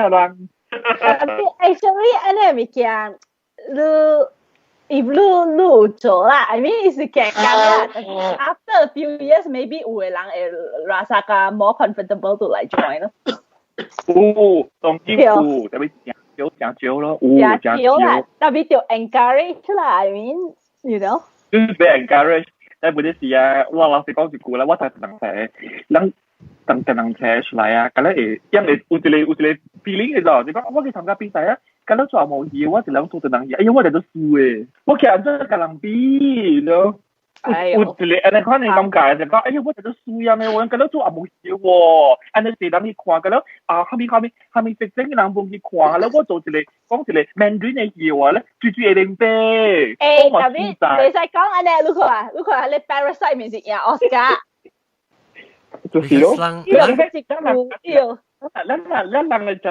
人。Actually，安尼物件，你有做啦，I mean 是健康啦。After a few years, maybe 有嘅人會 rasa 個 more comfortable to like join 咯。當然有，特別正少咯，正少啦，特別要 encourage 啦，I mean you know。就是俾 encourage，但係本時啊，我老實講一句啦，我睇人睇，人人睇出來啊，咁咧因為有一個 feeling 嘅啫，你講我去參加比賽啊。咁樣做冇嘢，我就兩做就能嘢。哎呀，我哋都輸誒，我其實真係能比咯。有一個人可能咁解就講，哎呀，我哋都輸啊咩？我咁樣做也冇嘢喎。人哋係等去看嘅咯，啊，後面直整嘅人幫去看啦。我做一個講一個 Mandarin 嘅嘢話咧，最會零啤。誒，特別你使講安尼，你看你 Parasite 面是贏奧斯卡。就是咯，咱人真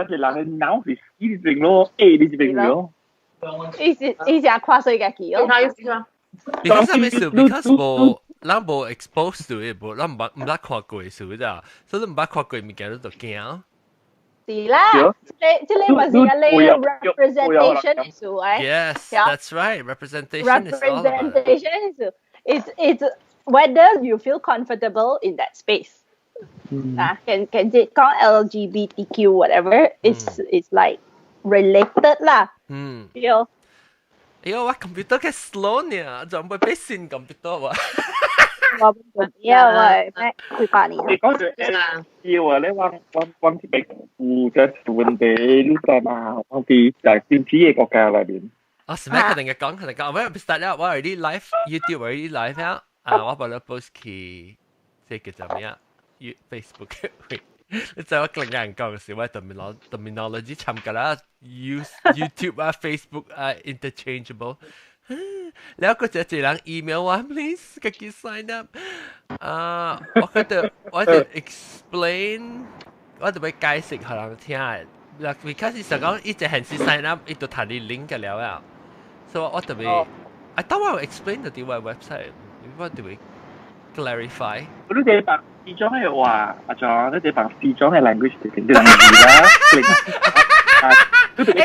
係人嘅腦是死定咯，你知唔知咯？以前跨歲嘅機咯。Because 冇咱冇 exposed to it，冇咱唔捌看過數咋，所以唔捌看過物件都驚。是啦，即係咪是你 representation 嘅數誒 ？Yes, that's right. Representation is all about it. Representation is it's whether you feel comfortable in that space. can 講 LGBTQ whatever is like related 啦。我 computer 嘅 slow 呢，就唔會俾線 computer 喎。我喂，咩會8年？你講住要啊，你往啲負責問題，你在嘛？往啲在邊啲嘅國家裏邊？是咩？佢哋講，我 start 啦，我 already live YouTube already live 啊，我把它 post 去即係叫做咩啊 ？Facebook 你就我另人講嘅時，我 terminology 參加啦 ，YouTube 啊 ，Facebook 啊 ，interchangeable。แล้วก็จะ人 email ว่า please ก็กิ sign up 我就 explain 我就ไป解釋給人聽嗱 because 實講一直係 sign up 一度彈啲 link 嘅了啊 so 我就會 I thought I would explain 到啲 website 我就會 clarify 你哋白視裝嘅話阿John 你哋白視裝嘅 language 定啲人語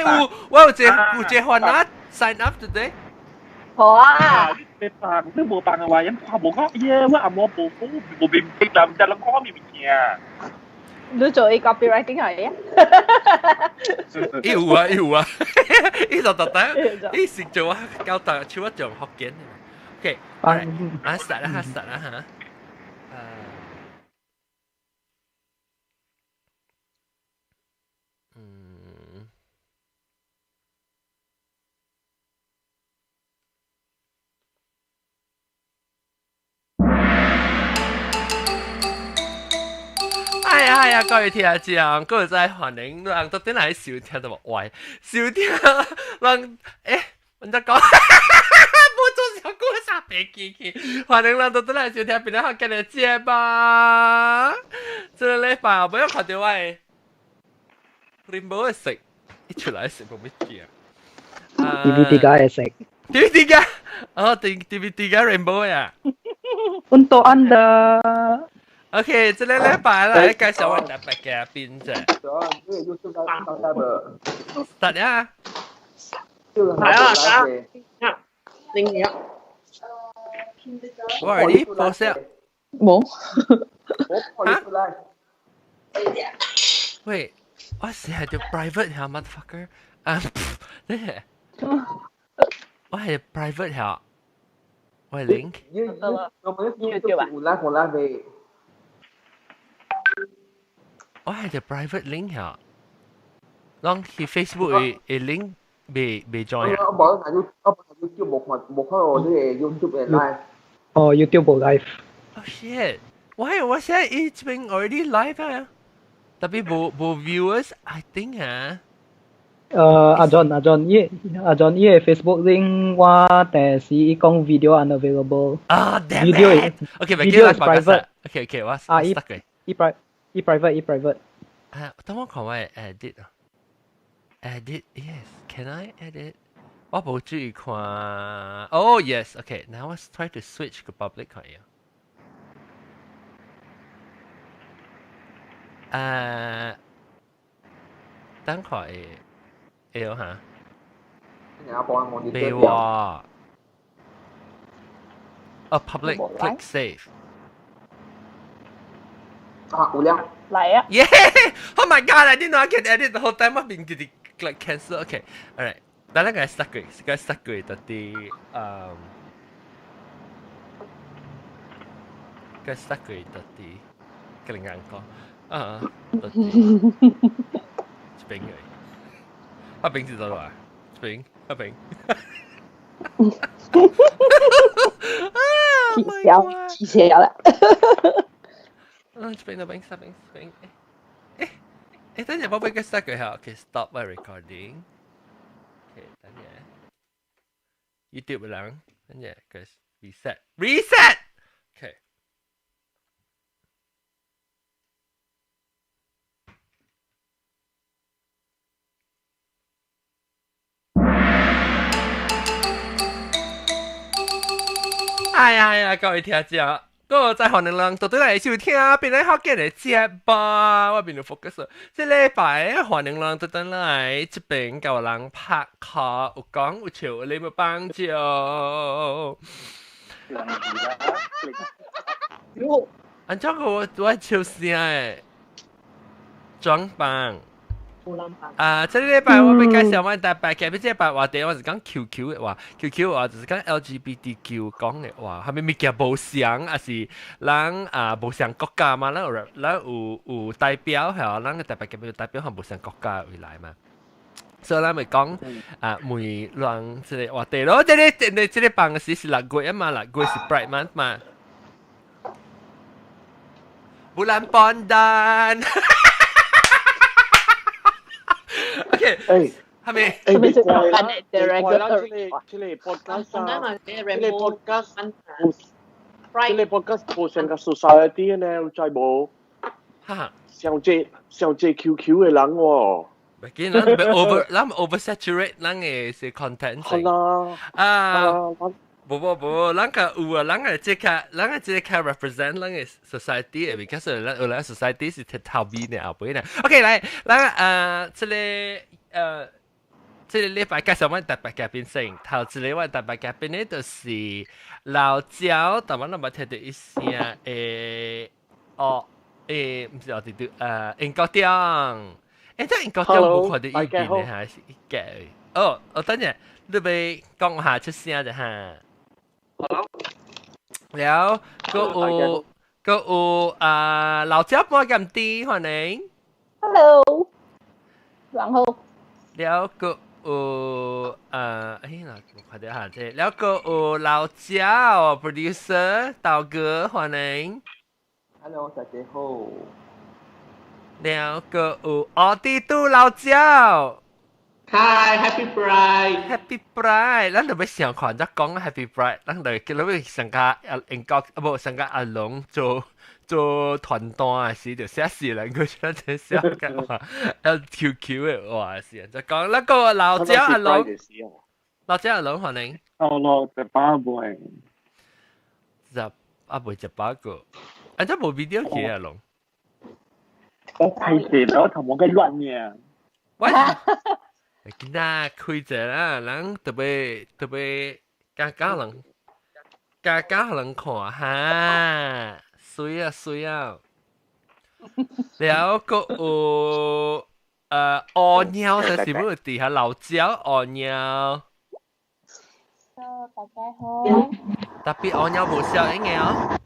啦我有這換啊 sign up today好啊！你辦你冇辦嘅話，人話冇講嘢，我阿冇明白啦，唔知諗講咩物件。你做一 copywriting 係啊？要啊！呢度特登，呢時做啊，教大超一樣學緊。OK，start 啦嚇。哎呀，各位聽眾，各位在歡迎人到底嚟收聽到冇？喂，收聽人我再講，冇做小故事別記起，歡迎人到底嚟收聽邊個學嘅嘅節目？這個禮拜我要看到喂 ，Rainbow 嘅食，一出來食冇乜嘢。DVD 嘅食 ，DVD 嘅，DVD 嘅 Rainbow 呀。Untuk Anda。OK，這個禮拜嚟介紹我特別嘅編者。Start 呀！我already post 了。冇。Wait，我係條 private 嚇 motherfucker。咩？我係 private 嚇。我係 link。我係條 private link 嚇。當佢 Facebook 嘅 link 未 join 啊。我บอกว่า YouTube 冇開我啲 YouTube live。哦 ，YouTube live。Oh shit！我現在已經 already live 啊，特別冇 viewers，I think 啊。阿 John，依 Facebook link 話，但是伊講 video unavailable。damn it！OK，video is private。OK，我stuck 嘅。伊 private。等我講我 edit 啊。Edit yes. Can I edit? 我冇注意看。Oh yes. Okay. Now let's try to switch to public 可以啊。等下會嚇。然後幫我 monitor 被掉。話a public click save。啊，有了。嚟啊！ Yeah! Oh my god! I didn't know I can edit the whole time. I've been getting like cancel. Okay, alright. Dahil nga stuck ko tadi cái stuck ko tadi kelingan ko. Tadi Spring rồi. Hoa Bình知道啦 Spring Hoa Bình. 氣消啦。Spring. Tanya, apa boleh start ke? Okay, stop my recording. Okay, tanya. YouTube lang. Tanya, guys. Reset! Okay.各位聽眾。個在可能人到底嚟收聽，邊嚟學嘅嚟接吧，我邊度 focus。即禮拜可能人到底嚟這邊教人拍卡，有講有笑，你冇幫助。安怎個我笑聲誒，裝扮。這禮拜我俾介紹我大白嘅，這禮拜話題我是講 QQ 嘅話 ，QQ 話就是講 LGBTQ 講嘅話，係咪咪叫無相，還是人無相國家嘛？咱有代表係啊，咱嘅大白嘅有代表係無相國家回來嘛？所以咱咪講每人這個話題咯，這個辦嘅是6月啊嘛，6月是 Pride Month 嘛，bulan Pondan。Okay. 係咪？你怪啦！這裡 podcast 啊，這裡 podcast 冇成個 society 呢，再冇上這 QQ 嘅人喎。唔見咱 oversaturate 咱嘅content。係啦。冇，咱個有啊，咱個即個 represent 咱嘅 society，因為有咱 society 是頭邊嘅後邊嘅。OK，嚟，咱這個禮拜介紹我特別嘉賓先，頭一個我特別嘉賓呢就是老趙，但我冇聽到一聲唔是我哋do英國tiếng，即英國tiếng冇看到呢邊嘅係嘅。等陣你咪講下出聲啫嚇。แล้วก็老趙幫咁啲歡迎 Hello， 然後แล้วก็快啲下啫，แล้วก็老趙 producer 道哥歡迎 Hello， 大家好。แล้วก็我哋都老趙Hi, Happy Pride! Happy Pride！咱就要上看則講 Happy Pride，咱就叫你上加英國冇上加阿龍做團單時就寫死人佢出嚟寫嘅話，LQQ 嘅話時就講那個老趙阿龍，老趙阿龍歡迎。咯，就8杯。就8個，安怎冇 video 嘅阿龍？我睇死我頭毛嘅亂嘅。喂！今仔開者啦，人特別加人看哈，水啊，แล้วก็屙尿就是唔會地下老鳥屙尿。大家好。特別屙尿冇笑應嘅哦，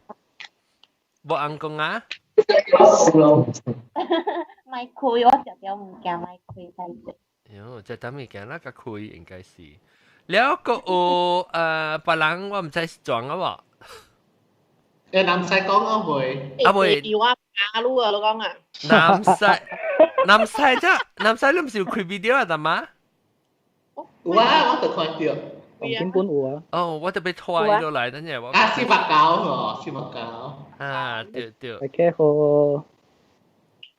冇硬講啊。咪開我條條唔驚咪開細隻。喲，即係等物件那個開應該是，แล้วก็別人我唔知是裝啊喎。男仔講阿妹，阿妹，電話假嚕啊，老講啊。男仔你唔是有開 video 啊？得嗎？哇，我就看到。根本有啊。哦，我特別拖落嚟，等陣我。斯麥搞嗬，斯麥搞。對。大家好。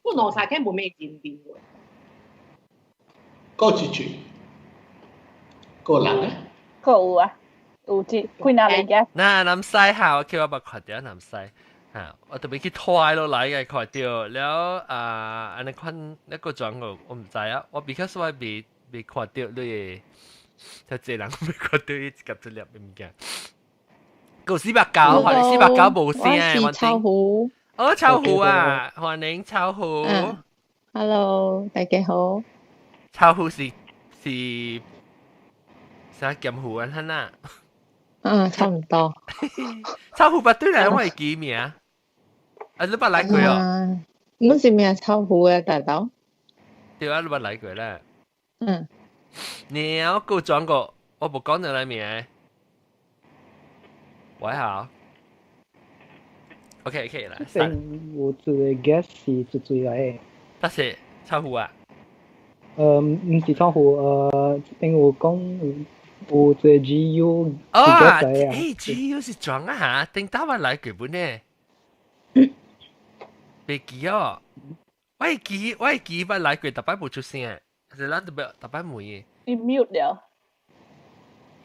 不過羅晒聽冇咩見面喎。個住個人咧？有啊，有啲開哪嚟嘅？嗱，男仔好，叫我把看掉男仔。嚇，我特別去拖落嚟嘅看到，แล้วอันนั้นคน那個狀況我唔知啊，我 because 我未看到你，就這人未看到一夾出嚟唔驚。個四百九，400冇聲，我是秋虎。哦，秋虎啊，歡迎秋虎。Hello，大家好。秋虎是啥劍湖啊？睇呐。差唔多。秋虎不對嚟，我係幾名啊？你捌嚟過哦？我是名秋虎嘅大佬。對啊，你捌嚟過啦。你有個講過，我冇講到你名。喂好。OK，來。有一個 guest 是最最來嘅。得是秋虎啊？唔是秋虎，因為有講有做 GU 哦，GU 是裝啊嚇，定打翻嚟佢本呢？別記哦，我係記翻嚟佢特別冇出聲，係啦特別冇嘢。你 mute 了？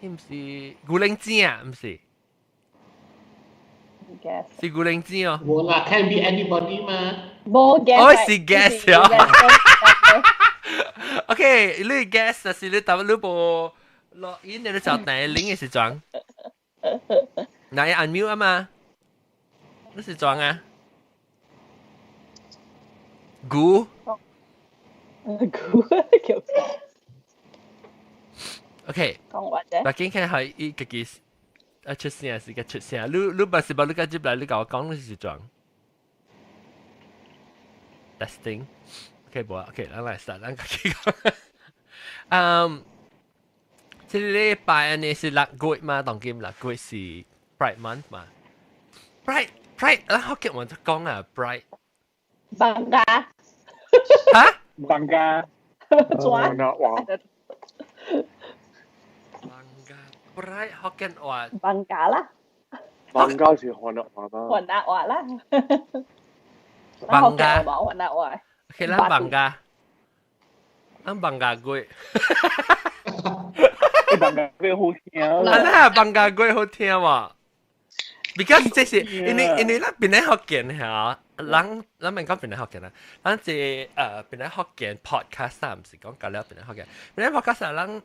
唔是古靈精啊，唔是。是古靈精哦。冇啦 ，can be anybody 嘛。冇 guess。哦，是 guess 啊。OK，你 guess 但是你答你冇落音，你都找哪零嘅是裝？哪有 unmute 啊嘛？你是裝啊？估？OK。講或者。嗱，今天係一個嘅出聲是個出聲，你把是把你個接嚟，你教我講你是裝。Testing。OK， 冇啊。OK，咱來start，咱繼續講。這禮拜呢是6月嘛，當今6月是 Pride Month 嘛。Pride，咱學嘅我就講啊 ，Pride。Bangga。嚇？Bangga。轉。Pride 學嘅話。Bangga 啦。Bangga 是韓國話吧？韓國話啦。Bangga。韓國話。OK，咱Bangga。咱Bangga貴。Bangga貴好聽。咱Bangga貴好聽喎。Because 這是因為咱邊嚟學見嚇，咱唔講邊嚟學見啦，咱係邊嚟學見 podcast 啊，唔是講教了邊嚟學見。邊嚟 podcast 啊，咱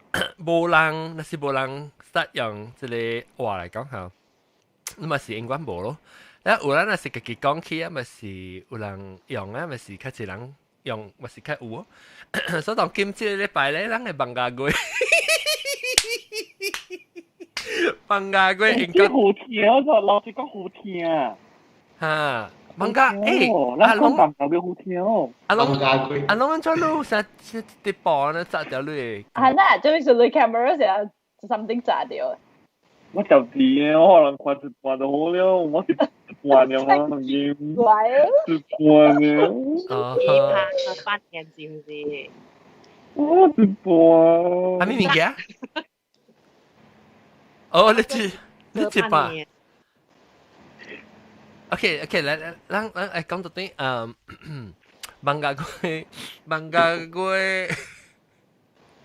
無人，那是無人實用即個話嚟講嚇，咁咪是英文無咯。แล้ว有人那是自己講起啊，咪是有人用啊，咪是較濟人用，咪是較有。所以當今次禮拜咧，咱係Bangga貴。Bangga貴應該好聽啊！老師講好聽啊！嚇，Bangga，阿龍Bangga貴好聽哦！阿龍做路實啲波呢炸掉你。係啦，最少你 camera 成 something 炸掉。我就知啊，我可能看一半就好了，我是一半了，可能已經一半了。你拍個班人知唔知？我一半。係咩物件？哦，你知吧 ？OK， 嚟，講到啲Bangga貴。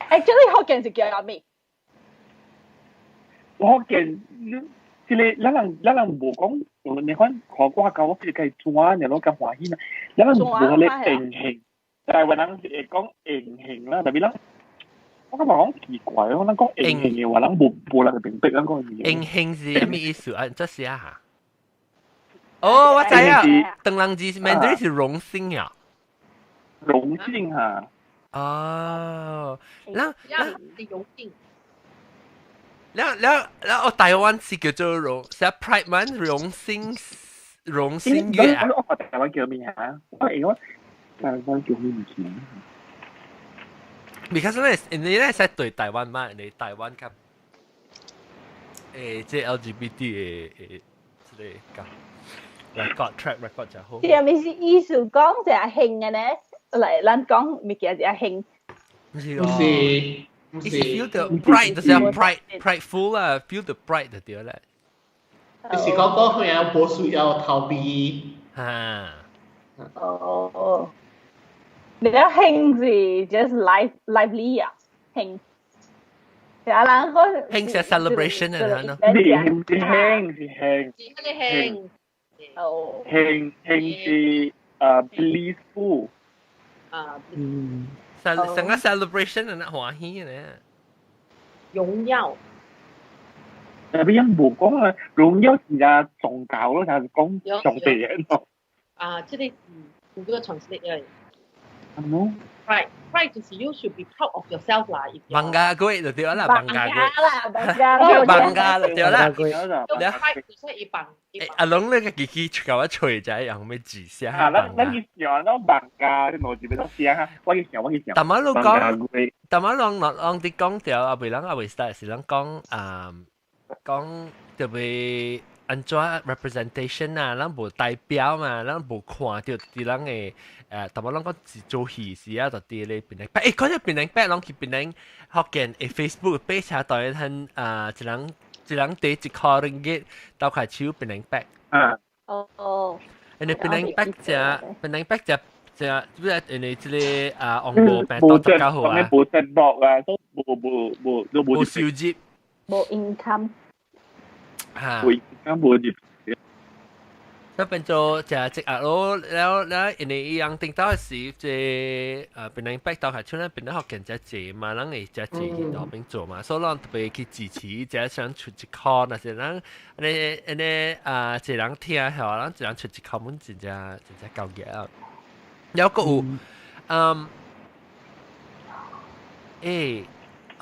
Actually， 福建是叫咩？福建，即係咱人無講，你看韓國教我即係轉，然後咁歡喜嘛。咱人無咧硬性，但係話人係講硬性啦，特別啦。我感覺講奇怪咯，咱講硬性嘅話，咱無人明白咱講嘢。硬性是咩意思啊？即係下。哦，我知啊，鄧郎字 Mandarin 是榮幸啊。榮幸嚇。哦，然榮幸。แล้ว台灣是叫做係 Pride Month 榮幸月啊。我台灣叫咩啊？我台灣叫咩名？Because 你咧係對台灣嘛？你台灣及即係 LGBT 嘅即係個 track record 就好。係咪是意思講就係興嘅呢？嚟，咱講物件就係興。唔是。It's feel the pride， 就是prideful 啊 ，feel the pride 就對啦。你是講佢有保守有逃避嚇。哦，你個興是 just lively 啊，興。有人興是 celebration 啊，係咯。是興。哦，興是blissful，成個 celebration 啊，歡喜咧。榮耀，邊樣冇講啊？榮耀是啊宗教咯，就係講上帝嘅咯。這裡這個 translate 嚟。ano? Pride 就是 you should be proud of yourself 啦。bangga gue就對啦，bangga就對啦。Pride 就是一bằng。阿龍呢個自己搞一錘仔，有咩字寫？咱嘅想咯bangga，啲腦字俾我寫下，我嘅想。但係你啲講條阿維start 是咱講特別。按怎 representation 啊，咱無代表嘛，咱無看到啲咱嘅但係咱講自做戲時啊，就啲咧變嚟，講咗變嚟白，攏去變嚟學見誒 Facebook 背下代佢一人第一塊ringgit 到塊手變嚟白。哦。人哋變嚟白只，人哋即個昂博病到得較好啊。冇直播啊，都冇收入，冇 income。嚇。冇入。咁變做就係直壓咯，แล้ว人哋ยัง定到時即เป็น能逼到係出嚟變得學人只字嘛，人哋只字喺度邊做嘛，所以人特別去支持，只想出一項，但是人即人聽後，人只人出一項文字只夠嘅。有個我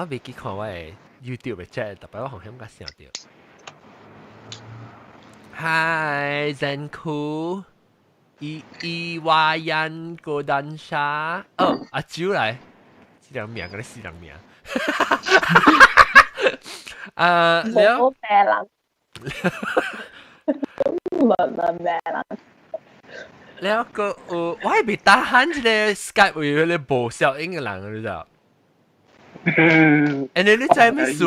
未記看我嘅 YouTube 嘅即係特別我好香港想到。Hai Zenku Iwayan Godansha 阿蕉嚟，四兩名嗰啲四兩名。冇咩人，冇咩人。แล้วก็我係被打喊住咧 Skype 有啲無效應嘅人你知道？你知咩事？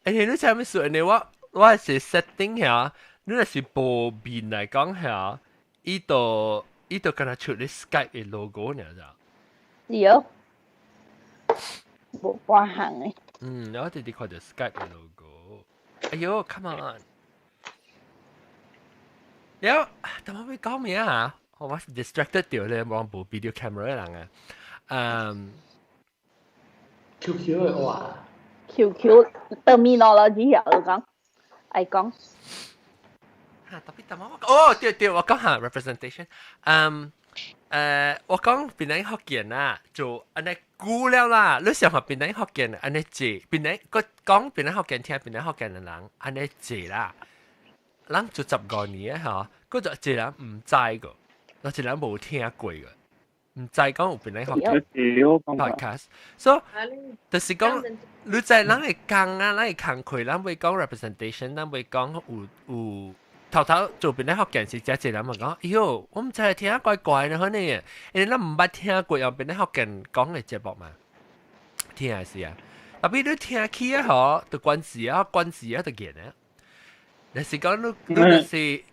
你知咩事？你我係 setting 下。你若是報面嚟講下，依度跟他出啲 Skype 嘅 logo 呢就。有。冇關係嘅。我哋看到 Skype 嘅 logo。哎呦 ，come on！ แล้วแต่ว่าไม่講咩啊？我 distracted 掉咧，望部 video camera 嘅人啊。QQ 嘅話 ，QQ terminology 有講，係講。特別對，我講下 representation。我講邊啲學見啊，就安尼估了啦。你想學邊啲學見安尼字，邊啲講邊啲學見聽邊啲學見嘅人安尼字啦。人做15年啊，嚇，嗰就一人唔知個，有一人冇聽過個，唔知講有邊啲學見 podcast。所以就是講，你知人係講啊，人係講佢，人會講 representation，人會講有。頭做邊啲學人時，只一人咪講，喲，我唔知係聽怪怪呢，可能嘅，你都唔捌聽過有邊啲學人講嘅節目嘛？聽係是啊，特別你聽起啊，嗬，就關事啊就見啊。但是講你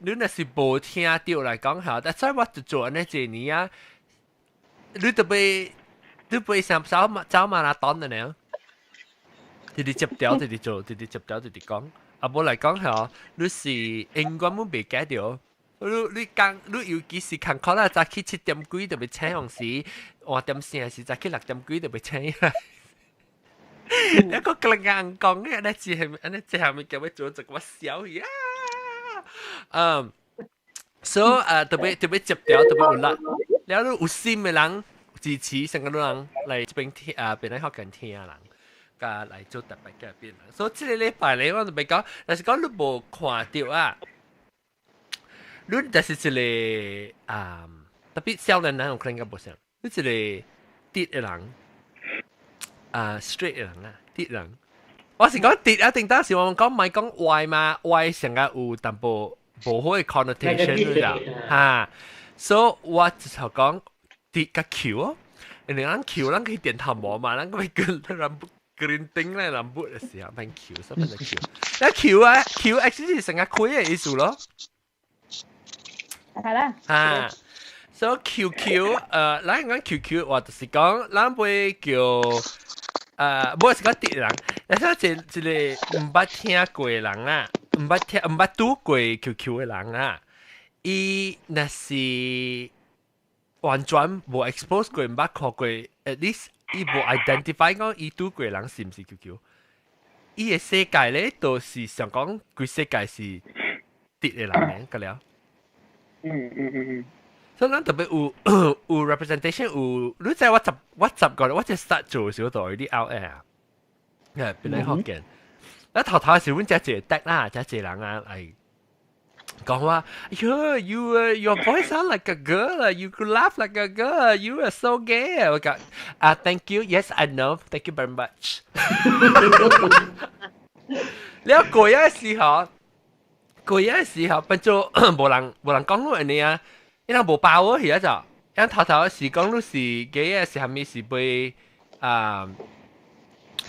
那是冇聽到嚟講下，但係我就做呢幾年啊，你特別想走馬拉松嘅呢？直接掉，直接做，直接講。啊，無嚟講下，你是英文冇被解掉。你尤其是看可能早起7點幾就被請紅時，換點聲時早起6點幾就被請嚟。一個咁硬講嘅，你只係咪叫我做一個笑呀？so 特別接掉，特別有力。แล้ว有心嘅人支持成個人嚟邊聽邊啲學緊聽人。嚟做特別嘅變，所以呢個禮拜咧，我就咪講，但是講你冇看到啊，你就是一個特別少年人，我可能冇想，你一個跌嘅人，straight 嘅人啊，跌人，我是講跌一定當時我講唔係講壞嘛，壞成個有淡薄冇好嘅 connotation 啦，嚇，所以我就講跌個橋哦，人哋講橋，人佢電頭毛嘛，人佢叫人。Gerinting 咧，rambut 嘅時候變橋，什麼叫橋？那橋 actually 成個開嘅意思咯。係啦。所以 QQ，咱講 QQ，話就是講，咱會叫冇係講啲人，但係一個唔捌聽過嘅人啊，唔捌讀過 QQ 嘅人啊，伊那是完全無 expose 過，毋捌看過 ，at least 伊無 identify 講伊拄過人是毋是 QQ。伊嘅世界咧，都是想講佢世界是跌嘅人咧，咁了。所以咱特別有 representation 有，你知我十個，我只 start 做少度啲 out air 啊，係變嚟學見。我頭時阮只一個 deck 啦，只一個人啊嚟。講話，your voice sound like a girl. You could laugh like a girl. You are so gay. 我講thank you. Yes, I know. Thank you very much. 你有過嘅時候，變做無人講到人哋啊，因為無包我而家就，因頭時講到是 gay 嘅時候，咪是被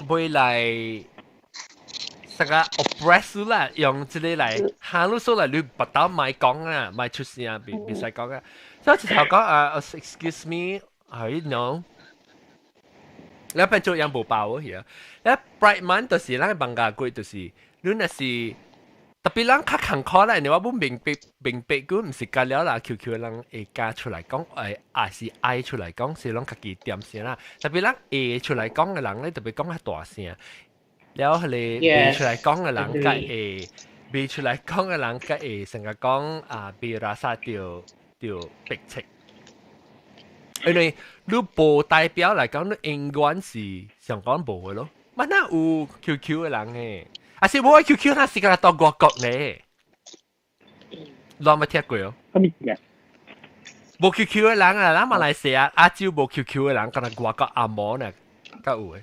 嚟。成個 oppress 啦，用這裡嚟下路數嚟你不到買講啊，買出聲啊，別使講啊。所以直頭講excuse me，I know。你變做樣無包喎，而 bright man 就是咱嘅物價貴，就是你若是特別咱較坎坷啦，你話本明白佢唔是加了啦 ，QQ 人會加出嚟講，也是愛出嚟講，是攏家己點聲啦。特別咱會出嚟講嘅人咧，特別講較大聲。แล้ว佢哋出嚟講嘅人嘅出嚟講嘅人嘅成日講被拉薩條逼迫，因為你無代表嚟講，你應該是上講無嘅咯。乜哪有 QQ 嘅人嘅，還是冇 QQ， 他是個到外國咧，你有冇聽過哦？冇 QQ 嘅人啊，咱馬來西亞亞洲冇 QQ 嘅人，可能外國阿摩呢，夠有嘅。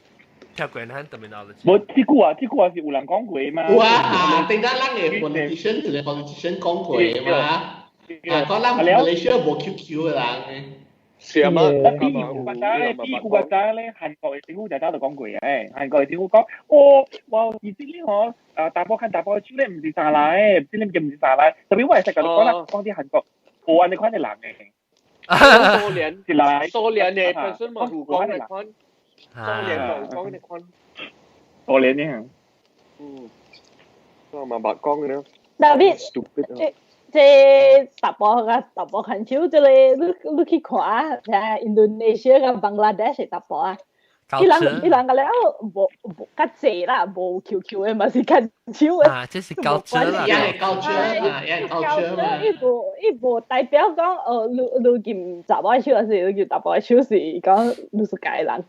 聽過咱 terminology。冇，這句話是有人講過嘛？有啊，定得咱嘅 politician 同個 politician 講過嘛？講咱 Malaysia 冇 QQ 嘅人。是啊嘛。啲古惑仔咧，韓國嘅政府就喺度講過嘅，韓國嘅政府講，哇，而且呢個大波超咧唔是沙來，唔知你叫唔是沙來，特別我係食嘅，講啲韓國冇安尼款嘅人嘅。蘇聯嘅本身冇講嘅款。多年就講啲坤，多年呢？我慢慢講嘅咯。特別即突破很少，即係你去看睇印度尼西亞嘅邦拉德係突破啊！伊人個咧無較濟啦，無 QQ 嘅嘛是較少嘅。啊，即是culture啦，係 culture，伊無代表講你見查某手，還是你叫查某手是講你是界人。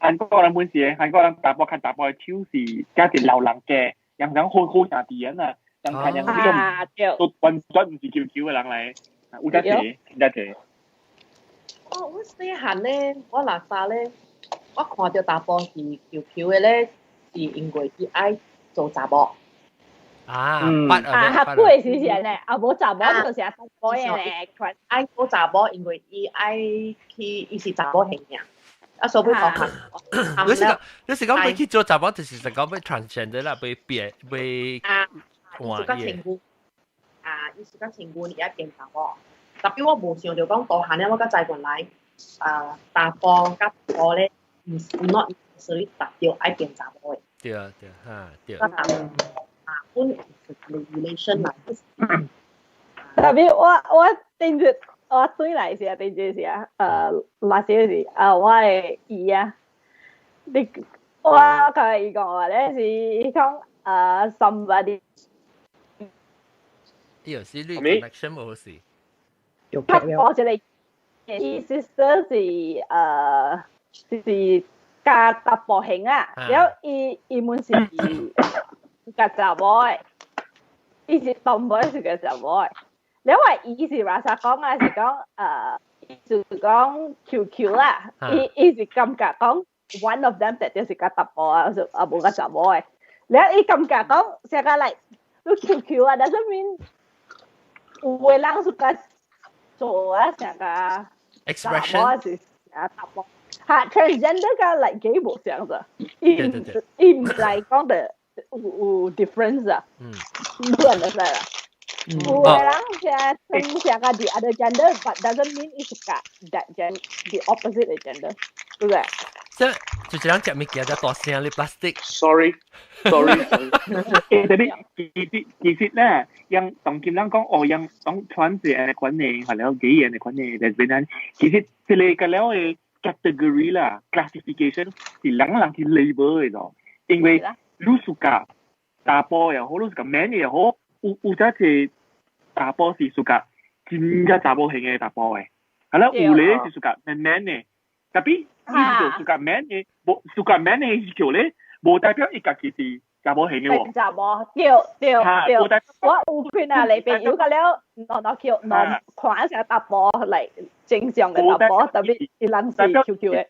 韓國人本事，韓國人大波看大波超市，加啲流浪嘅，人想好下啲人啊，人睇人呢個都運轉唔是 QQ 嘅人嚟，有得謝。我細漢咧，我垃圾咧，我看到大波是 QQ 嘅咧，是因為伊愛做查某。合杯是先咧，無查某就是大波嘅咧，愛做查某，因為伊愛去，伊是查某型嘅。所以講，你是講要去做查某，就是講要 transgender 啦，要變伊是個情婦，伊是個情婦，伊一變查某。特別我無想到講大漢咧，我個載過來，大波甲波咧，唔 not necessarily 達到愛變查某嘅。對對。本 relation 啦。特別我定住。我對嚟時啊，定住時啊，那時時我係姨啊，我佢講話咧是講somebody，有時你 connection 冇好事，我這裡sister 是加搭波型啊，然後伊們是加雜妹，伊是東妹是加雜妹。你話伊是話實講啊，是講就講 QQ 啦，伊是感覺講 one of them 就是個突破啊，冇個什麼嘅。你伊感覺講成個嚟都 QQ 啊，但係面會讓出個做啊成個 expression 是突破。嚇 transgender 個嚟幾冇相咋，伊唔係講的有 difference 啊，亂咗啦。Orang yang the other gender, but doesn't mean it's that the opposite gender. 對不對？就这样食物件就大聲你 plastic。Sorry。แต่นี่其實咧，ยัง當今人講哦，ยัง當傳承嘅款呢，係了幾樣嘅款呢，但係นั้น其實即係個了嘅 category 啦 ，classification 係人去 label 嘅咯，因為你屬個大波又好，你屬個 man 又好，有隻係大波是屬個真嘅大波型嘅大波嘅，係啦，有咧是屬個 man 嘅，特別呢就屬個 man 嘅，屬個 man 嘅叫咧。冇代表一家其實查某型嘅喎。查某，對。我有權啊，你朋友個了，我叫我看成答波嚟正常嘅答波，特別一撚是 QQ 嘅。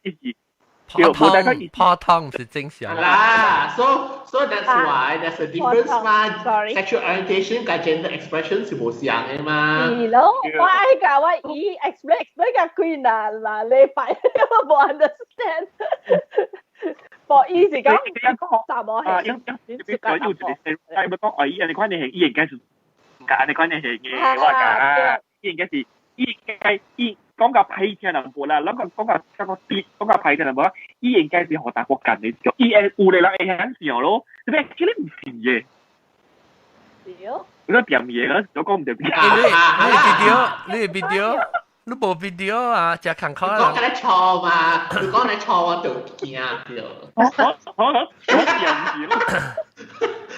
泡湯是正常。啦 ，so that's why there's a difference 嘛。Sexual orientation 同 gender expression 是冇相嘅嘛。係咯，我係㗎，我explain 個佢嗱你快，我冇 understand。For easy 講，查某係。因係咪講哦？依人哋關係係依人家是假，你關係係嘅話假，依人家是依講個批聽人冇啦，諗講個跌講個批聽人冇啦，依人家是學大國近你做，依有嚟啦係很時候咯，你咩叫你唔是嘅？屌！你講掂嘢啦，我講唔掂嘢。你 video。你冇 video 啊，只看看。講緊你錯嘛？你講你錯我就驚掉。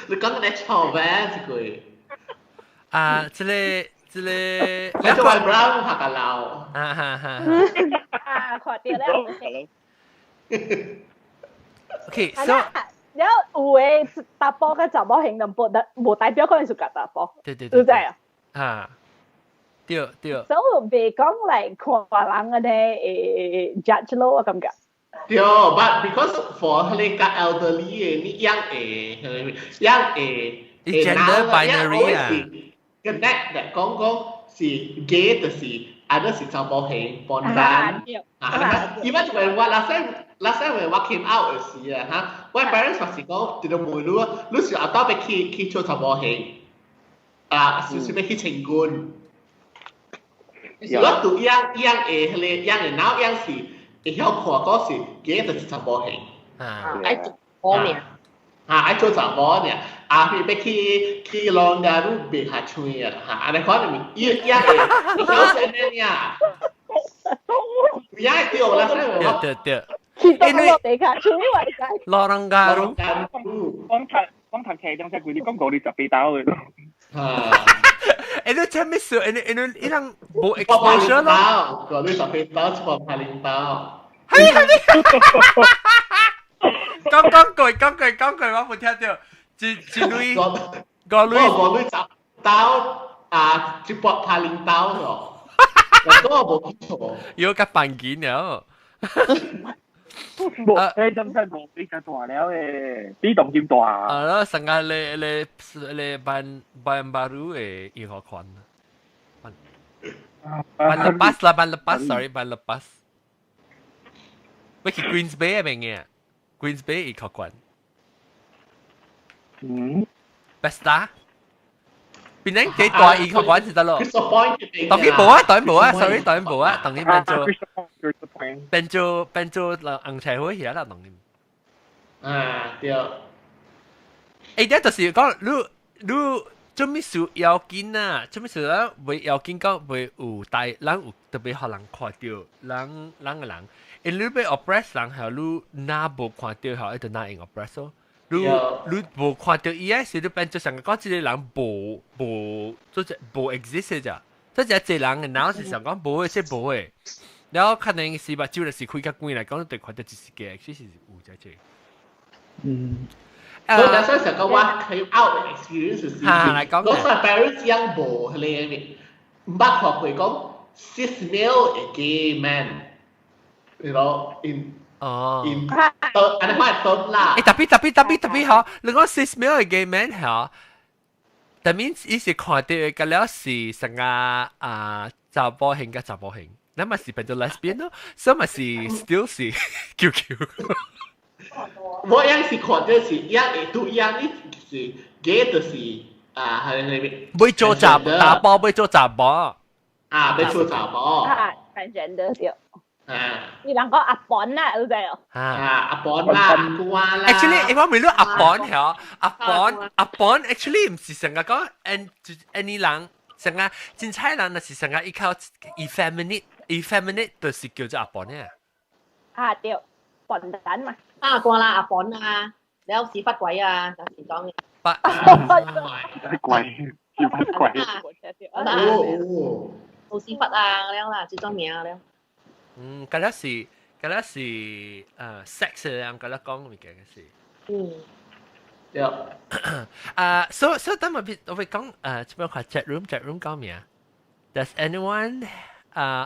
你講緊你錯咩？這句。啊，這個。你做係 brown 拍個lau。啊，快啲啦。OK， so。然後有嘅打波嘅查某型能冇代表嗰陣時夾打波。對。對唔對啊？啊。對。所以未講嚟看人嘅judge 咯，我感覺。對 ，but because for 佢個 elderly 嘅呢樣gender binary 啊，個 net 講是 gay 就是 other 是查某型本身。even when what last time when what came out 嘅時啊嚇，我 parents 話是講對到妹你是後頭被去做查某型啊，是被去情觀。如果讀樣now 樣是會曉看嗰時幾就是查某型，愛做波呢？愛做查某呢？佢要去浪㗎都別下吹啊！你可能樣會曉寫咩呀？樣對啦，對。去到落地下吹為解。老人家咯。講談劇咁即係佢哋講過你就被打嘅咯。你真係少，你讓冇 exposure 咯。個你十被打，錯拍領導。係。講句，我冇聽到。個女十刀啊，接駁拍領導咯。我冇錯。要夾扮件了。誒，真係冇比較大了誒，比當今大。咯，成日你辦 baru 誒醫學館。ban lepas. Pergi Queens Bay apa Queens Bay 醫學館。Besta. Penang幾大醫學館就得咯。當然冇啊 ，sorry， 當然冇啊，當然變做硬柴火嘢啦，當然。啊，對。誒，就是講你做咩事要緊啊？做咩事咧？會要緊講會有大人有特別可能看到人嘅人，而你被 oppress 人係你哪冇看到係一定哪用 oppress 咯。你冇看到伊個時，你變做成個講這個人冇做只冇 exist 咋？即係這人嘅腦是想講冇嘅，即冇嘅。然後可能是目睭就是開較關嚟講，對看到一時嘅，其實是有在這。所以that's why 成個話 came out 嘅 experience 是嗰個 parents 樣冇係你唔捌學佢講 cis male gay man，you know in。in อันนั้น係ต้น啦。特別好，你講 cis male 嘅 gay man 係，that means 伊是看到嘅了是成個查甫型嘅查甫型，那咪是變做 lesbian 咯，所以咪是 still 是 QQ。我樣是看到是樣會都樣呢是 gay 就是係你會做查甫，打波會做查甫。會做查甫。transgender 對。你兩個阿本啦，老細哦。阿本啦，瓜啦。Actually，我未รู้阿本係阿本 actually 唔係成日講 any 人成日真差人，那是成日依靠 effeminate 就是叫做阿本咧。對，笨蛋嘛。瓜啦，阿本啊，你有屎忽鬼啊，有時講嘅。屎鬼，屎忽鬼。做屎忽啊，咁樣啦，最中名啊，咁。嗰啲是sex 嘅，嗰啲講唔嘅是。So 等我會講這邊話 chat room 講咩啊 ？Does anyone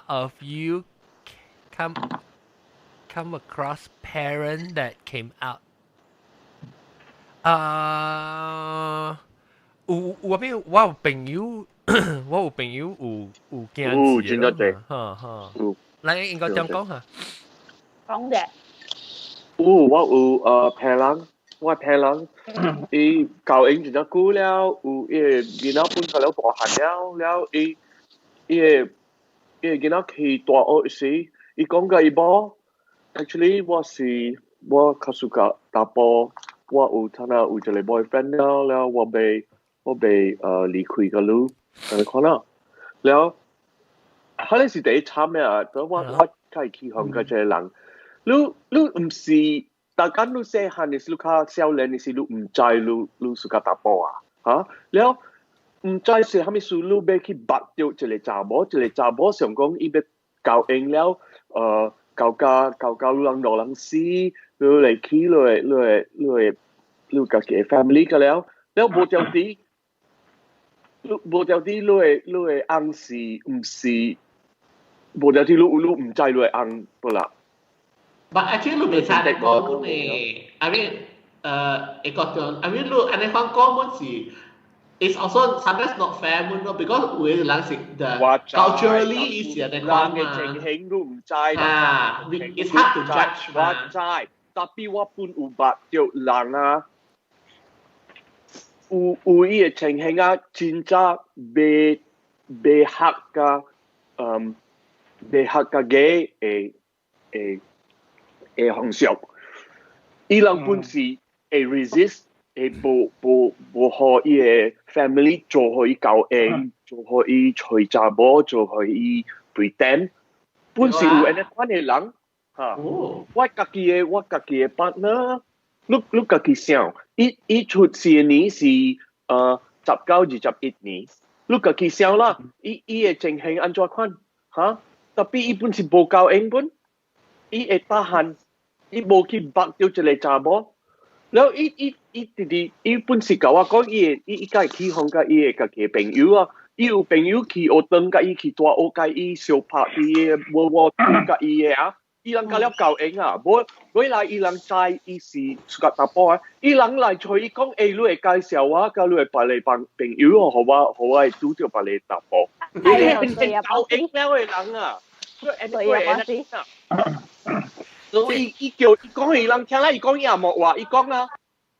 of you come across parent that came out？ 我有朋友有驚真多謝。你應該點講嚇？講嘅。我有朋友，我朋友，伊教英真久了，有伊囡仔本佢了大漢了，伊囡仔去大學時，伊講個伊冇 ，actually 我較喜歡打波，我有睇下有一個 boyfriend 了，我被離開個路，你看啦，了。可能是第一慘啊！我介意向嗰隻人，你唔是大家你細漢，你是你較少年，你是你唔知你是個打波啊？嚇！แล้ว唔知是係咪是你要去拔掉一個查某想講伊要教英了，教你人老人死，你嚟去你家己 family 個了無條啲，你會暗示唔是？無條啲你唔知你會暗不啦？But actually 你未查得講嘅，I mean 一個種 I mean 你安尼講講是 it's also sometimes not fair mun no because 有啲人是 the culturally is 嘅講嘅情形都唔知啦，it's hard to judge 嘛。我知，但係我本有捌着人啊，有伊嘅情形啊，真正未學㗎未學嘅方式，伊人本是會 resist， 會無互伊嘅 family 做互伊教英，做互伊隨查某，做互伊 pretend， 本是有安尼款嘅人嚇。我家己嘅 partner， 你家己想，伊出世年是19、21年，你家己想啦，伊嘅情形安怎款嚇？tapi 伊本是無教英本，伊會打漢，伊無去拔掉一個查某，然後伊本是甲我講，伊家去訪甲伊嘅家己朋友啊，伊有朋友去學堂甲伊去大學甲伊相拍伊嘅我甲伊嘅啊，伊人甲了教英啊，無來伊人知伊是自家打波啊，伊人來找伊講，你會介紹我，甲你會別嚟朋友哦，互我會拄着別嚟打波，你係教英了嘅人啊。所以伊講伊人聽啦，伊講伊也冇話，伊講啦，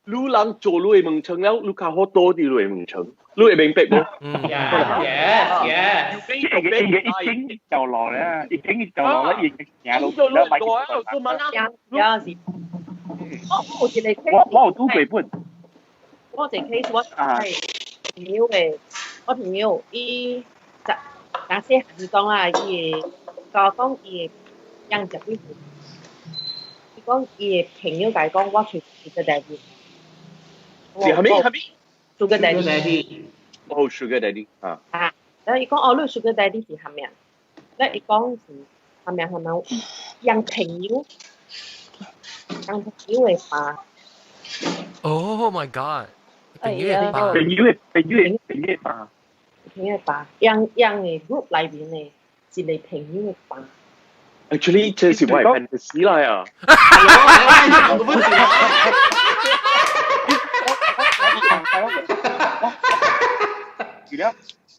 你人做你會問清了，你較好多啲你會問清，你會明白冇？已經就落咧，已經就落咧，已經廿六啦，咪有時，我有都幾本，我隻 case 我係朋友嘅，我朋友伊就那些係講啦，伊教講伊養隻鬼。伊講伊朋友甲伊講，我去Sugar Daddy。係咪 ？Sugar Daddy。哦，Sugar Daddy 啊。啊，然後伊講你 Sugar Daddy 是蝦名？咧伊講是蝦名養朋友嘅爸。Oh my god！ 朋友嘅爸。養嘅 group 裏邊嘅一個朋友嘅爸。Actually， 這是我嘅 fantasy 嚟啊！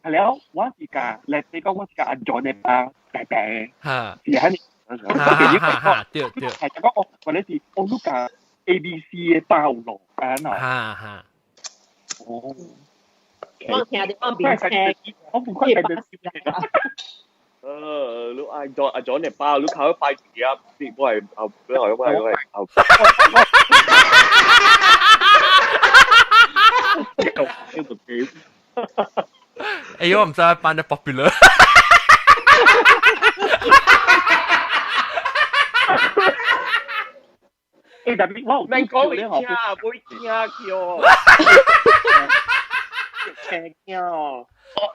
係了，我是個，你講我是個阿 John 嘅爸，大大嘅，是喺你，對，係講我或者是我都個 ABC 嘅包羅啊嗱，我聽到我變青，我唔關係ลูกอาจอนเนี่ยป้าลูกเขาไปกี่ครับสิบ่อยเอาไม่หอยไม่หอยเอา 哎呦，我唔知班得 popular。誒，特別我你講你聽，會聽叫。聽哦，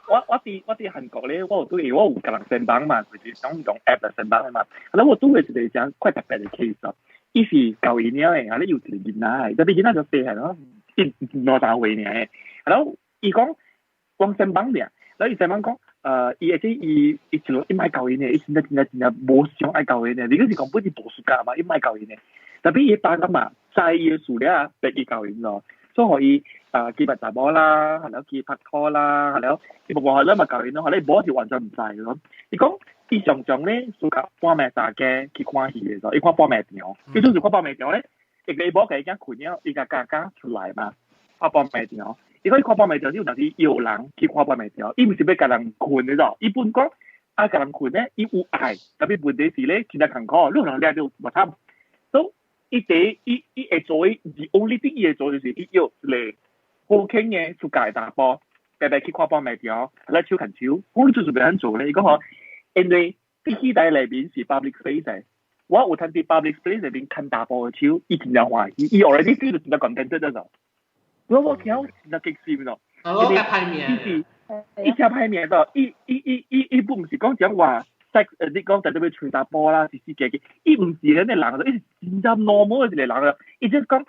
我啲韓國咧，我有กำลัง上班嘛，就是用 app 嚟上班嘛。然後我都會一個講快特別嘅 case，伊是舊年嘅，然後有一個囡仔，特別囡仔就細係咯，2大歲嘅。然後伊講光上班嘅，然後伊上班講，伊而且伊唔係舊年嘅，伊真係冇想愛舊年嘅，你嗰時講本是冇暑假嘛，伊唔係舊年嘅。特別伊爸爸嘛，在伊嘅數量比伊舊年咯，所以可以。見密查波啦，係咯，見拍拖啦，係咯，你冇話係咯，咪舊年咯，係你冇一條運就唔制咯。你講啲常常咧，暑假半暝大嘅去看戲嘅時候，你看半暝場，你通常看半暝場咧，亦你冇嘅已經困咗，依家家出嚟嘛，看半暝場。如果你看半暝場，你有陣時有人去看半暝場，伊唔是要家人困嘅啫，一般講啊家人困咧，伊有愛，特別問題是咧，其他人講，你可能你都冇參，所以伊會做，the only thing 伊會做就是伊要嚟。好傾嘅出界打波，白白去看波咪條，嚟超近超，我做咩樣做咧？如果因為啲戲台裏邊是 public space，我有睇啲 public space 裏邊看打波嘅超，伊真係話，伊 already feel 到真係 contented 咗。我見到真係激死咯！我嘅排名，伊條排名咗，伊不唔是講講話，你講在這邊吹打波啦，是嘅，伊唔是咧你人，伊真係 normal 嘅一個人啦，伊即係講。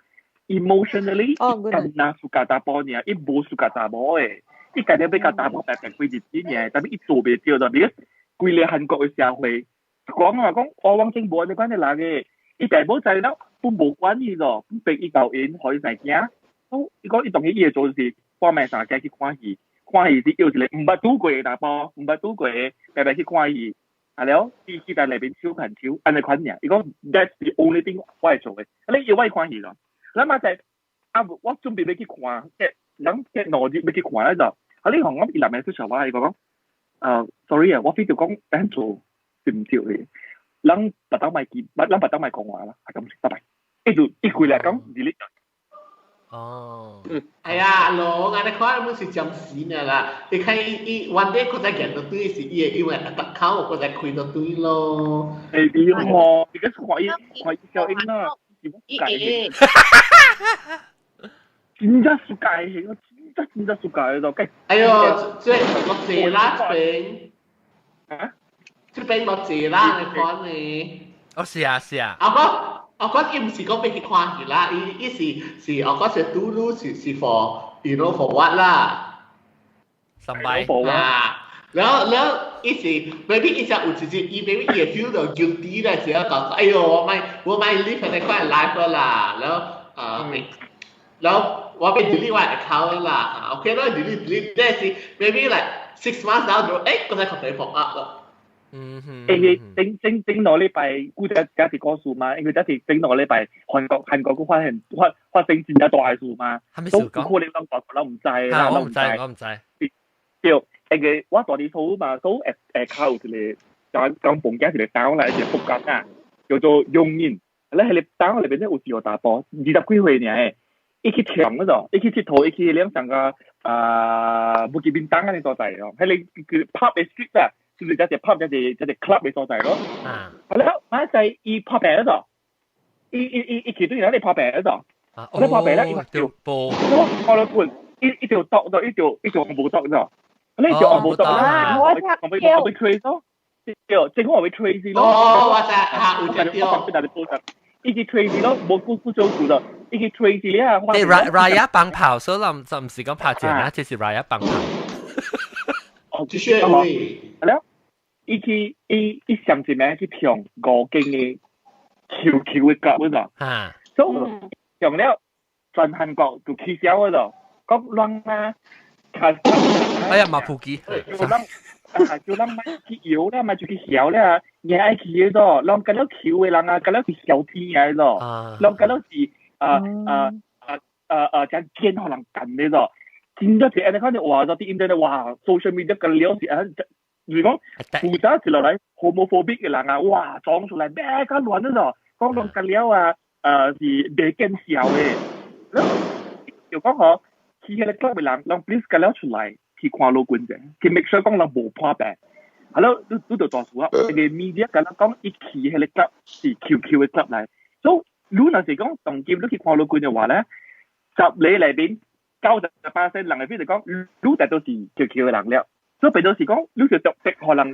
emotionally 更加suka打波呢，伊冇suka打波嘅，伊家己比較打波白白幾日子嘅，但係伊做袂到就變規個韓國嘅社會，講我往政府你關你嗱嘅，伊大冇制咯，都冇關係咯，俾伊導演可以成驚，都伊講伊當起伊嘅做事，半暝三更去看戲是要一個唔捌拄過嘅打波，唔捌拄過嘅白白去看戲，係咯，伊喺內邊超近超，安尼款嘢，伊講 that's the only thing 我係做嘅，你要我看戲咯。諗下就係我準備要去看，諗嘅內地要去看咧就，你同我伊男嘅出場話係講，sorry 啊，我非要講等做對唔住你，諗不當咪講話啦，係咁，拜拜。一句嚟講delete。哦。係啊，羅我哋看冇是暫時嘅啦，你睇伊 one day 佢在見到對是伊因為特考佢在開到對咯。係啲喎，而家看伊效應啦。真係暑假嘅，真係暑假嘅就計。哎呦，即係落字啦邊，啊？即係落字啦，你講你。哦，是啊。我覺伊唔是講俾佢看戲啦，伊是我覺得嘟嘟是 for you know for what 啦。上班啊。然後一時 maybe 一下有自己伊 maybe 也 feel 到 guilty 咧，只要講哎呦我咪 live 喺塊 life 啦，然後我被 delete 我 account 啦 ，OK 啦 delete 即係 maybe like 6 months down the road，個仔佢哋復 up 啦。整落禮拜，估計假係個數嘛，因為假係整落禮拜韓國嗰發生真係大數嘛，都可能我唔知啦，我唔知。對。誒我大啲數嘛，數靠一個講房間一個檔嚟一個複格啊，叫做用人。咧喺你檔裏邊咧有時候打波，20幾歲呢，一去跳嗰度，一去佚佗，一去兩上個冇見邊檔嗰啲所在咯，喺你叫 pub 嘅 street 啊，就是一隻 pub 一隻 club 嘅所在咯。係啦，買曬伊 pub 嗰度，伊其中有啲 pub 嗰度，啲 pub 咧一條波，我來換，一條篤到一條冇篤咗。你就我冇讀啦，我會 trace 咯，政府我會 trace 咯。哦，我知，一個 trace 咯，冇做做咯，一個 trace 咧。你 Raya 棒炮，所以就唔是講拍正啦，即是 Raya 棒炮。哦，即係會。係咯，一上次咩去跳5間嘅跳嘅角嗰度，所以用了全韓國就取消嗰度，講亂啦。哎呀，馬普基，叫咱買去搖啦，買就去搖啦，嘢愛去嘅咯，咱咁樣跳嘅人啊，咁樣去小天嘅咯，咱咁樣是將天可能緊嘅咯，真係係你看你話咗啲 internet 哇 social media 咁了解，如講負責一落嚟 homophobic 嘅人啊，哇撞出嚟咩咁亂咗就，講到緊了啊，是未見笑嘅，就講嗬，去迄個 club 嘅人，讓 please 緊了出嚟去看老觀者，去 make sure 講人無破病。係咯，都就作數啊！你嘅 media 緊啦講一去迄個 club 是 QQ 嘅 club 嚟，所以如果係講同劍都去看老觀嘅話咧，十你裏邊98%人嚟邊就講，如果都是 QQ 嘅人了。所以變咗是講，你就特別可能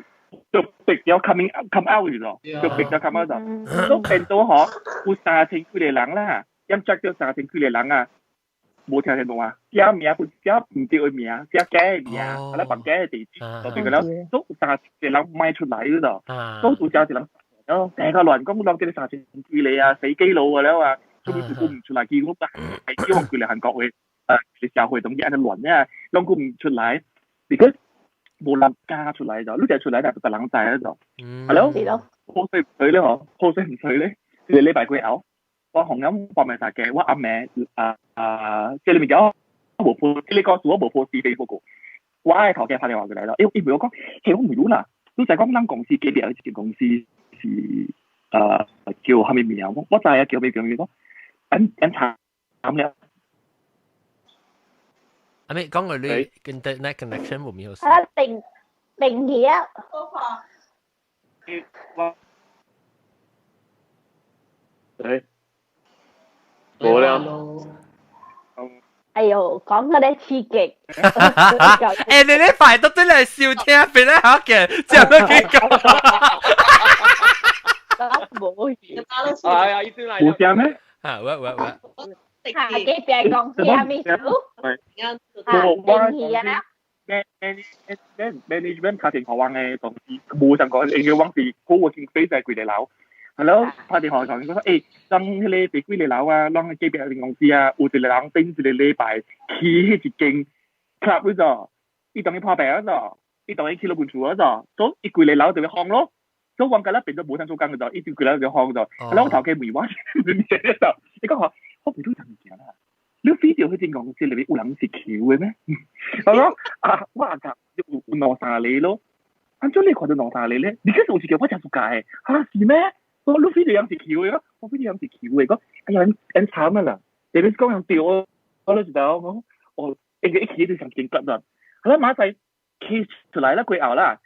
特別有 come out 咗，特別有 come out 咗。所以變咗嗬，有30幾個人啦，因着咗30幾個人啊，冇聽聽到啊，寫名佢寫唔對嘅名，寫假嘅名，或者扮假嘅地址，就變咗啦。所以30幾個人賣出嚟咗，所以有時人哦，成個亂講講啲30幾個人啊，死基佬嘅啦嘛，所以佢估唔出嚟，結果係希望佢哋韓國嘅社會同啲人亂啊，諗估唔出嚟 ，because 冇人加出嚟就，呢隻出嚟就特冷仔喺度，係咯，好水唔水咧嗬，好水唔水咧，你禮拜幾牛，我紅飲搏命殺嘅，我阿妹即係裏面有無破，你講做無破是非嗰個，我係頭嘅拍電話過嚟咯，因為我講，其實我唔รู้啦，都就係講間公司幾邊有一間公司是叫係咪名，我就係叫咩名咯，咁慘咧。阿妹講佢你 internet connection 冇咩好事。定嘢。冇啦。哎呦，講嗰啲刺激。誒，你呢排都真係笑聽，俾你嚇嘅，之後都幾講。冇嘢。係啊，意思嚟。冇聲咩？啊，喂。下幾邊講下面數？management 打電話話嘅同事冇想講，應該話是 co-working space 係佢哋樓。係咯，打電話講講誒，讓迄個俾幾個樓啊，讓幾邊間公司啊，有一個人頂一個禮拜去迄一間 club 嗰度，伊當伊破病嗰度，伊當伊去老本厝嗰度，所以幾個樓就會烘咯。所以我覺得變咗冇想做工嗰度，伊幾個樓就烘咗。係咯，頭嘅梅話你講話。我唔都咁講啦，你 video 去間公司裏邊有人是 Q 嘅咩？我講啊，我話有攞晒你咯，按照你看到攞晒你咧，你其實好似叫我真係解嚇是咩？我 video 人是 Q 嘅咯，我 video 人是 Q 嘅，講哎呀人慘啊啦，你哋講人掉我都知道，我應該一起就上見骨啦，係啦馬仔 case 出嚟啦，佢拗啦，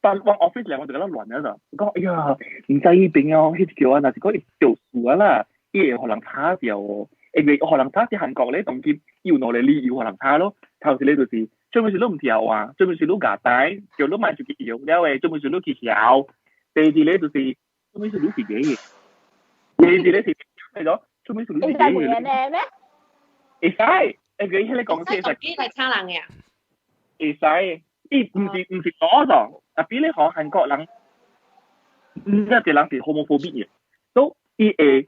但往 office 嚟我就覺得亂咗就，講哎呀唔制邊啊，呢條啊，嗱是講一條數啊啦。啲可能差就，因為可能差啲韓國咧，當然要攞嚟理要可能差咯。頭先呢就是，最尾是攞唔條啊，最尾是攞架帶，就攞買住幾條，因為最尾是攞幾條。第二咧就是，最尾是攞幾嘢。第二咧是係咗，最尾是攞幾嘢咩？會使，誒佢喺你講先實。係差人嘅啊？會使，唔是多咗，啊比你學韓國人，一隻人是 homophobic 嘅，都誒。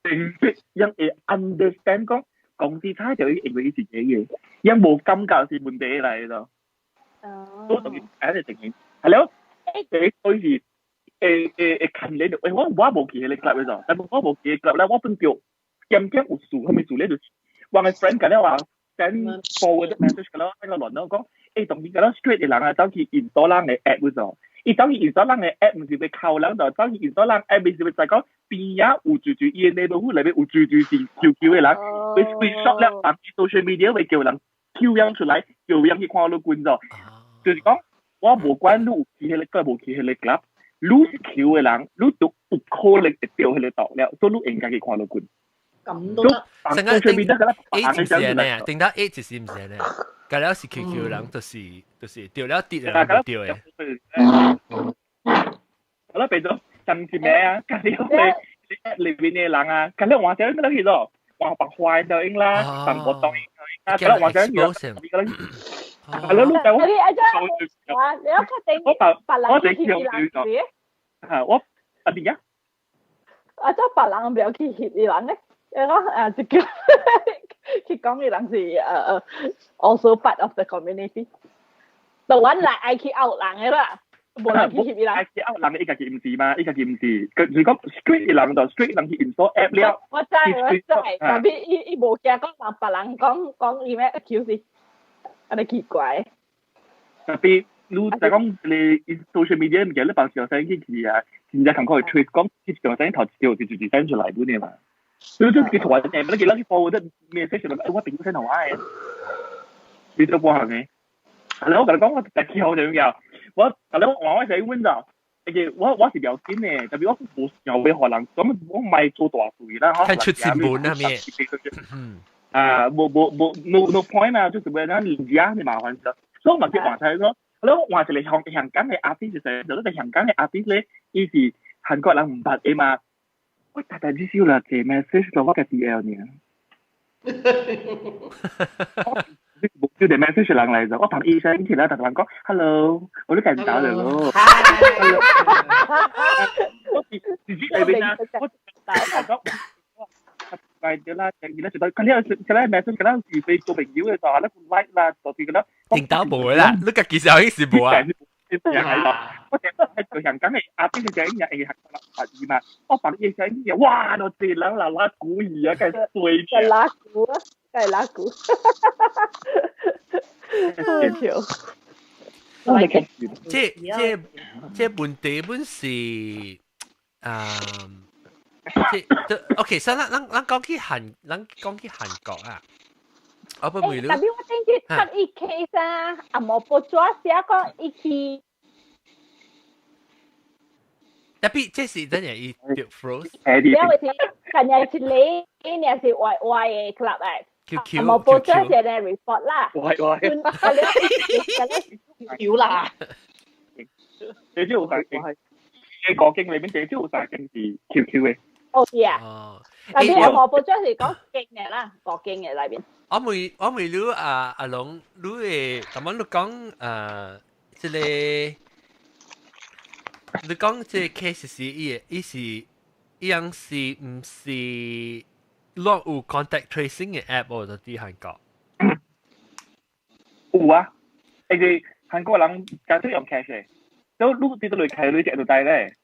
正式因誒 understand 講公司差就認為自己嘅，因冇感覺是問題嚟咯。都同意誒你承認，係咯？誒對是近你度，我冇記起你 club 咗，但係我冇記 club 咧，我分表點點有數，係咪數咧就話我 friend 緊咧話 send forward message 㗎咯，喺個輪咯講誒同邊個咯 straight 嘅人啊走去 install 人嘅 app 咗。伊走去 install 人嘅 app 唔是被扣人就走去 install 人 app 唔是被就講邊呀有住伊嘅 neighborhood 裏邊有住是 QQ 嘅人，佢 screenshot 咧喺 social media 會叫人 Q 樣出嚟，叫人去看到觀咗，就是講我無關你有去迄個無去迄個 club，你是 Q 嘅人，你都有可能會掉迄個度了，所以你應該去看到觀。咁都得。成個定得 A 就是呢，定得 A 就是唔是呢。隔了是 QQ 人，就是掉了跌啊，唔掉嘅。好啦，變咗甚至咩啊？隔了你裏邊嘅人啊，隔了話者都去咗，話白壞就應啦，神活當應啦，隔了話者要係咯，老豆我你有確定白人去協議人係我啊點呀？啊，即係白人唔有去協議人咧？你講就叫佢講嘅人是also part of the community。The one like I keep out 人嘅啦，冇人去協議人。I keep out 人嘅依家件唔是嘛？依家件唔是，佢講 straight 嘅人就 straight 人去 install app 了。我知，但係伊冇驚講人白人講伊咩 accuse，有啲奇怪。特別你就講你 social media 唔記得你爆笑聲去啊，人家同佢去 tweet 講接條聲頭條就 send 出嚟本嘅嘛。你都佢同人哋，你記得你 forward 得 message 嚟，我點 send 同我嘅？你都幫下嘅。係咯，我同你講，我特別好重要。我同你講，我係溫柔。我是了解嘅，特別我冇有嘅可能，咁我唔係做大事啦，看出新聞啊咩？no point 啊，就是為咗人家嘅麻煩啫。所以我咪話晒咯，我話就嚟香港嘅 artist 就都係香港嘅 artist 咧，以前韓國人唔白嘅嘛，我大啲少啦，借 message 就我嘅 DL 呢。冇叫你 message 上嚟就，我同 A 聲其他同人講 hello， 我都計唔到嚟咯。我自己嚟邊啊？我講快啲啦，而家就到，佢呢個 message 佢呢是被做朋友嘅時候，咧 like 啦，就變咗啦。認到冇啦，你個其實已經是冇啊。係啦，我成日都係做香港嘅阿邊嘅仔人係合意嘛，我發啲仔嘢，哇！我哋兩啦拉古兒啊，梗係對嘅。拉古啊！梗係拉古。即本地本是OK， 所以咱講起韓國啊，我不會了。但係我聽住得一 case 啊，阿莫報咗寫講一期。特別這是真係一條 froze。因為是近日是你，呢是壞嘅 club 嚟。QQ 冇報章寫咧 report 啦，喂，少啦，你知好大勁，你國經裏邊你知好大勁是 QQ 嘅。哦，係啊，但係冇報章係講經嘅啦，國經嘅裏邊。我未รู้阿龍，你誒，咁樣你講即係你講即係 case 是伊樣是唔是？落有 contact tracing 嘅 app 喎，就啲韓國。有啊，你哋韓國人家都用 cash 嘅，都攞啲到嚟睇你隻度帶咧。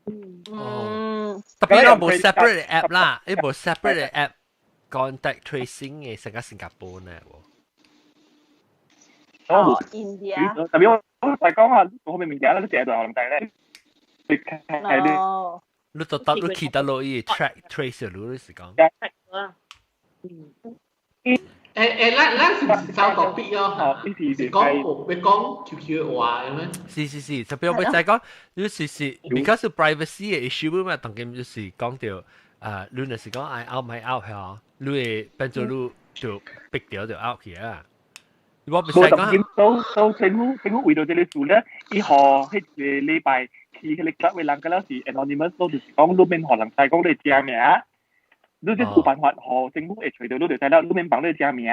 特別我冇 separate 嘅 app 啦，你冇 separate 嘅 app contact tracing 嘅成個新加坡咧喎。哦，India。特別我大講下，我明明嘅啦，都隻度用帶咧。你睇啲。你就得你記得落伊 track trace 咯，你是講。咱是唔是走個必咯？是講你講 QQ 話嘅咩？是，特別我再講，你是 because privacy 嘅 issue 嘛，當然就是講到你若是講 I out my out 嚇，你會變做你就逼掉就 out 去啊。我唔使講。到政府為到這裡做咧，以後迄個禮拜。佢哋夾為人家是 anonymous， 都就是講你免可能再講你正名，你即冇辦法和政府會隨到你哋睇啦，你免綁你正名，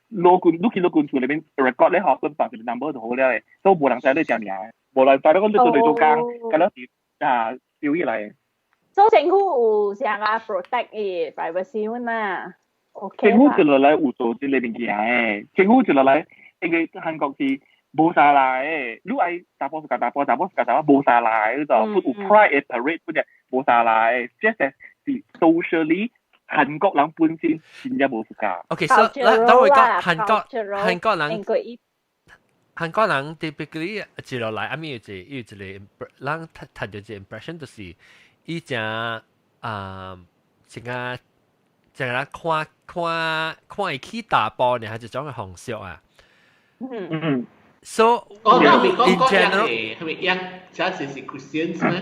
你見到官處裏邊 record 咧，學跟綁住 number 就好了嘅，都冇人睇你正名，無論再講你做嚟做工，咁樣是少以嚟。所以政府有想啊 protect 嘅 privacy 嘛 ，OK 政府就落嚟有做啲裏邊嘅嘢，政府就落嚟，因為韓國是。冇晒嚟，你係打波打波冇晒嚟，就有 pride parade 嗰隻冇晒嚟，即係是 socially 韓國人本身先至冇時間。OK， 所以等我講韓國人 typically 接落嚟，阿咪有一個人睇到一個 impression 就是伊正成日看伊去打波呢，係一種嘅方式啊。So in general， 係咪樣？假設是 Christians 咩？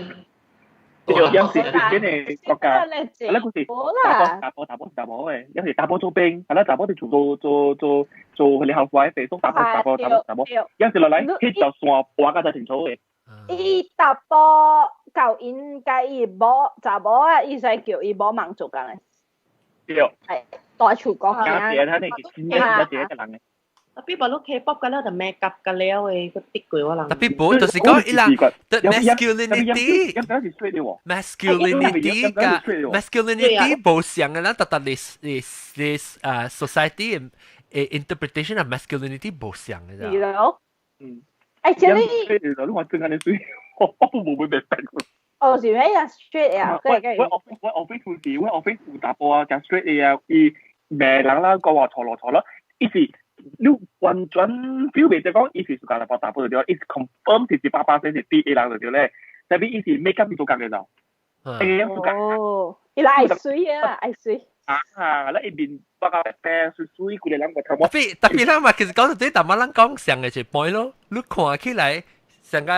有時 Christian 嘅國家，係啦，嗰時打波嘅，有時打波做兵，係啦，打波哋做佢哋後衞，肥叔打波，有時落嚟佢就算話家就停咗嘅。伊打波夠應該伊波打波啊，伊使叫伊波忙做緊嘅。對。係代廚國嘅。有睇你見有自己嘅能力。特別把碌 K-pop 嘅咧就 make up 嘅了嘅，個啲句可能。特別冇，就是講伊啦 ，the masculinity 冇上嘅啦，特你 society interpretation of masculinity 冇上嘅咋。係咯。actually，我真係你我冇會明白。哦，是咩呀 straight 呀？我非同時，我非打波啊，就 straight 啊，伊咩人啦，個話錯啦，意思。你完全 feel 袂着讲伊是自家打波就对，伊 confirm 48%是第一人就对咧，但係伊是 make up 做咁嘅就，哦，伊來愛水啊，愛水。啊，你一邊不過白水水，佢哋兩個頭毛。特別啦嘛，其實講到啲大馬人講上嘅一 point 咯，你看起來上個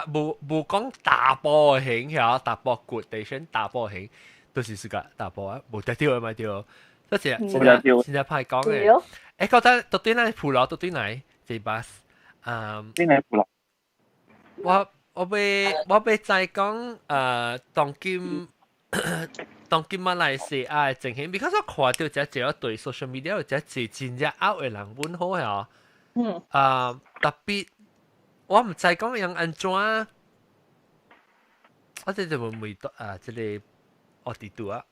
冇講大波型嚇，大波 quotation 大波型，都是自家大波啊，冇得掉咪掉。多謝，現在派講嘅。誒，覺得到底哪裡鋪落？到底哪裡？這巴士，邊裡鋪落？我被再講當今馬來西亞嘅情形，because 我看到一對 social media 有一真正 out 嘅人本好呀。特別我唔知講樣安怎，我哋就會到即係我哋度啊。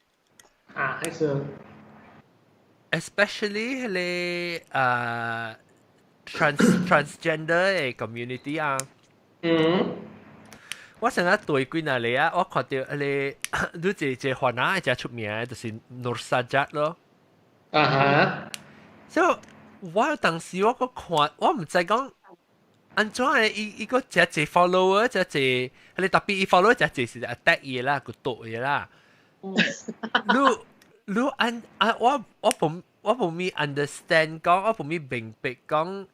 還是。especially 你transgender 嘅 community 啊，我成日對幾嗱你啊，我看到你一番啊，一出名嘅就是 Nur Sajat 咯。所以我當時我個看，我唔知講安怎嘅，伊個只 follower 只你特別伊 follower 只是 attack 嘢啦，個毒嘢啦。你我冇咪 understand 講，我冇咪明白講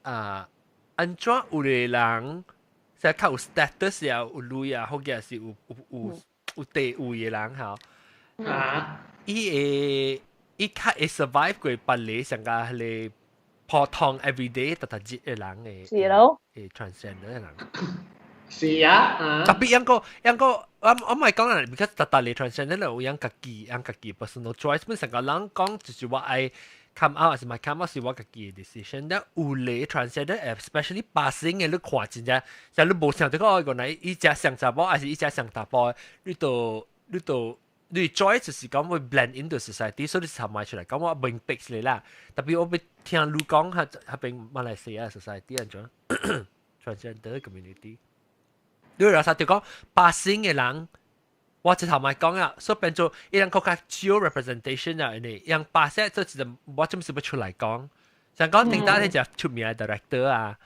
安怎有個人成日靠有 status 啊，有女啊，或者是有地位嘅人嚇，伊較會 survive 過別離上個係普通 everyday 特節嘅人嘅，係咯，transgender 嘅人。是啊，特別樣個，我唔係講人，because 特你 transgender 有樣家己 personal choice，本成個人講就是話愛 come out 還是唔 come out 是我家己嘅 decision。但有你 transgender，especially 巴星嘅你看真正，就你冇想到講個人伊隻上查甫，還是伊隻上大波，你 joy 就是講會 blend into society，所以你參埋出嚟講我明白你啦。特別我俾聽你講係邊馬來西亞 society 咁樣 transgender community。你有時就講巴星嘅人，我就頭咪講啊，所以變做一樣國家 geo representation 啊，你樣巴星就其實我真係唔出嚟講，想講頂多你就出名嘅 director 啊，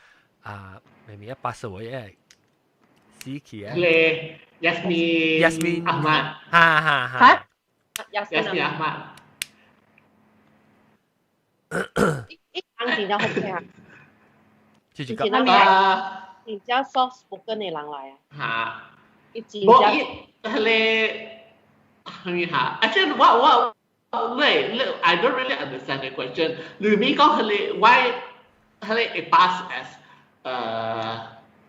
明明一80位嘅，死期啊，你 Yasmin Ahmad， 哈 Yasmin Ahmad， 一講真正好聽啊，就是講人家 soft spoken 嘅人嚟啊，一真正。Actually, what? I don't really understand the question. 你咪講係 why 係 pass as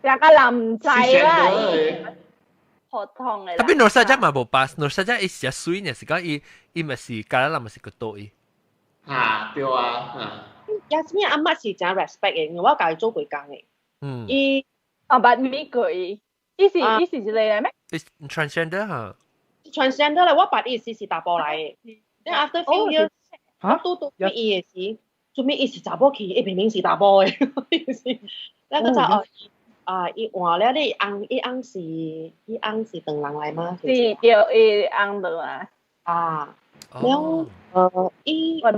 有個男仔啦，普通嘅。特別 Nur Sajat 嘛冇 pass，Nur Sajat 伊是水呢，是講伊咪是加啦，咪是個多伊。對啊。Yasmin Ahmad 是真 respect 嘅，我教佢做過工嘅。伊but 呢句，伊是一個嚟咩？transgender 嚇。transgender 咧，我爸伊是大波嚟嘅。Then after few years，我都伊嘅事，做咩伊是查甫去，伊明明是大波嘅。那個就伊換了你翁是鄧人嚟嗎？是叫伊翁度啊。了伊然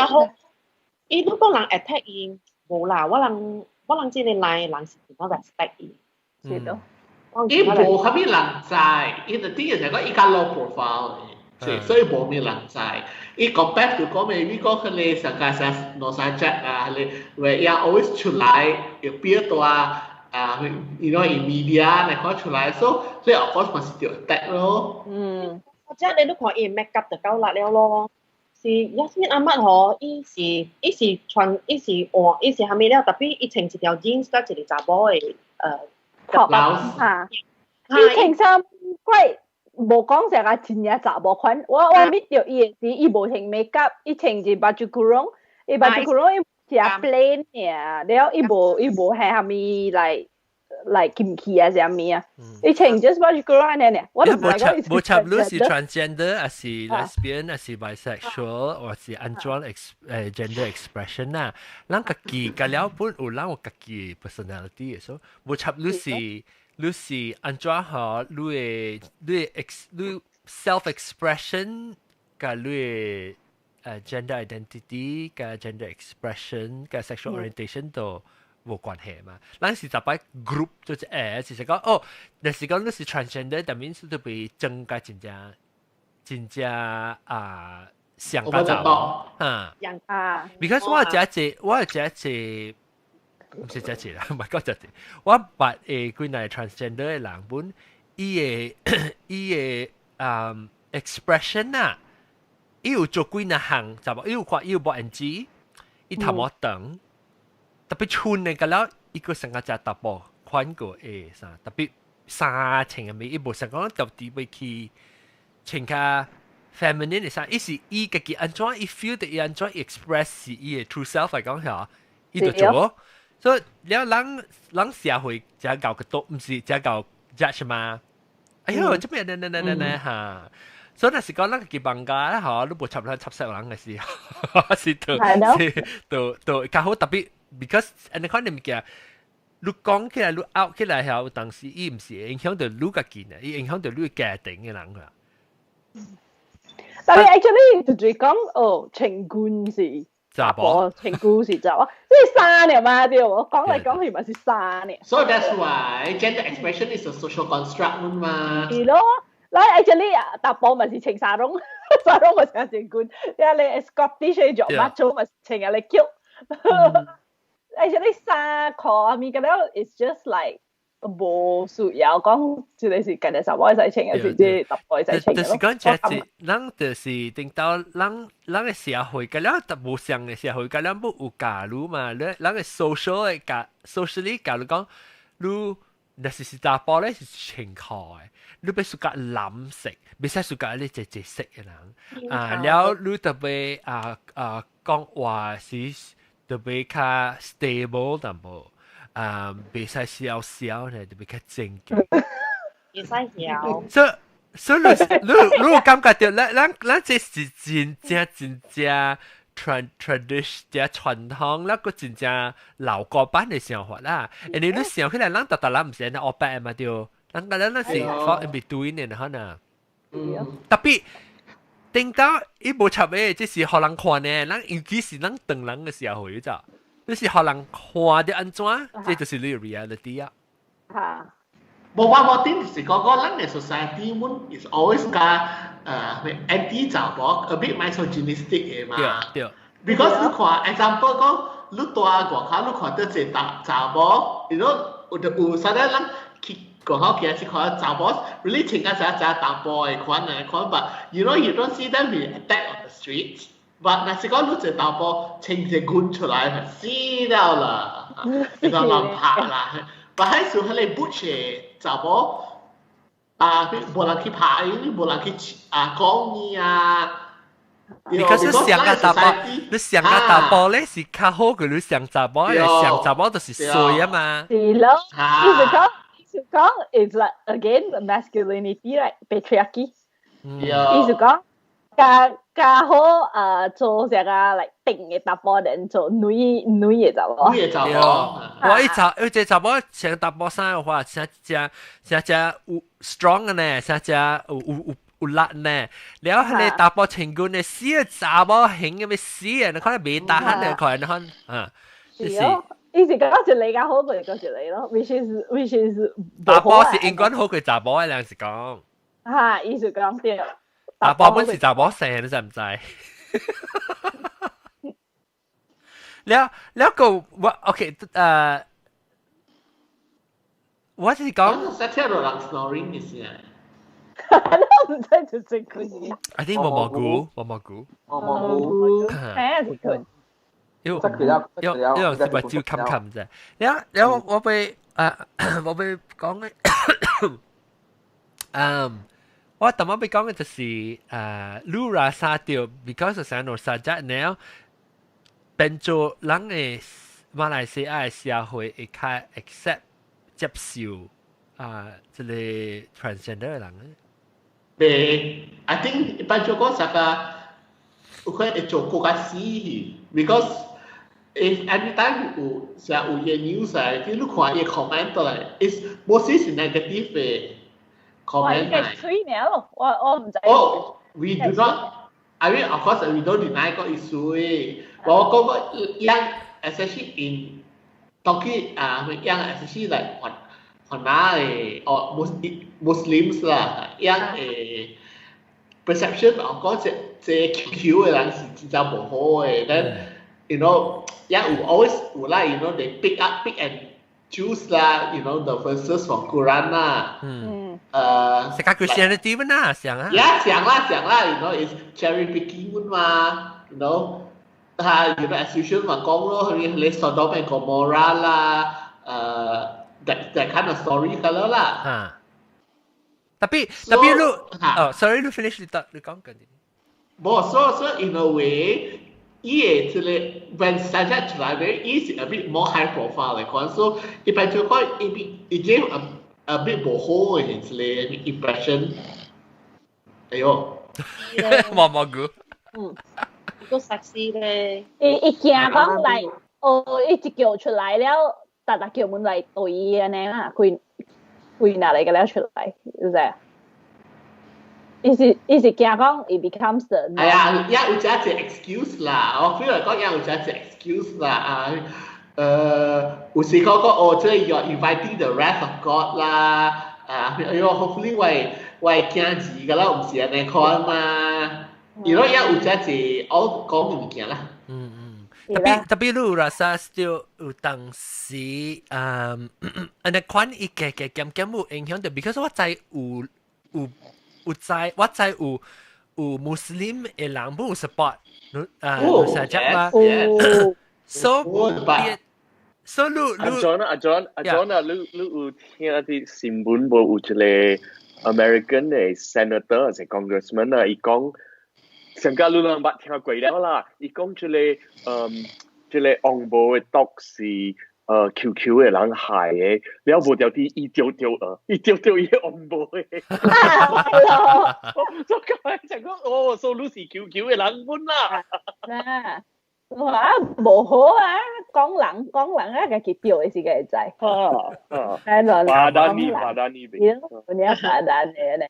後伊如果人 attack 伊，無啦，我人知你嚟人是點樣 respect 伊，是咯。伊無蝦米人知，伊就啲人就講伊較 low profile 嘅，所以無咩人知。伊 compare to 講maybe 講佢哋成個係 Nur Sajat 啊，佢哋也 always 出來有表到you know in media 嚟講出來，所以 of course 咪是條 attack 咯。或者你都看伊 make up 就夠辣了咯。是 Yasmin Ahmad 嗬，伊是蝦米了，特別伊穿一條 jeans 加一個查某嘅blouse 嚇，伊穿衫貴，無講成個真正查某款。我搣到伊嘅時，伊無穿 make up，伊穿一baju kurung，伊 baju kurung 伊只 plain 嘅，了伊無係蝦米like kimchi 啊，啥物啊？伊穿 just baju kurung 呢？我都唔係講。無插你是 transgender，還是 lesbian，還是 bisexual，或是安怎gender expression 啊？咱家己個了本有咱有家己 personality 嘅，所以無插你是安怎好？你 self expression 甲你 gender identity 嘅 gender expression 嘅 sexual orientation 度冇關係嘛。嗰陣時就擺 group 做只其實講哦，但是講你是 transgender，但面都被增加真正上加就啊。because 我有一隻唔是只隻啦，唔係嗰隻。我捌幾個 transgender 嘅人本，伊嘅expression 啊，伊有做幾個行，就話伊有冇 NG， 伊頭冇等，特別串嘅啦，伊個成個就特別寬個啥，特別沙情嘅味，伊冇成個就點會去情下 feminine 嘅啥，伊是伊自己安怎，伊 feel 到伊安怎 express 伊嘅 true self 嚟講下，伊就做。所以了人社會只搞個多，唔是只搞 judge 嘛？哎呦，做咩呢嚇？所以那時講人嘅幫家嚇，都冇插實人嘅事，是都較好特別 ，because 你看你物件，你講起來，你 out 起來後，當時伊唔是影響到你個見啊，伊影響到你家庭嘅人㗎。但係 actually 就係講哦，情觀是。查甫情故事就即係生嚟嘛啲，我講嚟講去咪是生嚟。So that's why gender expression is a social construct 嘛。係咯，嗱 actually 查甫咪是情沙龍，沙龍咪成情觀，你Scottish 做乜做咪情人嚟 cute。actually 生個咪咁樣 ，it's just like 無需要講，即係是近日查甫使情嘅，即係查甫使情嘅咯。就是講即係，人就是定到人嘅社會嘅啦，就無相嘅社會嘅啦，冇有假如嘛，人嘅 social 嘅socially 假如講，你那是查甫咧是情可嘅，你必須講藍色，唔使須講你隻色嘅人啊，แล้ว你特別講話是特別較 stable 淡薄。袂使笑咧，就比較正經。袂使笑。所以你有感覺到，咱這是真正tradition 傳統，那個真正老古板嘅想法啦。而你想起來，咱特人唔是那惡白嘛對，咱是 fall in between 嘅可能。特別等到伊無插嘅，即是互人看嘅，咱尤其是咱長人嘅社會咋。就是可能看到安怎，這就是你 reality 啊。嚇。冇話冇點是講咱嘅 society 們 is always 個anti 查甫 a bit misogynistic 嘅嘛。對。Because 你看 example 講，你住外口，你看到一查甫，有實在人去外口其實是看查甫 really 情感係查甫嘅款，but you don't see them be attacked on the streets。But 那是講你隻查甫清隻棍出來，咪死掉啦，就亂拍啦。但係時候你不切查甫冇人去拍，冇人去講你啊。Because 你上個查甫，你上個查甫咧是較好嘅，你上查甫，上查甫就是衰啊嘛。係咯，意思講 is like again masculinity right patriarchy。意思講。較好做成個嚟定嘅答波人做女嘅就咯。女嘅就咯。我只查波成答波衫嘅話，成只有 strong 嘅呢，成只有力呢。然後你答波情觀呢，死嘅查波興嘅咩死啊！你可能未打慳你看，你看啊。係咯，意思講就你較好過就你咯 ，which is 答波是應該好過查波嘅，兩時講。嚇，意思講對。查甫本是查甫生，你知唔知？แล้วก็ว่าโอเค我是講，實聽到人 snoring 嘅先。我唔知就正佢嘢。I think 蘑菇。係啊，佢。有是咪照冚啫？แล้ว我被講嘅，我頭先被講嘅就是你ราซา掉 because 上到實質了，變做人嘅馬來西亞嘅社會會較 accept 接受即係 transgender 嘅人咧。I think 變做講實個，有可能做國家死，because if anytime 有嘢 news 啊，你看嘢 comment 嚟 ，is mostly 是 negative 嘅。comment 吹鳥，我唔知。Oh, we do not I mean, of course, we don't deny 個 issue。我講個 young especially in talking young especially like 可能Muslims 啦，young perception of 嗰隻 QQ 嘅人是真係唔好嘅。Then you know, young always would like you know they pick and choose 啦，you know the verses from Quran 啦。是個 Christianity 乜啦，想啊。呀，想啦 ，you know is cherry picking 乜嘛 ，you know。you know as usual 嘛講咯，你 Sodom and Gomorrah 啦，that kind of story 㗎啦。tapi lu sorry lu finish 你講緊。so in a way，即係 when subject 出來 very easy，a bit more high profile 嚟講，so if I to call it gave a bit 唔好嘅即係 impression。哎呦，冇估。個 sexy 咧，伊驚講嚟，伊一叫出來了，大叫門嚟對伊安尼啦，佢哪嚟嘅了出來，是咪？伊是驚講，it becomes the。係啊，有隻 excuse 啦，我 feel 嚟講有隻 excuse 啦，有時講即係 you're inviting the wrath of God 啦，hopefully 為驚字㗎啦，唔是安尼看嘛。you know 有隻我講嘅物件啦。tapi lu rasa still 有當時安尼款伊嘅減有影響到 because 我知我知有 Muslim 嘅人不 support sajak 嘛 so 阿 John 你有聽啲新聞無有一個 American 嘅 senator 係 congressman 啊，伊講上家你兩捌聽過了啦，伊講即個昂部嘅毒是QQ 嘅人害嘅，了無條啲伊丟伊昂部嘅，所以就講所以你是 QQ 嘅人本啦。哇，無好啊！講人啊，個佢丟嘅是個會知。巴丹尼，你啊巴丹尼咧，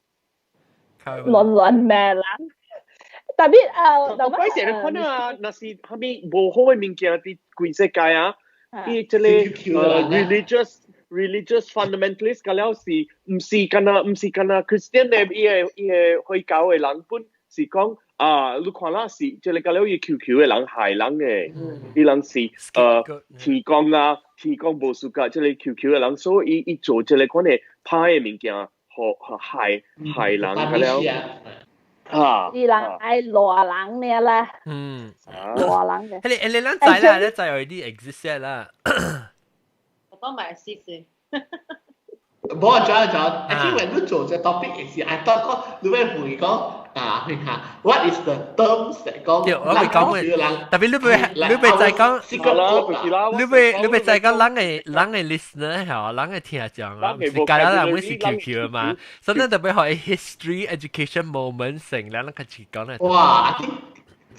亂咩啦？特別嗰時你看啊，那是後面無好嘅物件啲全世界啊，啲即係religious fundamentalist 嗰了是唔是干那 Christian 嘅伊個會教嘅人本是講你看啦是即係嗰了伊 QQ 嘅人害人嘅，啲人是天光無數個即係 QQ 嘅人，所以伊做即係可能歹嘅物件，害人嗰了。啲人係羅人嘅啦，羅人嘅。你諗仔啦，你仔有啲 exist 啦。我都唔係 exist。冇John actually when 你做隻 topic 嘅時 I thought 你會回講what is the terms 嚟講？我會講嘅，特別你會再講，你會再講人嘅 listener 係人嘅聽眾啊，唔是簡單人會是 QQ 嘛，所以特別學 history education moment 成啦，佢只講咧。哇！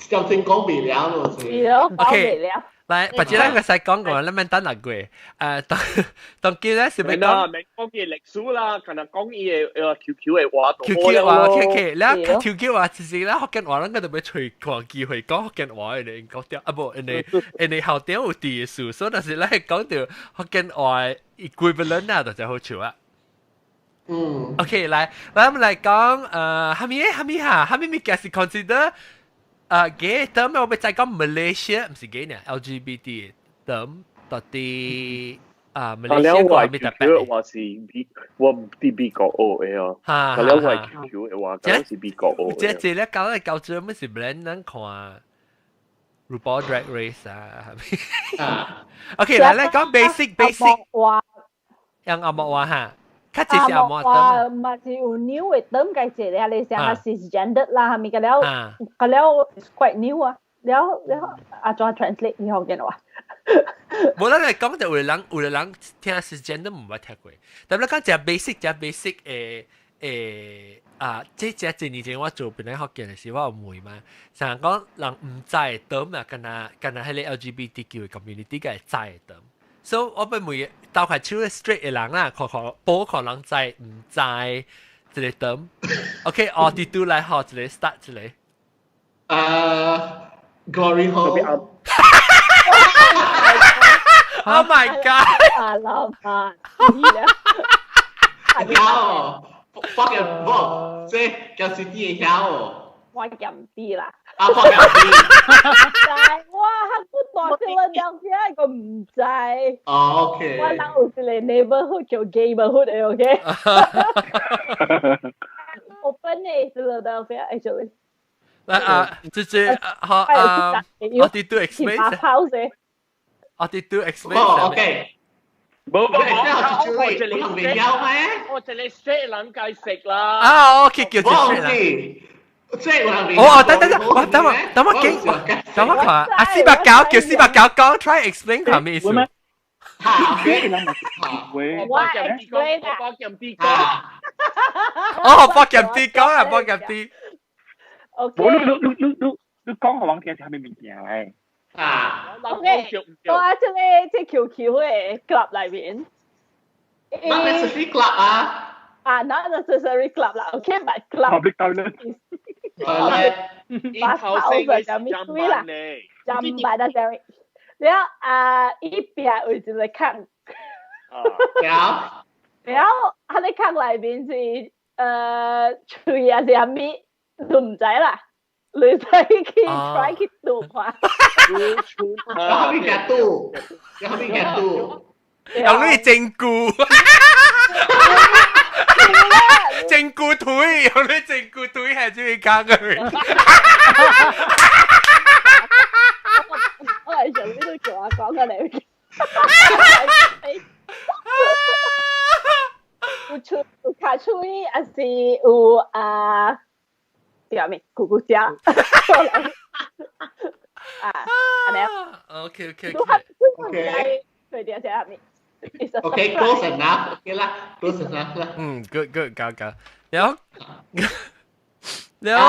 就正講未了咯，講未了。嚟，或者咧個細講過，你咪等下句。當叫咧是咪講？咪講嘅歷史啦，可能講嘢QQ 嘅話，QQ 話 QQ，你 QQ 話其實咧福建話，咱個特別隨個機會講福建話，你講掉啊不，你後點有啲數，所以但是咧講到福建話 equivalent 啊，就好笑啊。OK，嚟，我哋嚟講係咪咪嘅是 consider？gay term 我被再講 Malaysia 唔是 gay 呢 LGBT term 到底Malaysia 個係咩特別？我是我啲美國嘅啊，佢兩位 QQ 嘅話，咁是美國嘅。即咧搞嚟搞去，咩是 blend 能看 RuPaul Drag Race 啊？係咪？OK，嚟咧講 basic，用阿莫話嚇。較直是阿莫term，嘛是有 new 嘅 term 計字咧，你想下 cisgender 啦，係咪個了 quite new 啊？了阿做 translate 以後嘅話，冇得嚟講就有人聽 cisgender 唔捌聽過，但係講只 basic 即係年前我做本來學嘅時，我有問嘛，成日講人唔知 term 啊，近係你 LGBTQ 嘅 community 嘅知 term。所以我俾每到係超 straight 嘅人啦，可能知唔知一個 term。OK，我哋都嚟學一個 start 一個。Glory Hole。Oh my god！ 啊，老闆，博人博，即係有時啲嘢有。我任啲啦。啊，博人啲。但係哇，黑本來嘅兩邊個唔制。哦，OK。我諗好似你 neighborhood 叫 neighborhood 嚟 ，OK？ Open 嘅 Philadelphia actually。直接我哋都 explain。我哋都 explain。哦，OK。冇，我哋嚟有咩？我哋嚟 straight 諗計食啦。啊，OK，叫做 straight 啦。即係我哋。等我經，等我話阿斯伯搞叫斯伯搞講 try explain 係咩意思？我 explain 啊。哦，博入啲講啊，博入啲。OK。你講嘅話其實係咪名嘅？OK，我喺這裡即 QQ 嘅 club 裏面。Not necessary club 啊。not necessary club 啦 ，OK，but club。public toilet。8,000就咪對啦，300得啫。然後一邊有一個坑。然後喺啲坑裏面是吹啊是咪都唔知啦。你睇佢 try 佢做法，有邊嘅ตู้有邊嘅ตู้有啲正固，正固腿，有啲正固腿係中意加嘅。我係上呢度做下講嘅嚟。有卡吹還是有叫咩？咕咕叫。OK。佢哋喺面。OK， close enough。OK 啦 ，close enough 啦。good，搞。แล้ว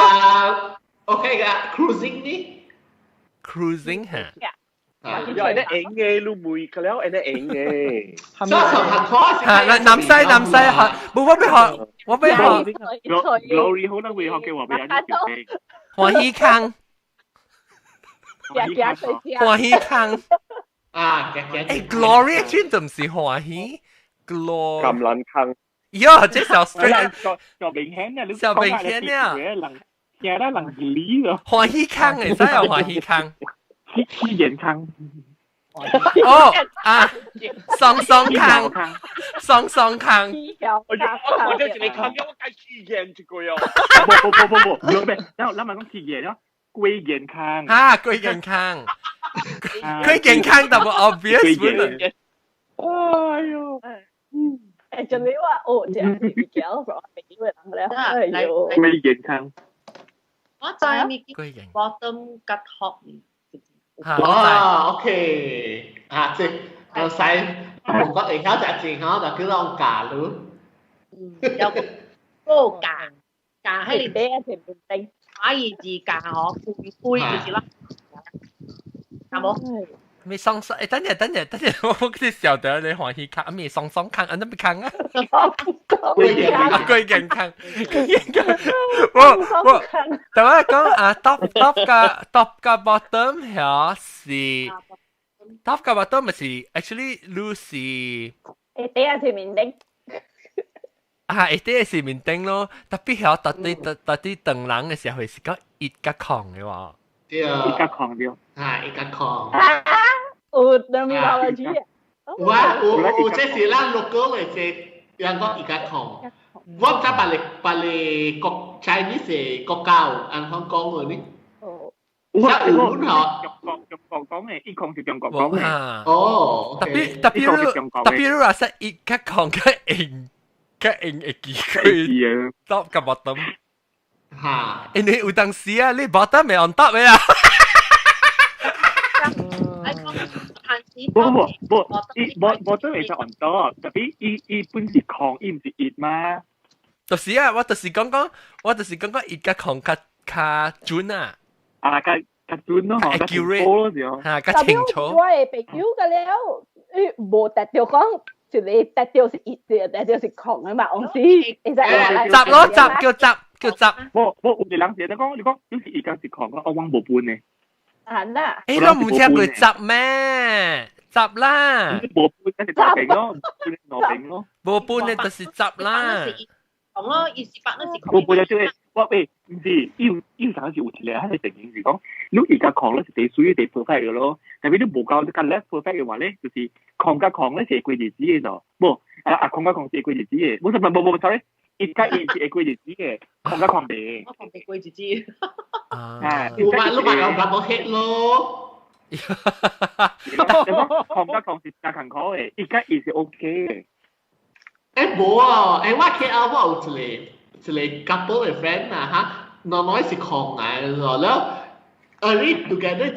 OK 嘅 cruising นี่ cruising ฮะ有人影嘅，你唔會佢แล้ว人影嘅。所以學開係南西學，冇我俾學。Glory 好能會學嘅話俾人哋歡喜坑。歡喜坑。啊，Glory 專就唔是歡喜 ，Glory。咁撚坑。喲，這小 straight 就明顯啊！你小明顯啊！能聽得能理咯。歡喜坑嚟，真有歡喜坑。黐健康。哦雙坑。我叫你坑，我計黐健這個喲。唔咩？然後諗下講黐健咯，龜健康。龜健康。龜健康但係 obvious 哎呦。就你話這樣子叫我俾佢諗咧，哎呦，龜健康。我就係咪 bottom cut top 哦 ，OK， 即係有細唔覺嚟考就正好，就叫當架咯。有嗰個架喺你俾一條面頂，可以自架可背住啦，係冇？咪雙雙，等陣，我啲小弟你歡喜坑，咪雙坑，啊，那咪坑啊！龜健康，我，等我講top 嘅 bottom 係是 top 嘅 bottom 咪是 actually Lucy，俾一條面頂。啲係面頂咯，特別係特啲等人嘅時候係是講熱嘅狂嘅話。對，一家狂掉。一家狂。terminology 啊。我這是咱 local 嘅啫，人講一家狂。我唔知把你國 Chinese 嘅國教，按香港嘅呢。我講嘅，一狂是中國講嘅。哦。特別如果係一家狂嘅英嘅幾句 top 嘅 bottom。你有當時啊，你 bottom 咪 on top 嘅啊。bottom 係 on top，特別伊本是狂，伊唔是熱嘛。就是啊，我就是講熱嘅狂較準啊。較準咯，accurate 嚇，較清楚。我係朋友嘅了，冇特別講。就你特調是熱嘅，特調是狂啊嘛，我知。集咯，集叫叫執。我哋兩時你講，有時而家是講我往無半呢。啊啦。誒，都唔聽佢執咩？執啦。無半一係攞餅咯，攞餅咯。無半咧就是執啦。講咯，28那是無半就即係，我唔是，要陣時有一個喺你定義是講，你而家講咧是地屬於地 perfect 嘅咯，但係你無夠咁叻 perfect 嘅話咧，就是狂加狂咧是貴日子嘅就，唔狂加狂是貴日子嘅，冇 sorry。而家是貴日子嘅，狂加狂病。我狂病貴日子。ลูกบ้านเรา冇 hit 咯。狂加狂是加勤苦嘅，而家是 OK 嘅。冇啊！我 KL 我有一個 couple 嘅 friend 啊嚇，น้อย是狂嚟嘅แล้วearly together 40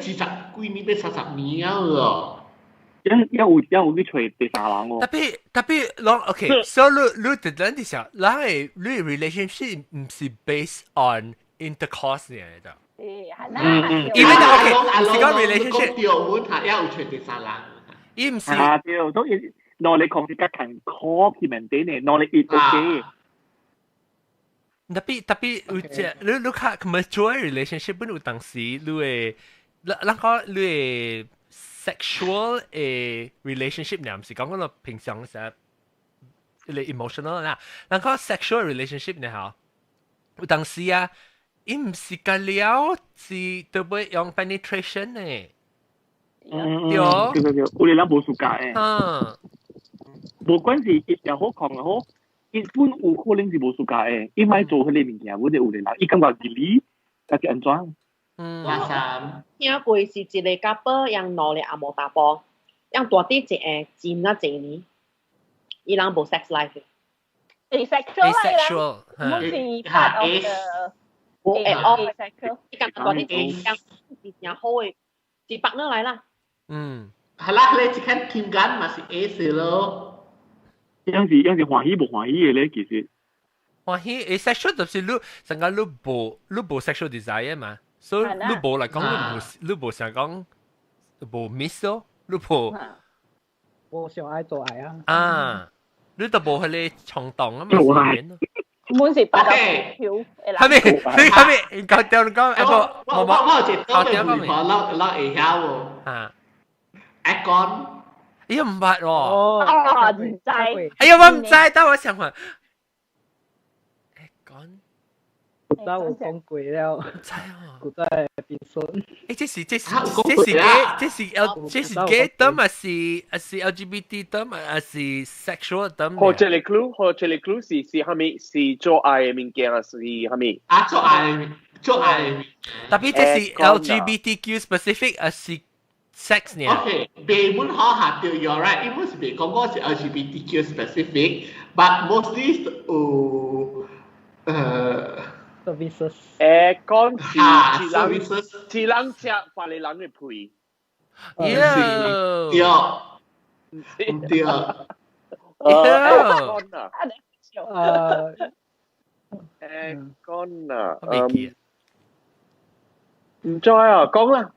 幾年到30年啊！有去找第三人哦。特別攏 OK，so 你哋諗啲時候，你 relationship 唔係 based on intercourse 嚟嘅。even OK，是講 relationship。調換下有找第三人。伊唔是。對，所以攞你講是較勤苦去 maintain 嘅，攞你 OK。特別有隻你睇 mature relationship 本有當時你嘅，嗱講你嘅。sexual relationship 呢，唔是講嗰平常嘅你 emotional 啦。然後 sexual relationship 呢嚇，有當時啊，伊唔是個了，是都會用 penetration 呢。對，我哋兩冇暑假誒。無關係，又好狂又好，一般有可能是冇暑假誒，伊咪做佢哋物件，我哋有哋啦，伊感覺自己家己安裝。聽過是一個 couple yang 攞嚟阿冇打波，yang 大啲一個尖啊一年，伊人冇 sex life 嘅。asexual，唔是 part of the asexual。伊講大啲yang 是正好嘅，是partner嚟啦。係啦，你只看天間咪是 A 咯。有時歡喜冇歡喜嘅咧，其實。歡喜 asexual 就是你成個你冇 sexual desire 嘛。所以你無嚟講，你無想講，無 miss 咯，你無想愛做愛啊！啊，你就無迄個衝動啊嘛，滿是八條，係咪？講掉講，我有一個女朋友，我會曉喎。啊 ，Agon， 哎呀唔捌喎。啊唔知。哎呀我唔知，等我想下。Agon。古早有講過了，古早嘅變數。誒，這是 term 還是 LGBT term 還是 sexual term？或者你 clue 是蝦米？是做愛嘅物件，是蝦米？啊，做愛。特別這是 LGBTQ specific 還是 sex 呢 ？OK，別滿好下掉 ，you're right，因為是別講嗰是 LGBTQ specific，but mostly services。講是人食法你人嘅配。對。講啊，唔知啊，講啦。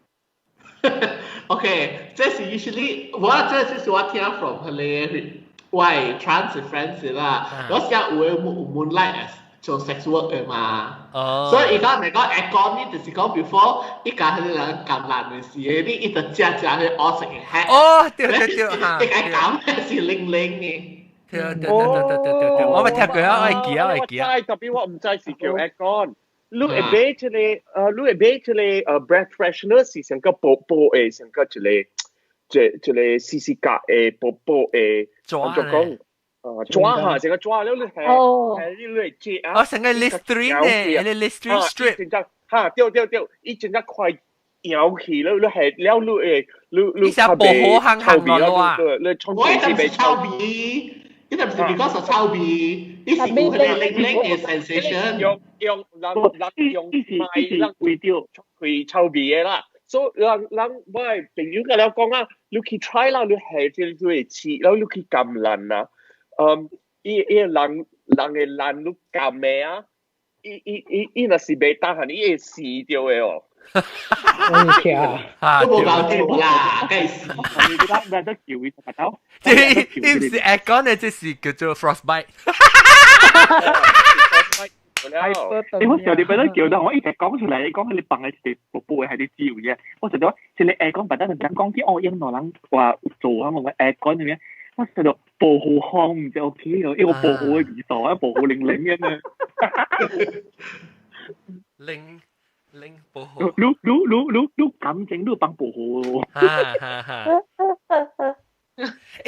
OK，這是 usually 這是我聽 from 佢哋喂 trans friends 啦，有時候會moonlight做 sex work 嘅嘛，所以而家嚟講 Agon 呢，就是講 before 依家佢哋兩橄欖嘅事，呢一直只去屙食嘅吃。哦，對嚇，依家減係是零嘅。對，我咪聽過啊，我記啊。特別我唔知是叫 Agon。你會買出嚟breath freshener 是成個薄嘅，成個一個絲絲格嘅薄嘅，咁就講。抓下成個抓了，你係你嚟接啊！哦，成個 Listerine 嘅，你 Listerine strip，嚇，對，一整一塊搖起了，你係了你成薄荷行行落啊！你衝擊是被臭鼻，呢個唔係because of 臭鼻，呢是佢哋零嘅 sensation，用麥會掉佢臭鼻嘅啦。所以人喂朋友嘅了講啊，你去 try 啦，你係即係會試，然後你去撳爛啊。伊人嘅爛碌夾咩啊？伊若是未打閒，伊會死掉嘅哦。都冇搞掂啦，梗係死。你得叫佢食豆？呢唔是 Agon 嘅，即是叫做 frostbite。你好時候你俾得叫到我一直講出嚟，你講起你笨嘅事，寶寶係你知嘅。我實咗，似你講白得人講啲惡音內人話做啊，我講點樣？我實咗保護項唔知 OK 嘅，一個保護嘅字數啊，保護零咁啊。零保護。你感情都幫保護。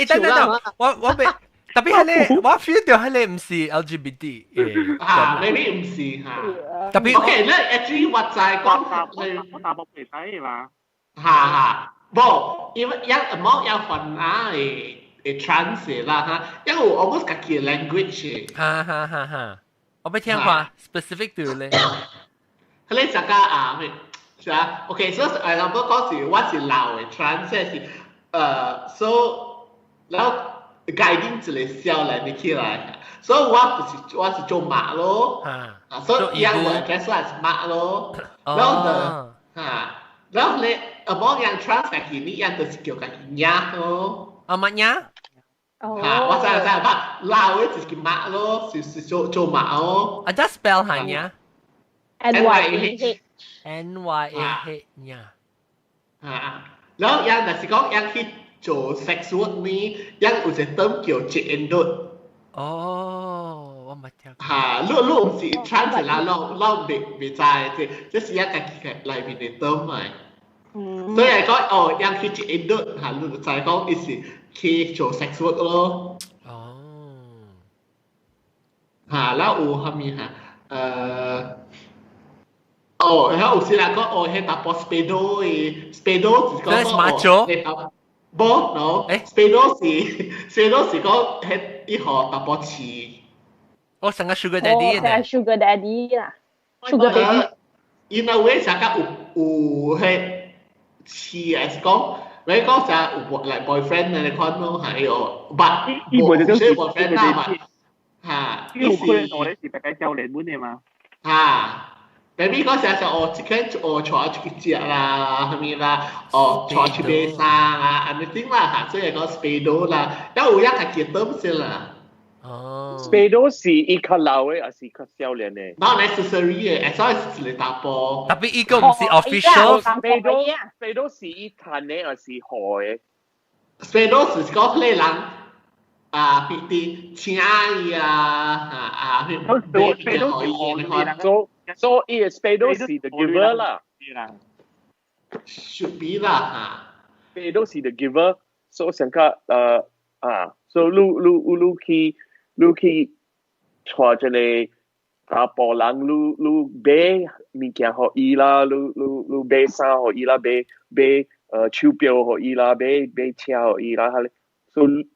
等，我俾。特別係你，我 feel 到係你唔是 LGBT 嘅，maybe 唔是嚇。特別 OK 咧，actually 我就係講我大部分睇嘛。嚇，冇，因為有冇有份啊誒 trans 啦嚇，因為我冇自己 language。哈，我俾聽話 specific 對咧。佢哋就講啊咩？係啊 ，OK， 所以example 嗰時我是老嘅 trans 係，so 然後。guiding 一個少年的起來，所以我是做馬咯，所以樣我 address 我係馬咯，然後呢，然後你冇樣 trans 嘅佢，你樣就是叫佢娘咯，乜娘？我知馬，老嘅就是叫馬咯，是做馬咯。啊，just spell 係娘 NYAH 娘。然後樣就是講樣去。做 sex work 呢，ยัง有一個 term 叫 gender。我唔聽。你唔是 trans 啦，你未知啫，這是一個裏面嘅 term 嚟。所以係講ยัง去 gender，你就知講意思去做 sex work 咯。แล้ว有係咪然後有時啦講係打波 speedo 是講冇 no speedo 是講係一號打波詞。我成個 sugar daddy 呢 sugar daddy 啦 sugar baby。in a way 就係有係詞係講，你講就係有like boyfriend 你看咯，係有 but 冇係 boyfriend 啦嘛。有可能我哋是大家教練本嘅嘛。baby 嗰時就即刻坐出去食啦，係咪啦？坐去買衫啊 ，anything 啦所以講 speedo 啦，因為有一個叫 term 先啦。speedo 是一個老嘅，還是一個少年嘅 ？Not necessary 嘅，as long as 你打波。特別呢個唔是 official。speedo 是一攤嘅，還是河嘅 ？speedo 是講你人別啲請啊speedo 可以看。So it's speedo 是 the giver 啦。should be 啦speedo 是 the giver， so 想講so 你去帶一個打波人，你買物件給伊啦，你買衫給伊啦，買手錶給伊啦，買車給伊啦，所以你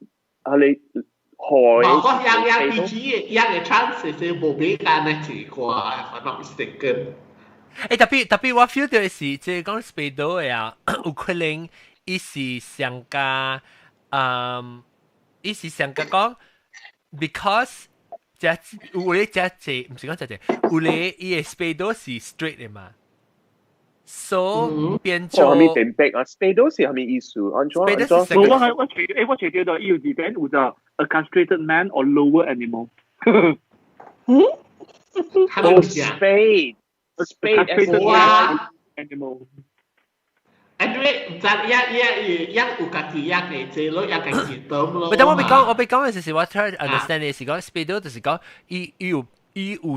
我樣 PG 樣嘅 chance 係冇俾間嘅奇怪 if I'm not mistaken。特別我 feel 到嘅是，即係講 speedo 嘅啊，有可能伊是上加伊是上加講 because 有咧只唔是講只有咧伊嘅 speedo 是 straight 嘅嘛。So 變咗。係咪點逼啊 ？speedo 是係咪意思？我除咗到有字典，有就 a castrated man or lower animal。spade animal。anyway 唔知一有家己一嘅字咯，一家己懂咯。但我俾講嘅時，我 try understand 嘅是講 speedo 就是講伊有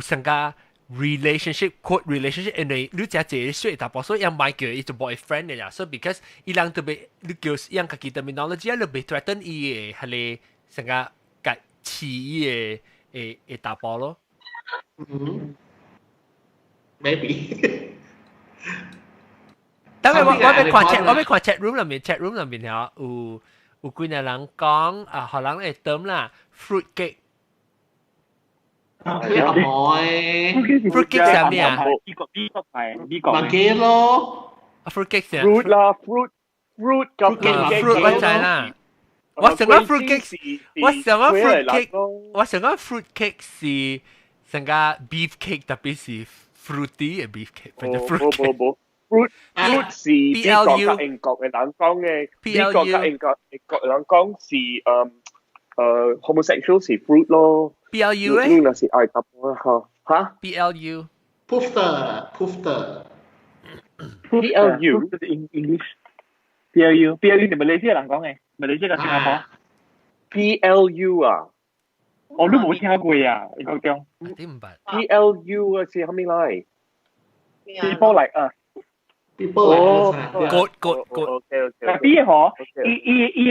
成個。relationship quote relationship 因為你只係說打波，所以唔係叫伊做 boyfriend 嘅啦。所以 because 伊人特別你叫伊人家己 terminology 啊，你被 threaten 伊嘅係你成個介似伊嘅打波咯。maybe。但係我俾看 chat room 裏面有幾個人講可能係點啦 fruit cake。fruit cake 係咩啊？呢個麥記咯。fruit cake 係 fruit 啦 fruit 咁 fruit 我知啦。我想講 fruit cake 是成個 beef cake，特別是 fruity 嘅 beef cake。fruit 是美國กับ英國嘅人講嘅，美國กับ英國人講是homosexual 是 fruit 咯。PLU 咧？呢個是愛答案嚇。嚇 PLU Poofter PLU English PLU 係馬來西亞人講嘅，馬來西亞嘅新加坡。PLU 啊，我都冇聽過啊，你講點唔白 PLU 啊是係咩嚟 ？People like us。 people like us good Tapi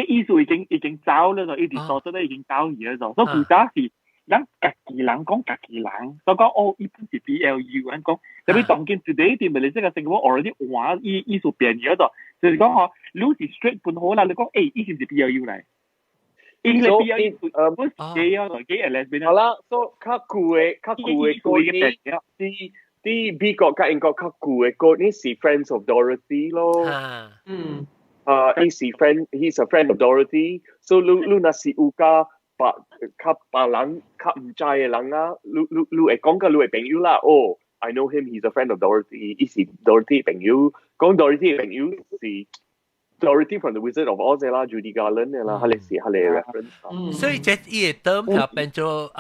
意思已經走了咗，已經做得已經走而咗，所以古早是咱家己人講家己人，所以講哦，一般是 PLU 人講，特別當見 today 啲咪你即係成個 already 話意思變咗咗，就是講嗬，你是 straight 半好啦，你講誒，以前是 PLU 嚟，因為 PLU 本幾啊，幾 lesbian 好啦，所以較舊嘅歌呢啲美國加英國較舊嘅歌呢是 Friends of Dorothy 咯。he's a friend of Dorothy， so 你那是有加別人較唔知嘅人啊，你會講個你嘅朋友啦，哦 ，I know him， he's a friend of Dorothy， 伊是 Dorothy 嘅朋友，講 Dorothy 嘅朋友是 Dorothy from the Wizard of Oz 啦 ，Judy Garland 嘅啦，係你 reference。所以這依個 term 係變咗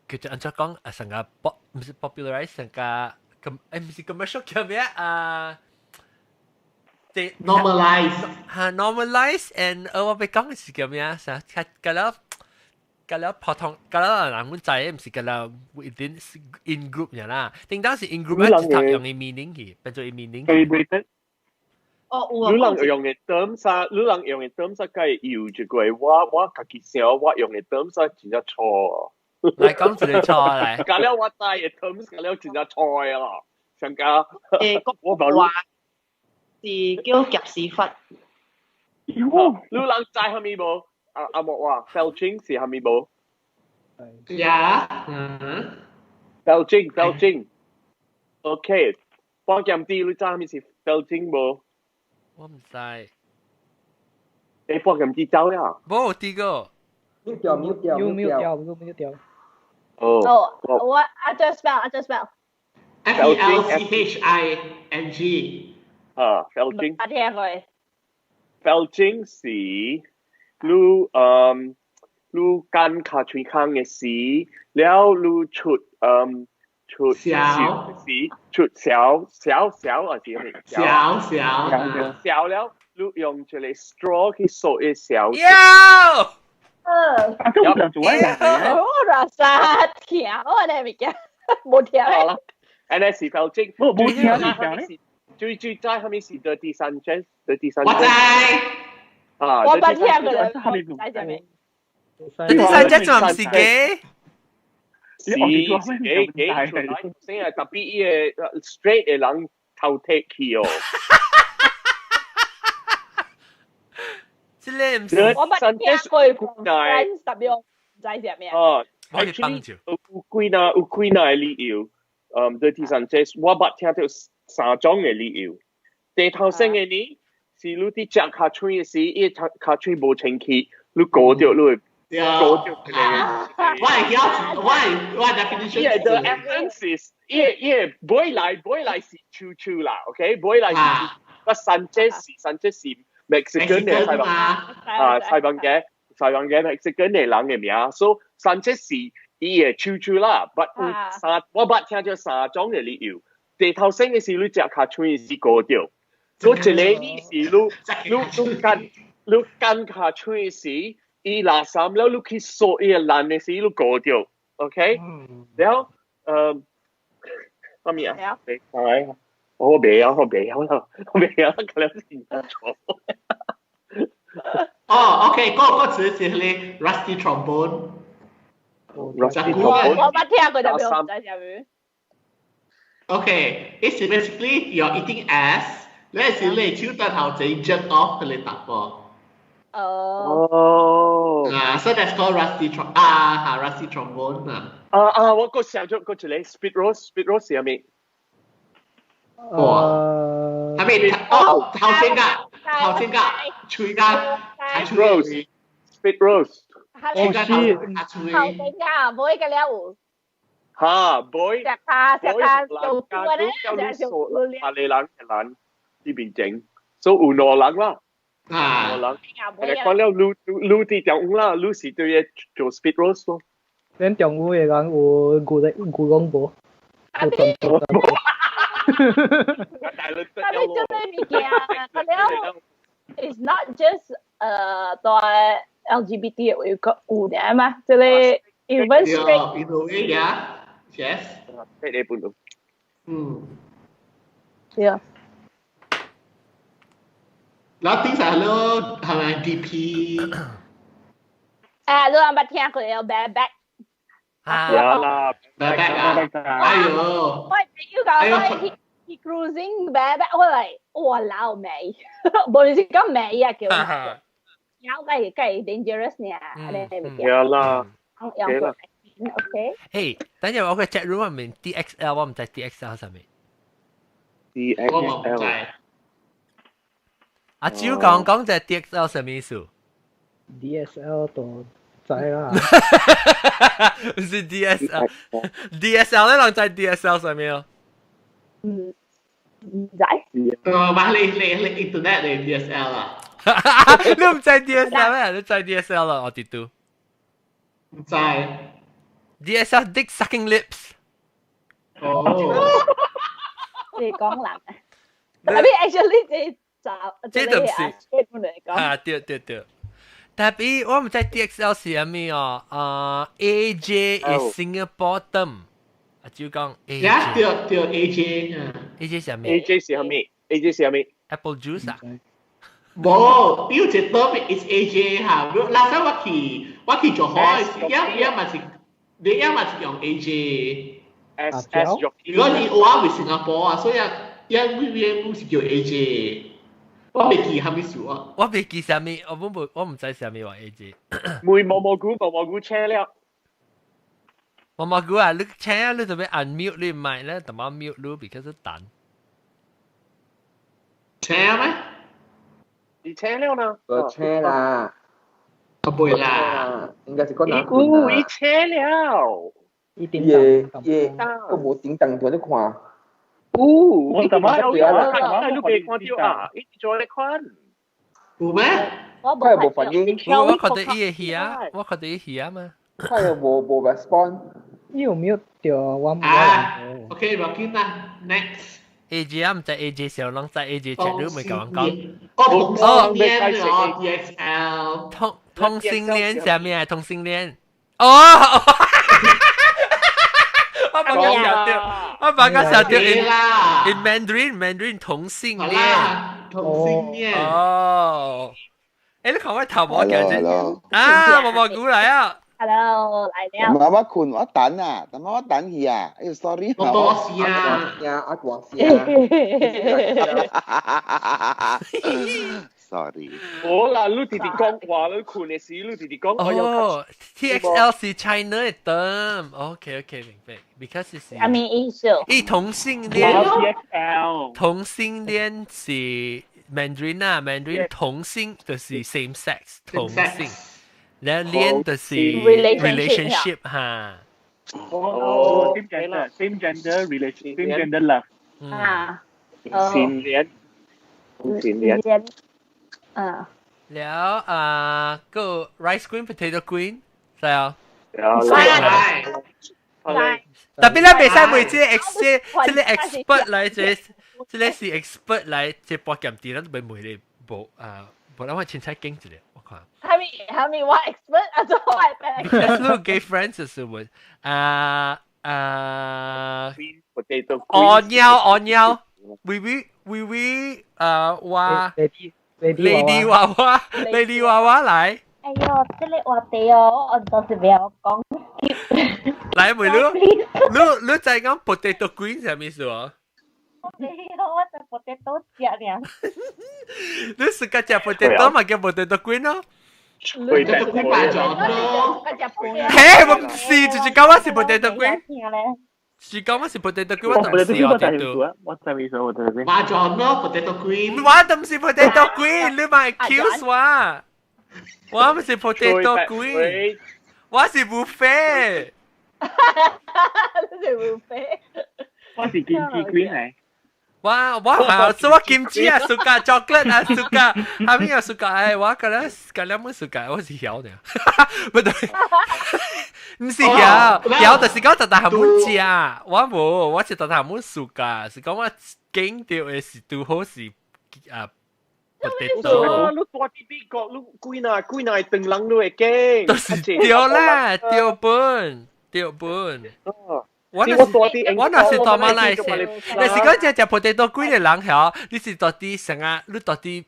叫做按照講成個唔是 popularize 成個唔是 commercial 叫咩normalize and 我被講嘅是叫咩成kalau potong kalau orang pun saya mesti kalau within in group 樣啦，定當時 in group 一直用嘅 meaning 嘅，變做 meaning。你人用嘅 terms 啊，你人用嘅 terms 梗係搖住佢，我自己想我用嘅 terms 真係錯。嚟講住你錯嚟。咁樣我帶嘅 terms 咁樣真係錯啊！上家我話是叫夾屎忽。你人知係咪冇？阿莫話 felching 是係咪冇？呀，felching。OK， 我講啲你知係咪是 felching 冇？我唔知。你放咁啲走呀？冇啲個。mute 掉。哦，我 I just spell。FELCHING。felching。我聽過。felching 是你間卡嘴康嘅事，แล้ว你出小啊，是咪？小了，你用住你 straw 去掃嘅小。都唔能做啊！我rasa聽，我哋咪嘅冇聽。and 係 felching， 冇聽。最知係咪是 dirty Sanchez？ 我知。我不聽嘅啦，唔使就明。dirty Sanchez 仲唔是嘅？是先係特別嘅 straight 嘅人頭剔去哦。即係唔是我不聽過30秒，唔知係咩？哦，我哋幫住。有幾耐理由？dirty Sanchez 我捌聽到3種嘅理由。第頭先嘅呢，是你啲隻卡吹嘅時，伊卡吹無清氣，你過掉你會過掉佢哋。我 definition 係 the evidence， 伊唔會來是處處啦 ，OK， 唔會來是個 Sanchez 是 Mexican 嘅西班牙 Mexican 嘅人嘅名，所以 Sanchez 是伊嘅處處啦，but 我捌聽咗3種嘅理由。第頭先嘅是你隻卡吹嘅時過掉。嗰一個呢是你間卡吹嘅時，伊垃圾了，你去掃伊個爛嘅時，你過掉 ，OK？然後乜嘢啊？係我未啊，咁樣先錯。OK，嗰個詞是你 rusty trombone。我不聽過就唔使入去。Okay, it's basically you're eating ass. Let's say you chew that how they jerk off the tapo. So that's called rusty trombone. 我個想咗個嚟 spit roast 係咪？係咪？頭先㗎，吹㗎 spit roast。吹㗎頭先㗎，冇嘅了。嚇 ，boy，石怕做嘅咧，就係做阿你冷呢邊整，所以有兩人啦，兩人。你講了，你啲講啦，你是對嘢做 speed roast 咯。咱中午嘅講有古公婆，有傳統。但係真係物件，佢哋 it's not just 對 LGBT 有個嘅嘛，即係 even straight。in a way, yeah, yes. 你半度。Yeah. แล้วที่สารโลทำไม DP 你有冇聽過有 bareback？有啦 bareback 啊，哎呦，我要講he cruising bareback，我嚟我老味，無論是講味啊叫，有梗係 dangerous 呢，你有啦，有啦 ，OK。誒，等陣我個 chat room 入面 DXL， 我唔知 DXL 係咩 DXL。阿蕉講就係 DXL 係咩意思 ？DSL 都知啦，唔是 DSL，DSL 咧，人知 DSL 係咩咯？唔知。嘛你 internet 你 DSL 啊？你唔知 DSL 咩？你知 DSL 啦，我哋都唔知。DSL dick sucking lips。哦。你講啦，但係 actually 這都是對。但係我唔知 DXL 係咩哦，AJ is Singapore term， 阿蕉講 AJ。呀，對 AJ 係咩 ？AJ 係咩 ？AJ 係咩 ？Apple juice 啊？冇，標隻 topic is AJ 嚇。嗱，所以我去做開，你咪是用 AJ。如果你話為新加坡啊，所以一 VVM 是叫 AJ。我未記係咩事啊？我未記係咩，我唔知係咩話 AJ。梅蘑菇車了。蘑菇啊，你車你特別 unmute 你唔係咧，特別 mute 你 because 等。車咩？你車了呢？車啦，唔會啦，應該是個男。你車了。耶，個冇點燈在啲看。我怎麼有啊？你被看到啊？一直在嚟看。有咩？佢係冇反應。我覺得伊係啊，我覺得伊係啊嘛。佢係冇 respond。有mute 掉我唔知。OK， 唔緊啦 ，next。AJ 啊，唔知 AJ 小龍在 AJ chat room 咪講講。同性戀哦 ，DXL。同性戀係咩啊？同性戀。哦。我把它小掉，我把它小掉 in Mandarin 同性戀，同性戀哦。誒，你講我頭冇嘅啫，啊，蘑菇嚟啊 ，Hello 嚟了。媽媽困我等啊，但媽媽等佢啊，哎 sorry 我多事啊，阿廣師啊。sorry。我啦，你弟弟講話，你困嘅事，你弟弟講。哦 ，TXL 是 China 嘅 term，OK， 明白。Because 是 I mean issue。同性戀 TXL。同性戀是 Mandarin 啊 ，Mandarin 同性就是 same sex 同性，然後戀就是 relationship 嚇。哦 ，same gender relationship，same gender love。啊。善戀。善戀。แล้วก็ rice queen potato queen ใช่อ่ะแต่เป็นเราไม่ใช่ไม่ใช่ expert 嚟即係是 expert 嚟即係博咁啲啦，ไม่每嚟冇諗下前菜經濟我看還沒 what expert 啊，做外邊。ลูก gay friends 是唔potato 按nhau we 話Lady 娃娃嚟。哎呦，這裡我哋哦，我到時俾我講。嚟妹你就係講 potato queen 係咩意思啊？我就 potato 食嘅。你食個隻 potato 咪叫 potato queen 咯？potato queen 賣咗咯。嘿，我唔是，就是講我是 potato queen。是講我是 potato queen， 我當時我哋都。我就未做 potato queen。賣咗咯 potato queen。我都唔是 potato queen， 你咪 accuse 我。我唔是 potato queen， 我是 buffet。你是 buffet。我是kimchi queen 嚟。我好，做我kimchi啊，suka chocolate 啊，suka，下面有 suka，哎，我嗰兩冇 suka，我是曉的，不對，唔是曉就是講特大係冇食，我冇，我是特大冇 suka，是講我經掉嘅是都好是啊。potato，你多啲美國，你幾耐từng lần都會驚，都是掉啦，掉本。我那是到馬來西亞，你是講只 potato 幾個人曉？你是到啲成啊？你到啲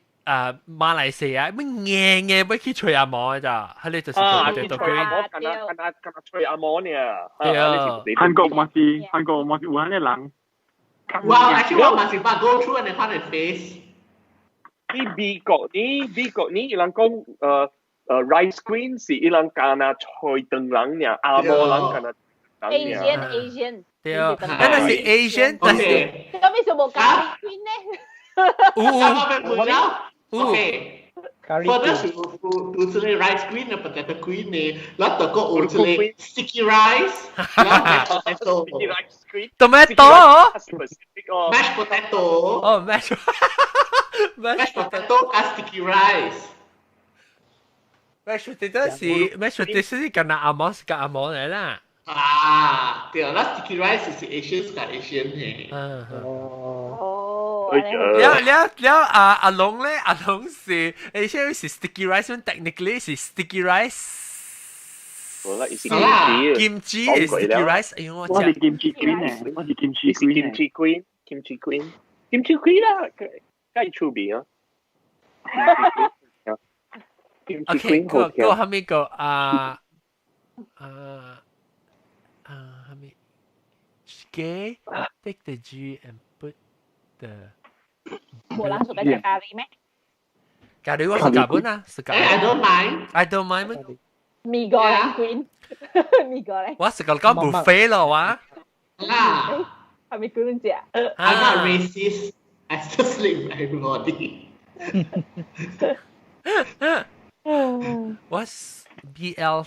馬來西亞咩硬要去吹阿毛咋？係你就是 potato 幾？咁吹阿毛呢？對啊，韓國嘛是有啲人。Wow, actually, what must you go through and then find a face? 美國呢，伊人講rice cream 是伊人干那吹燈籠呢，阿毛人干那。Asian，對啊，那是 Asian， 但是咁你做冇咖喱 queen 咧？OK， Further to the rice queen 嘅 potato queen 呢，แล้วตัวก็อุจเลย sticky rice， แล้ว tomato， mashed potato， 哦 mashed potato กับ sticky rice。mashed potato 是跟那阿毛是跟阿毛嚟啦。對啦 ，sticky rice 是 Asian กับ Asian 嘅。แล้ว阿龍咧，阿龍是 Asian 是 sticky rice， technically 是 sticky rice。好啦，是 kimchi 係 sticky rice。哎呦，我係 kimchi queen 咧，我係 kimchi queen 啦，梗係出名啊。OK，個後面個後面 ，Gay take the G and put the。冇人suka食咖喱咩？咖喱我suka pun啊，suka。I don't mind。米果咧 ，Queen， 米果咧。我suka講 buffet 咯，哇。係咪 Queen 食？I'm not racist. I just sleep everybody. What's BL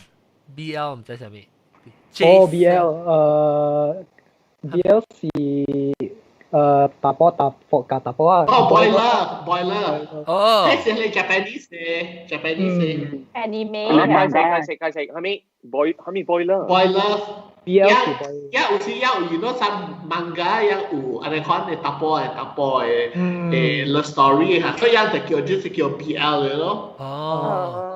唔知係咩？哦 BL 是打波啊。哦 boiler。哦。呢係 Japanese 嘅 anime。解釋，係咪 boiler？ BL 是 boiler。有時you know some manga 有อันนั้น佢打波love story 嚇，所以有就叫 BL 嘅咯。哦。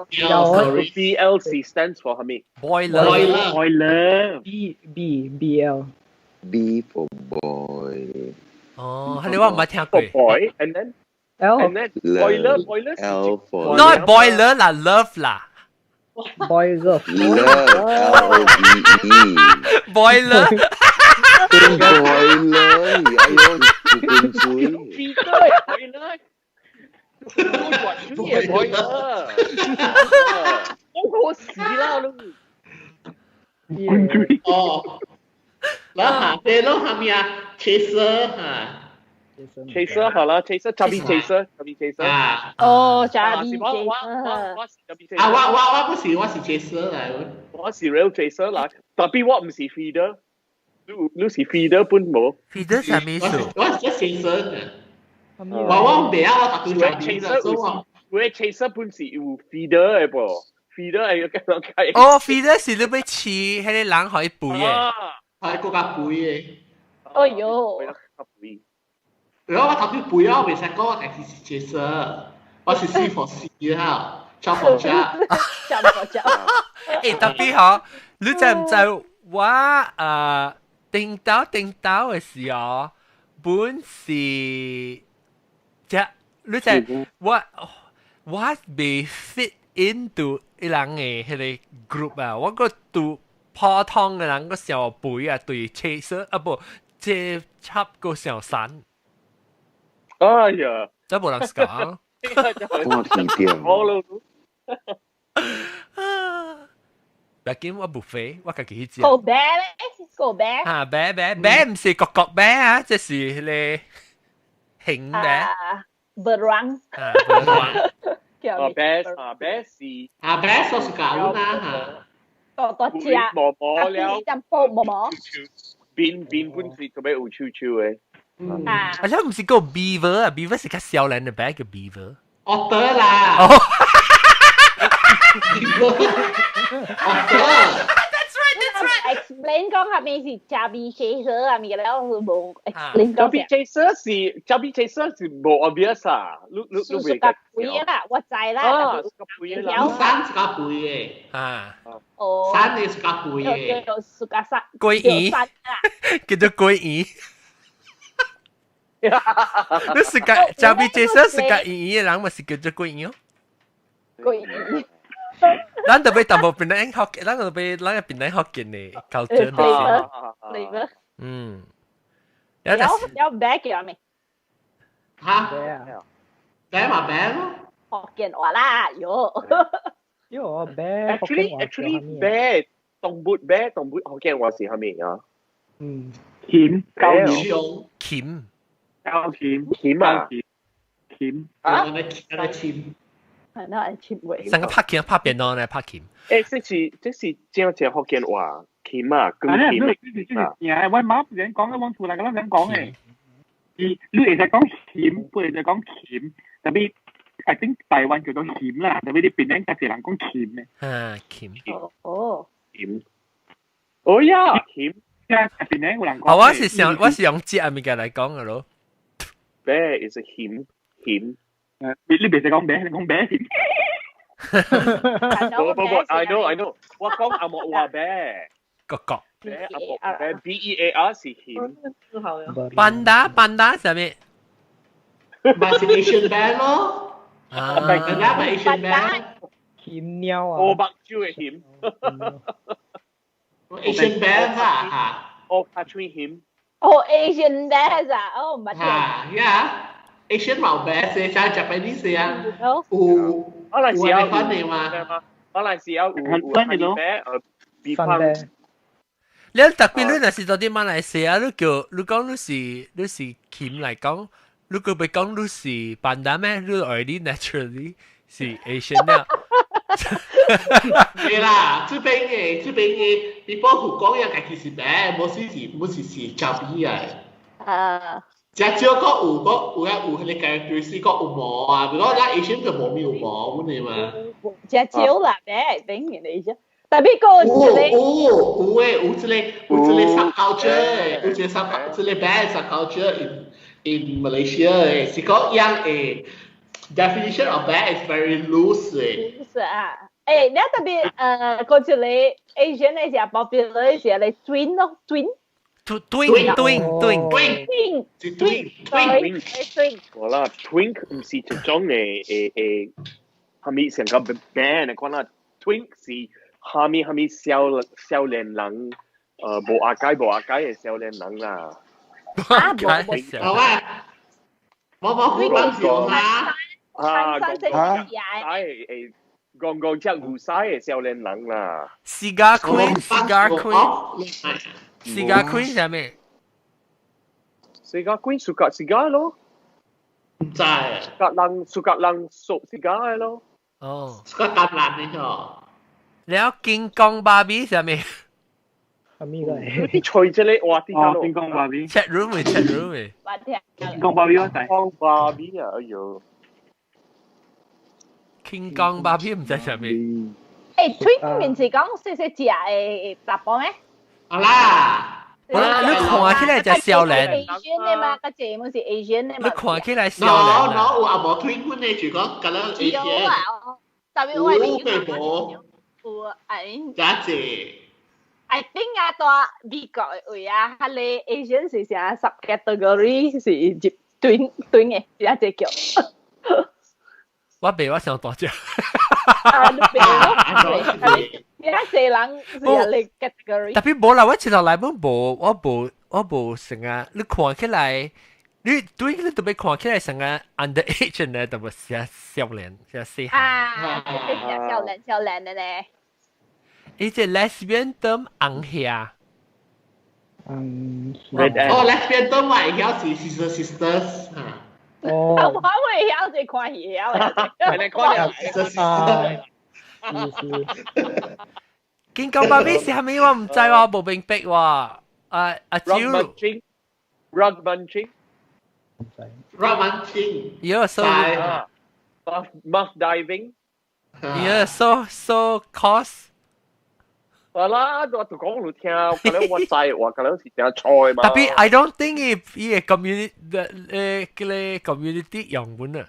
BL stands for 係咪 boiler。BL。B for boy。哦，你話唔係聽過 ？boy and then boiler L for not boiler 啦 love 啦 boiler boiler我死啦哦แล้วหาเจแล้วหาเมีย chaser ฮะ chaser 好啦 chaser chubby chaser 哦 chubby chaser 我不是我是 chaser 嚟我是 real chaser 啦但係我唔是 feeder 你是 feeder 本冇 feeder 係咩事我是 chaser 我唔俾啊我特登 chaser 我 chaser 本是有 feeder 嘅噃 feeder 係要咁樣哦 feeder 是你俾黐喺啲冷海背嘅係嗰架背嘅。哎呦！然後我頭先背啊，我未識講我係 chaser， 我是 C for C 啦，抄火車。誒特別好，你知唔知我定到嘅時候，本是即你知我未 fit into 一人嘅迄個 group 啊，我個讀。普通嘅人個小背啊，對 chaser 啊不，即插個小山。哎呀，真冇人講。我聽見。我咯。畢竟我buffet，我自己知。個啤咧，個啤。啊，啤唔是角啤啊，即是咧hình啤。berang。啊，berang。啤是。啤我是搞啦嚇。個只磨了，浸煲磨。邊本是特別有臭臭嘅。而且唔是個 beaver 啊 ，beaver 是較少年嘅白嘅 beaver。Otter 啦。哦。Otter。That's right. Explain 講下面是 Chubby Chaser 啊，咪แล้ว冇 explain 講。Chubby Chaser 是冇 obvious 啊，你suka 背啦，我知啦。suka 背啦。山 suka 背嘅。啊。哦。山係 suka 背嘅。叫 suka 山。龜耳。叫做龜耳。你suka Chubby Chaser suka 耳人咪是叫做龜耳。龜耳。咱特別淡薄變得學，咱特別咱嘅變得學見嘅culture 嚟嘅。有 back 嘅未？嚇？back 嘛 back 咯。學見話啦，有 back。actually back 動物學見話是係咩啊？鉗鉗啊？鉗。係啦，鉗位。成個拍鉗拍便當咧，拍鉗。這是正正福建話鉗啊，咁鉗啊。喂，馬唔想講，我出嚟咁樣講嘅。你會就講鉗，會就講鉗，特別I think 台灣叫做鉗啦，特別啲邊啲人講鉗嘅。鉗。哦。鉗。哦呀，鉗。邊啲有人講。我是用節物嘅嚟講嘅咯。Bear is a him。你別講咩，你講咩添？不 ，I know，我講阿莫話咩？個咩 ？bear 是 him。Panda 係咩？咪是 Asian bear 咯。Panda 咪 Asian bear。鉗鳥啊。我白蕉嘅 him。Asian bear 嚇。Oh, country him. Oh, Asian bears 啊，哦，唔係。Yeah。Asian 冇 bear 嘅，就係 Japanese 啊。馬來西亞翻嚟嘛？馬來西亞有 honey bear， beef。你特別你若是到啲馬來西亞，你講你是鉗嚟講，你佢咪講你是 panda 咩？你 already naturally 是 Asian 啦。係啦，這邊嘅 people who 講嘢其實是 bear，冇是 chubby 啊。只少有你 characteristic 有毛啊，比如講咱 Asian 就冇有毛咁嚟嘛。只少啦，誒，等於你啫。特別個有這個 subculture，有這個 bad subculture in Malaysia 誒，是講樣誒 definition of bad is very loose 誒。loose 啊，誒，你特別個就你 Asian 咧就 popular 時你 twin 咯 twin。我啦 twink 唔是一種誒，係咪成個 band 嚟講啦 ？twink 是係咪少年人無阿雞嘅少年人啦。好啊，我講笑啦。講隻胡曬嘅少年人啦。Cigar Queen。Cigar Queen 係咩 ？Cigar Queen suka cigar 咯。唔知。suka 人熟 cigar 咯。哦。suka 橄欖呢個。แล้วKing Kong Barbie 係咩？係咩嚟？啲隨住你話啲哦，King Kong Barbie。chat room 嘅 chat room 嘅。King Kong Barbie 我知。Kong Barbie 啊，哎呦。King Kong Barbie 唔知係咩？誒 ，twin 面是講細隻誒雜波咩？啦，你看起來就少年。Asian 嘅嘛，個節目是 Asian 嘅嘛。你看起來少年。有阿無 twin 款嘅，就講咁樣 Asian。特別我係冇。假謝。I think 啊，多美國位啊，佢哋 Asian 是成subcategory 是twin 嘅，一隻叫。我想多隻。你俾我。而家四人是你 category。特別冇啦，我前頭嚟本我冇成日，你看起來，你對你特別看起來成日 underage 呢，特別係少年，係細漢。啊，係少年嘅咧。呢隻 lesbian term 紅蝦。lesbian term 話係sisters。哦。我會曉就看戲曉。你講見講爸 B 是係咪我唔知喎，冇明白喎。阿蕉。Rug munching。romantic You're so buff diving. Yeah, so cost. 啦，我就講你聽，咁樣我知，我咁樣是聽菜嘛。特別 I don't think if 依個 community 嘅 community 用本啊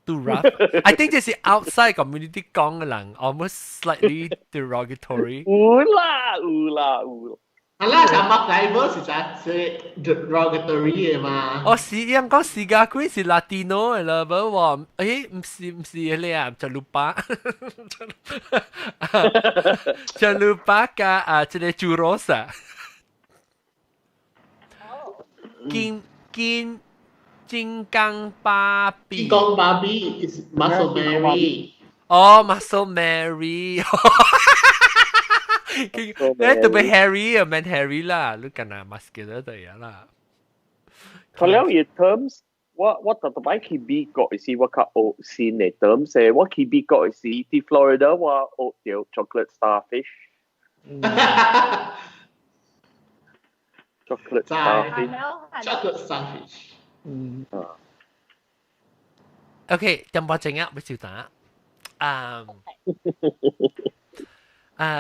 ，too rough. I think 這是 outside community 講嘅人 almost slightly derogatory. 有啦。Alah, sama driver是 derogatory 嘅嘛。哦，是因講是㗎，佢是 Latino 嘅啦，不過誒唔是你啊，就lupa，就 lupa 㗎啊，即係 churros 啊，金剛芭比，金剛芭比 is Muscle Mary。哦 ，Muscle Mary。咧特別 Harry 啊，man Harry 啦，你近啊 muscular 對呀啦。佢了嘅 terms，我特別去美國時，我較學先嘅 terms，我去美國時，喺 Florida 我學到 chocolate starfish。chocolate starfish。OK，咁我正啊，唔少打。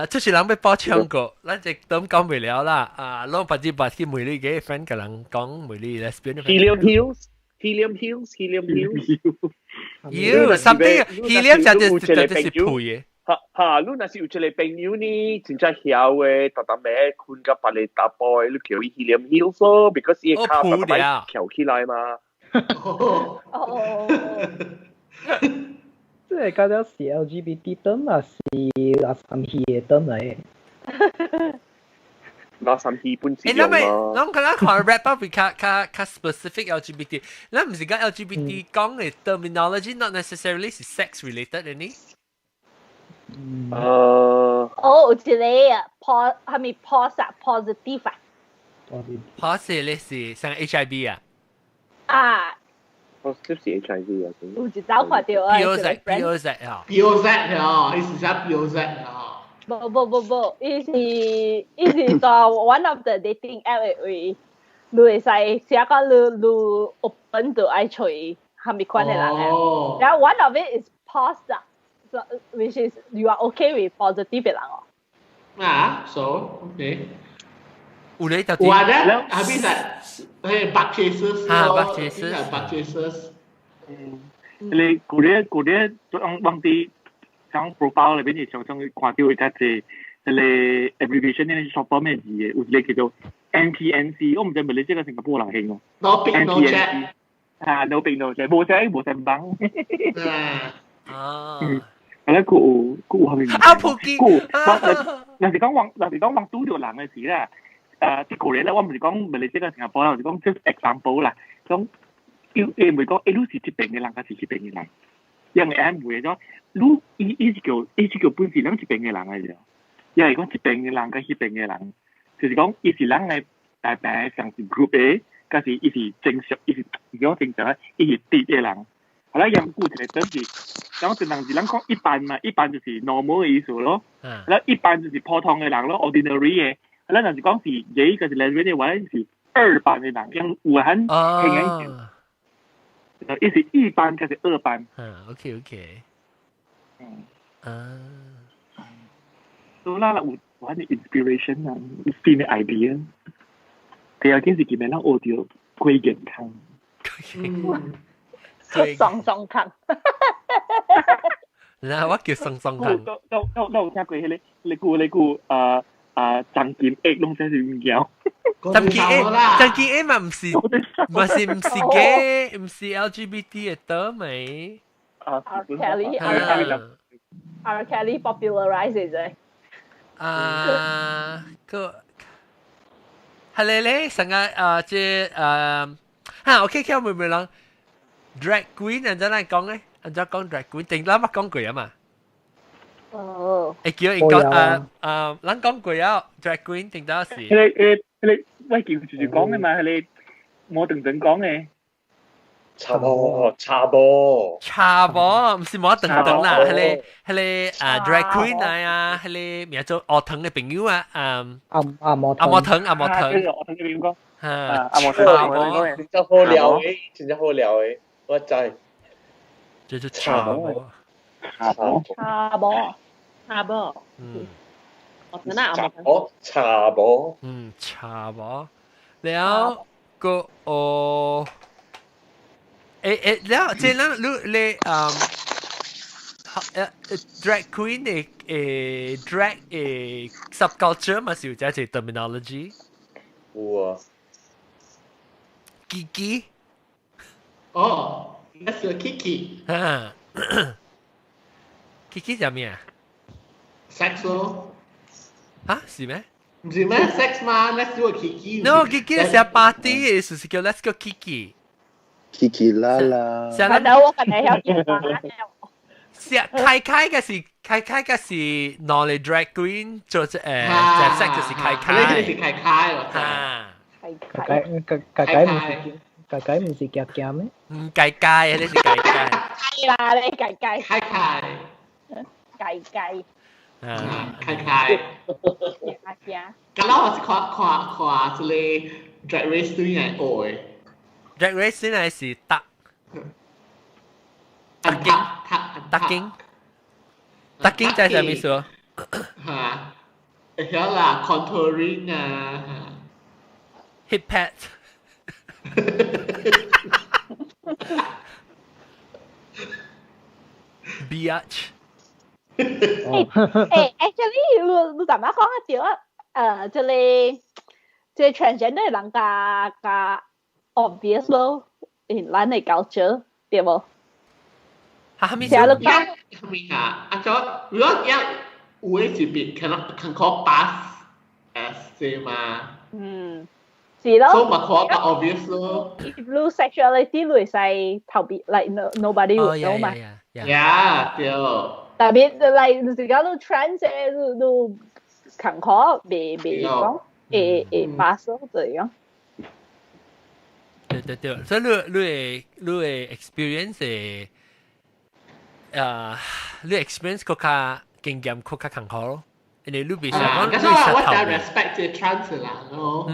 出事人要播唱歌，咱就咁講未了啦。攞百分百去梅里嘅 friend 嘅人講梅里 lesbian。Helium Hills。something helium 就是配嘅。嚇，你若是有一個朋友呢，真正曉嘅，特特咩困甲白你打波，你叫伊 Helium Hills 咯 ，because 伊個卡特特翹起來嘛。即係嗰啲是 LGBT 燈啊，是垃圾氣嘅燈嚟嘅。垃圾氣本身用嘛。諗佢講 wrap up 較 specific LGBT，咱唔是講 LGBT 講嘅 terminology，not necessarily 是 sex related 嘅呢。有一個係咪 positive 啊 ？positive 咧是像 HIV 啊。啊。positive 是 HIV 啊。有一招看到啊。POZ 啊。POZ 啊，伊是寫 POZ 啊。不，伊是做 one of the dating app 嘅，你會使寫講你 open to 愛隨係咪款嘅人嘅？然後 one of it is positive，so which is you are okay with positive 嘅人哦。so okay。有咧就有啊咧，後邊係bug chasers 咯，bug chasers。你嗰啲當啲講 profile 裏邊你常常看到一隻係你 abbreviation 呢啲 short form 咩字嘅，有啲叫做 NPNC， 我唔知係咪你即係新加坡流行喎。No big no chat。no big no chat，冇成幫。係啦，佢係咪？普基。嗱，是講往賭條人嘅事啦。啲個人咧，我唔係講咪你即係新加坡啦，我係講 just example 啦，講要唔係講你是疾病嘅人，還是疾病嘅人？因為唔會咗，你叫本是兩疾病嘅人嚟嘅，因為講疾病嘅人跟疾病嘅人，就是講伊是人嘅大病上是 group A， 但是伊是正常，伊是講正常咧，伊是跌嘅人。好啦，人顧就係等住，講正常是人講一般嘛，一般就是 normal 嘅意思咯。好啦，一般就是普通嘅人咯 ，ordinary 嘅。好啦，但是講是嘢，就是兩邊嘅話是二般嘅人，用武漢平安講。一是一班，就是二班。OK。所以啦，有啲 inspiration 啊，新嘅 idea。佢有件事叫咩啦？我叫歸健康。雙康。嗱，我叫雙康。我有聽過你估曾健 A 攏寫住唔叫。曾健 A 嘛唔是 gay， 唔是 LGBT 嘅得咪？R Kelly popularize 啫。個係你咧成日即OK 會唔會講 drag queen 人哋嚟講咧？人哋講 drag queen，定啱乜講句啊嘛？叫人講咱講句啊 drag queen 定到時。你喂叫住講嘅嘛，係你冇定講嘅。茶波，唔是冇定啦，係你drag queen 啊，係你名做學堂嘅朋友啊，阿莫騰，我同你點講？冇茶波，真正好聊誒，真正好聊誒，我知。這就茶波。茶波。我知啦，茶波。茶波。แล้วก็แล้วเจนแล้วรู้เลยdrag queen drag subculture 嘛是有這隻 terminology 有啊 Kiki 哦 that's your Kiki Kiki 係咩啊 sex 咯嚇是咩唔是咩 sex 嘛 let's do a Kiki no Kiki 係 party 是叫 let's go Kiki Kiki 啦係啦我近嚟有見過開嘅是攞嚟 drag queen 做sex 就是開呢啲係開我解唔是夾夾咩？計啊！呢是計。係啦，你計。計。開。咁啦，我是看這裡 drag race 對人愛。drag race 呢是特經在上面說。嚇，係啦 contouring 啊 ，hip pad。Biatch。actually 你怎麼講啊？就即 transgender 人家 obvious 咯，in 咱嘅 culture 對冇？係咪？係啊，啊，咗如果有嘅是別 can call pass as 嘛。是咯。所以咪 call 個 obvious 咯。If you sexuality 你係逃避 like nobody would know 嘛。Yeah，對。特別 like 而家都 trans 都 can call 未講pass 咯，就係咁。對，所以你嘅 experience 係你 experience 嗰個經驗嗰個更好咯。你比如講，你實頭嘅 respect 嘅 trans 啦，咯。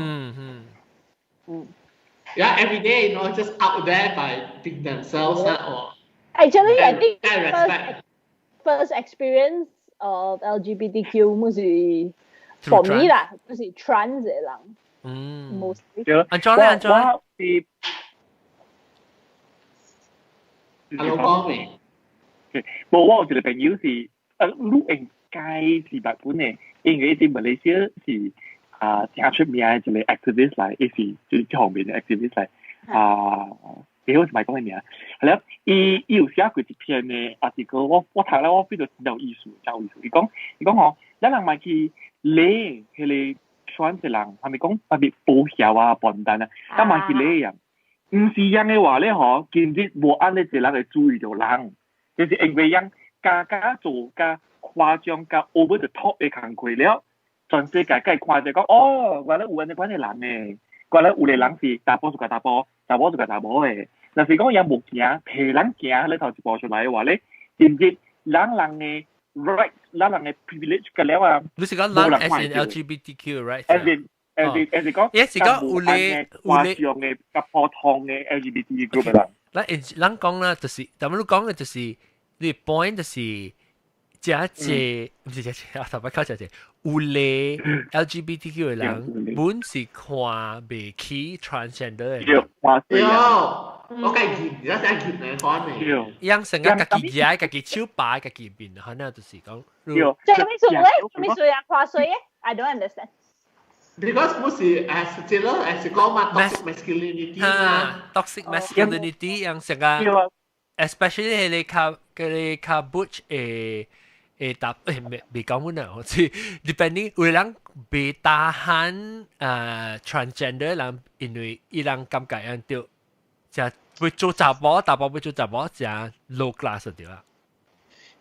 Yeah, every day, just out there by being themselves or. Actually, I think first experience of LGBTQ 唔係 for me 啦，唔係 trans 嘅人。mostly。安裝咧，講咩？冇，我有一個朋友是你應該是日本嘅，因為喺馬來西亞是。正出名嘅一個 activist 嚟，伊是就是這方面嘅 activist 嚟。幾好似咪講嘅名，係啦。伊有寫過一篇嘅 article，我睇咧，我非常有意思，真有意思。伊講咱人咪去理迄個選擇人，係咪講特別保險啊、笨蛋啊，咱咪去理人。唔是樣嘅話咧，嗬，今日無按呢一人嚟注意到人，就是因為樣加做加誇張加 over the top 嘅行為了。全世界梗係看就講，原來有人哋關係人嘅，原來有啲人是大波就個大波，大波就個大波嘅。但是講有木行，皮人行你頭一步出來嘅話咧，甚至人嘅 right，人嘅 privilege 嘅了啊。你是講人 as in LGBTQ right？as in 講，是講有啲誇張嘅、夾普通嘅 LGBT group 嘅人。人講啦，就是，但係你講嘅就是，你 point 就是。唔是頭先講有啲 LGBTQ 嘅人本是看未起 transgender 嘅人。我計見，而家真係見你講你。樣成日自己踩、自己手擺、自己面，可能就是講。即係咩數咧？咩數啊？跨歲嘅 ？I don't understand. Because 不是即係咯，係講嘛 toxic masculinity 嘛。toxic masculinity 樣成日 ，especially 你卡 butch 未講乜啊？好似 depending 有人被打handtransgender 人，因為伊人感覺樣對，就會做雜波，大波會做雜波，就 low class 對啦。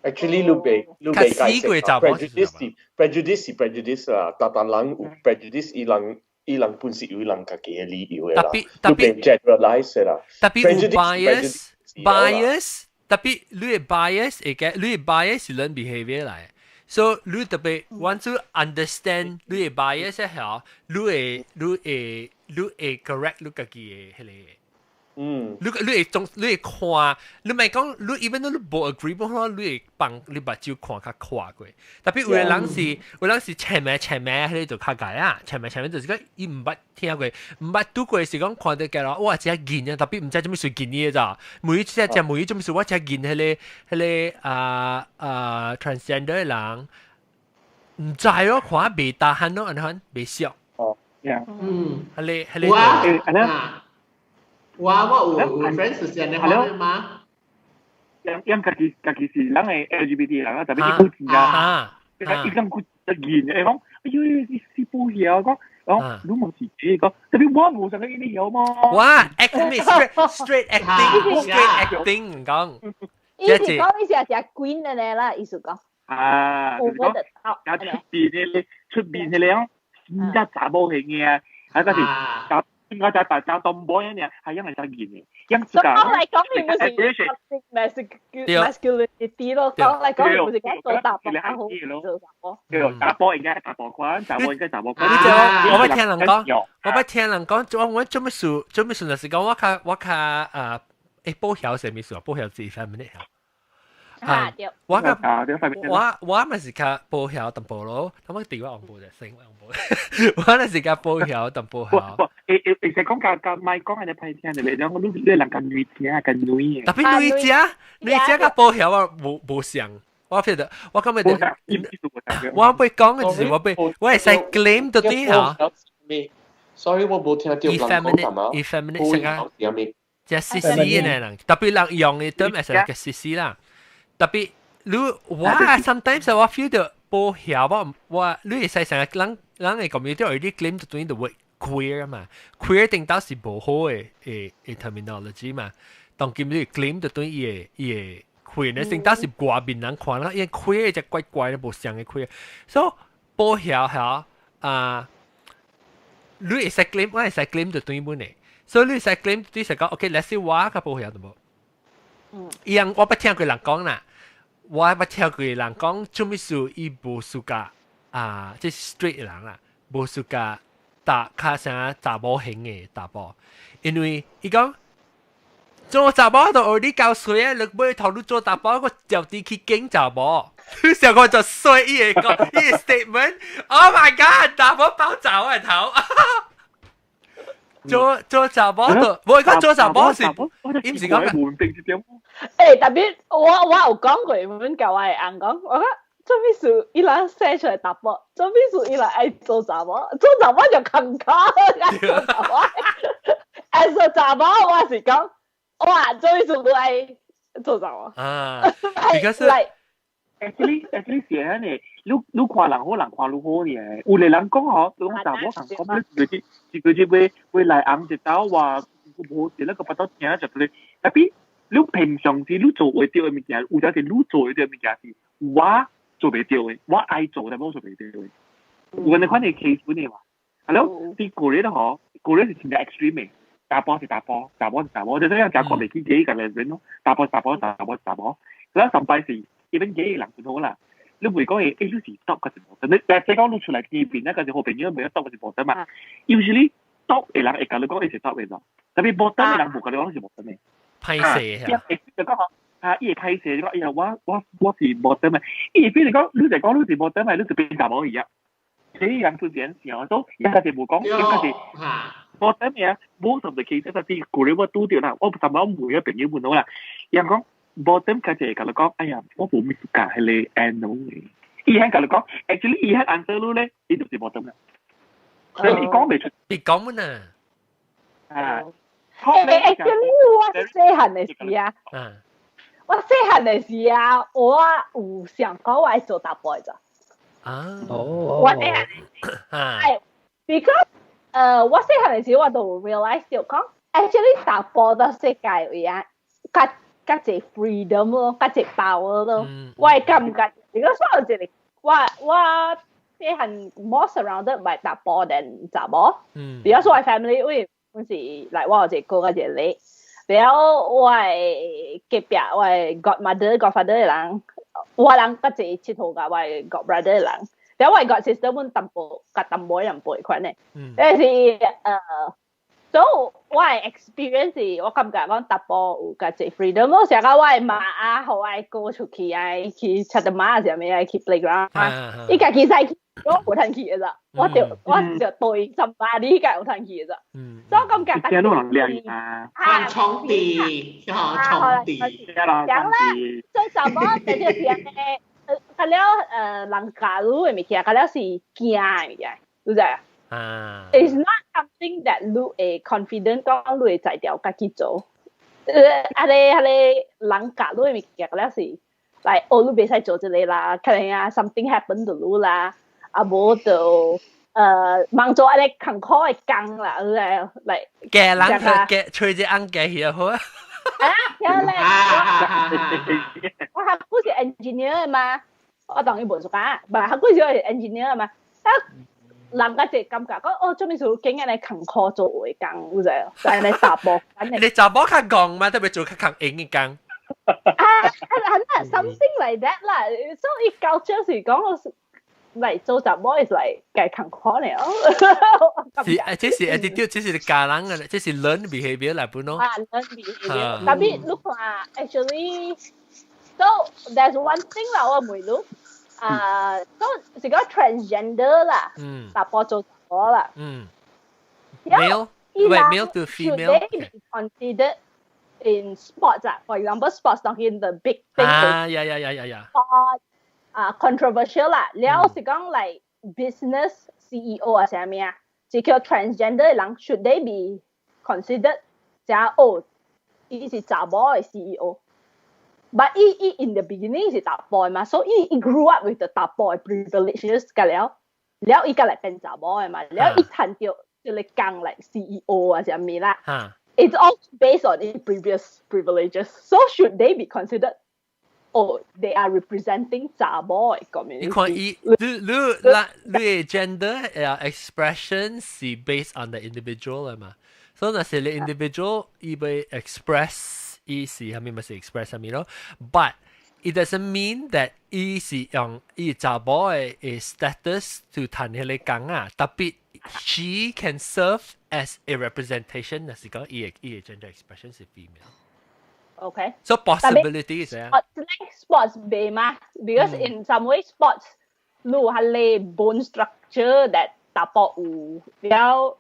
Actually，你被prejudice 啊，但人有 prejudice，伊人本身有伊人家己嘅理由嘅啦。特別 generalize 啦。特別有 bias。特別你嘅 bias 你嘅 bias 是人 behavior 嚟，所以你特別 want to understand 你嘅 bias 嘅時候，你你會 correct 你自己嘅迄個。你會總你會看，你咪講你 even 你無 agree 不好，你會幫你目睭看較快過。特別有個人是前面迄個就較解啊，前面就是講伊唔捌聽過，唔捌拄過是講看到嘅咯，哇只見啊，特別唔知做咩事見嘅咋，每做咩事我只見迄個transgender 嘅人，唔知咯，看未大漢咯，安未熟。哦，呀，迄個。我有 friend 是這樣的話嗎？因家己是人係 LGBT 人啊，特別伊好賤啊，伊咁佢就見誒講，哎呦，你保險講，你冇自己講，特別我冇上嘅呢有嘛？哇 ，acting straight acting 講，意思講你係隻 queen 嘅啦，意思講。啊，就是講，有出邊嘅咧，而家查冇型嘅，喺嗰時。應該就係大東波一樣，係因為就見嘅，因此講嚟講，你冇是 masculinity 咯，講嚟講，你冇是講做搭波好，做搭波。叫搭波應該搭波框，搭波應該搭波框。我不聽人講，我做咩事就是講我較保險係咩事啊？保險自己份咩啊？我咪是較保險淡薄咯，咁電話紅報就升紅報，我係是較保險淡薄險。其實講較咪講係你派聽你講，你能夠女仔啊，更女嘅。特別女仔個保險我冇想，我覺得我今日我會講嘅就是我係使 claim 到啲嚇。Sorry， 我冇聽到effeminate 成個即係 CC 嘅人，特別人用嘅 term 係個 CC 啦。特別你我 sometimes 我 feel 到保險我你會使成日人嘅 community already claim 到對個 queer 嘛 ，queer 定到是無好嘅terminology 嘛，當今你 claim 到對伊個 queer 呢，定到是外邊人看啦，因為 queer 只怪怪嘅無相嘅 queer，所以保險係你會使 claim 我係使 claim 到對本嘅，所以你使 claim 對成個 OK，let's say 我嘅保險都冇。樣我不聽佢人講啦，我不聽佢人講做咩事，伊無暑假即係 straight 人啦，無暑假打卡上查某型嘅打波，因為伊講做查波就我啲教水啊，你唔頭你做打波，我就啲去經查波，上個就衰伊個statement，Oh my God， 打波爆炸我頭。做查波度，我講做查波時，伊唔是講換定點。特別我有講過，咁教我係硬講，我覺得做咩事伊人寫出嚟答波，做咩事伊人愛做查波就更加做查波。做查波我是講，哇，做咩事都愛做查波。because actually 是安尼，你看人好人看你好嘅，有個人講講查某人講你佢哋會來硬一刀話冇啲那個不到聽就對，特別你平常時你做會掉嘅物件，有陣時你做嘅物件是我做未掉嘅，我愛做但我做未掉嘅，有人看你 case 本嘅話，係咯，啲個人都好，個人是真係 extreme 嘅，打波是打波，就這樣講過未見幾個人咯，打波，咁上擺時。even 幾人就好啦，你會講你是 top 嗰時冇得，你但係講你出嚟見邊咧，嗰時好朋友冇得 top 嗰時冇得嘛。Usually top 嘅人會講你講你是 top 嘅咯，特別冇得嘅人冇講你講是冇得嘅。歹勢啊！就講伊係歹勢，你講哎呀我是冇得嘛，伊邊你講你就講你是冇得嘛，你就變雜毛而啊。啲人就這樣想，都有陣時冇講，有陣時冇得咩，most of the cases 啲個人我拄掉啦，我甚至我每個朋友換到啦，有人講。bottom 佢就係同你講，哎呀，我冇咩價係你 annual 嘅。伊喺同你講 ，actually 伊喺 answer 咧，伊就是 bottom 啦。所以你講未出，你講乜呢？actually 我細漢嘅時啊，我有想講我係做搭波咋。我細漢係 because 我細漢嘅時我就 realize 到講 ，actually 搭波到世界嘅啊，加隻 freedom 咯，加隻 power 咯，我係感覺，如果所有一個我即係 more surrounded by 打波定查某，比如說我 family 會嗰時嚟我有一個嗰隻你，然後我係隔壁我係 godmother godfather 嘅人，我人加隻佚佗㗎，我係 godbrother 嘅人， แล้ว我個 sister 們淡薄人背款呢，但是so 我 experience 我感覺講淡薄有個隻 freedom， 我成日我媽啊，好愛過出去愛去出得馬上面愛去 playground， 依家其實我冇通去嘅咋，我就對somebody 嘅有通去嘅咋，所以我感覺聽到人靚啊，看床底，床底，講咧，最什麼第條片咧？佢了人假如嘅物件，佢了是驚嘅物件，對唔對啊？It's not something that 你會 confident 講你會在條家己做。係人假如嘅物件，佢了是嚟哦，你別使做之類啦，可能啊 something happen to 你啦，啊無就忙做嗰啲坎坷嘅工啦，嚟嘅人嘅吹隻硬嘅嘢好啊。我係嗰時 engineer 嘛，我當然冇做㗎，唔係嗰時我係 engineer 嘛。人家就感覺講哦，做咩做經驗嚟勤課做嘅工，就係你雜波。你雜波較講嘛，特別做較勤硬嘅工。something like that 啦。所以 culture 時講我。嚟做雜波 is like 計勤課嚟咯。這是 attitude， 這是你家人嘅，這是 learn behavior 嚟本咯。learn behavior。但係 look 啊 ，actually， so there's one thing 啦，我未 look， so 是講 transgender 啦，雜波做雜波啦。male to female。Should they be considered in sports 啊 ？For example, sports talking the big thing。yeah。controversial 啦，了是講嚟 business CEO 啊，係咩啊？即叫 transgender 嘅人 ，should they be considered 就哦，伊是查某嘅 CEO，but 伊 in the beginning 是查甫嘛，所以伊 grew up with the 查甫嘅 privileges 㗎了伊個嚟變查某嘅嘛，了伊談到就嚟講嚟 CEO 啊，係咩啦？It's all based on its previous privileges, so should they be considered?Oh, they are representing 查某嘅 community. 你看你gender expression 是 based on the individual 嘅嘛？所以那是你 individual 伊被 express 伊是係咪咪是 express 係咪咯 ？But it doesn't mean that 伊是用伊查某嘅 status to 談起嚟講啊，特別 she can serve as a representation， 那是講伊嘅 gender expression 是 female。Okay. So possibilities, yeah. Sports be ma, because in some way sports, lu hale bone structure that tapo well,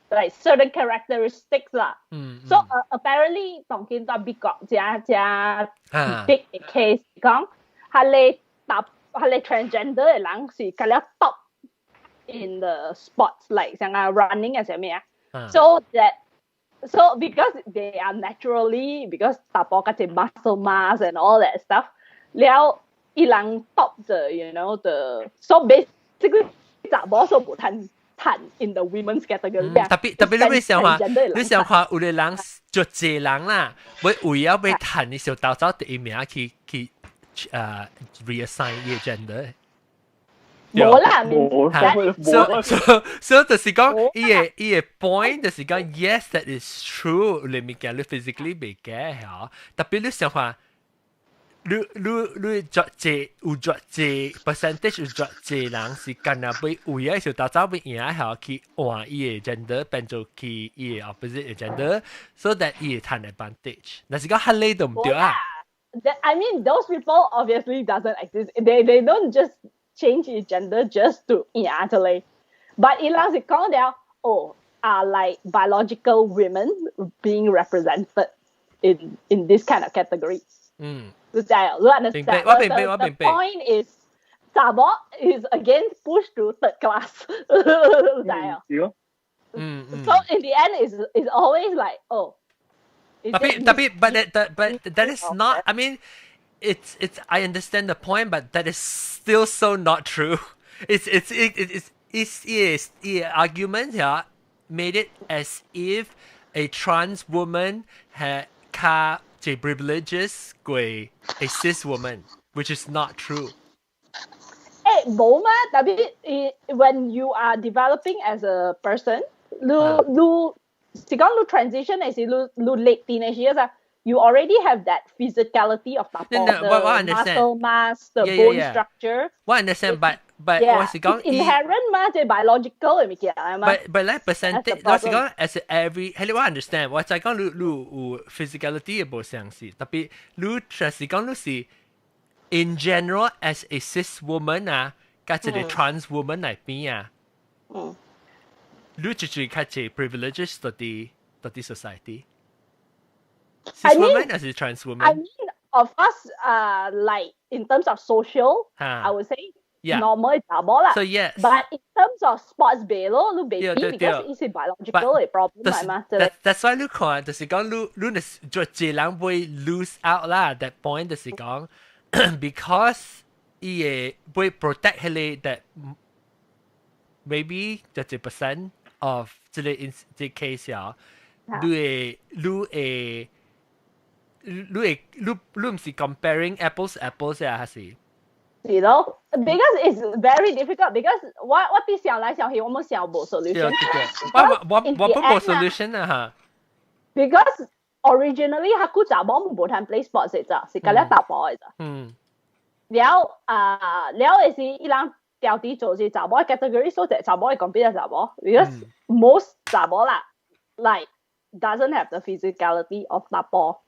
like certain characteristics lah. So apparently, tongkin ta big big case kong hale transgender lang si kala top in the sports like sanga running as me so that.So because they are naturally because 大波嗰隻 muscle mass and all that stuff， 了伊人 top the you know the so basically 大波所冇談 in the women's category。特別你想話有啲人就這人啦，會為咗被談嘅時候，到第一名去reassign 呢個 gender。冇啦，所以就是講，伊個 point 就是講 ，yes that is true，你咪講你 physically 未嘅嚇，特別你想話，你作這有作這 percentage 有作這人是干那被為咗時候到被贏嚇去換伊個 gender 變做去伊個 opposite gender， so that 伊個賺 advantage， 但是講係你都唔對啊。I mean those people obviously doesn't exist. They don't just.Change his gender just to actually, but ilang si kong dia are like biological women being represented in this kind of category. You understand? The point is, Sabo is again pushed to third class. So in the end, it's always like but that is not. I mean. It's I understand the point, but that is still so not true. It's argument here made it as if a trans woman had privileges with a cis woman, which is not true.冇嘛，但係 when you are developing as a person, 你transition 係你 late teenage years 啊。You already have that physicality of the muscle mass, the bone structure. Well, I understand, but But 我是講 inherent 嘛，即係 biological 嘅物件係嘛。But like percentage，我是講 as every，係你我 understand，我就係講你有 physicality 嘅冇相似，特別你就是講你是 in general as a cis woman 啊，加一個 trans woman 嚟邊啊，你就是較一 privileges 到啲 society。Cis woman as a trans woman。I mean, of us, like in terms of social, I would say. Yeah. Normal double lah. So yes. But in terms of sports belo, lu baby because it's a biological problem That's why 你看，就是講你做一人會 lose out 啦。That point 就是講，because 伊會 protect 佢哋 that maybe 30% of 這個 case 啊，你唔是 comparing apples apples 啊，還是？是咯 ，because it's very difficult. Because 我啲想來想去，我冇想冇 solution。我冇 solution 啊哈。Because originally 佢查某冇談 play sports 嘅咋，是咁樣打波嘅咋。แล้ว係伊人調啲做是查某 category， 所以查某係compete 查某。Because most 查某啦 ，like doesn't have the physicality of 打波。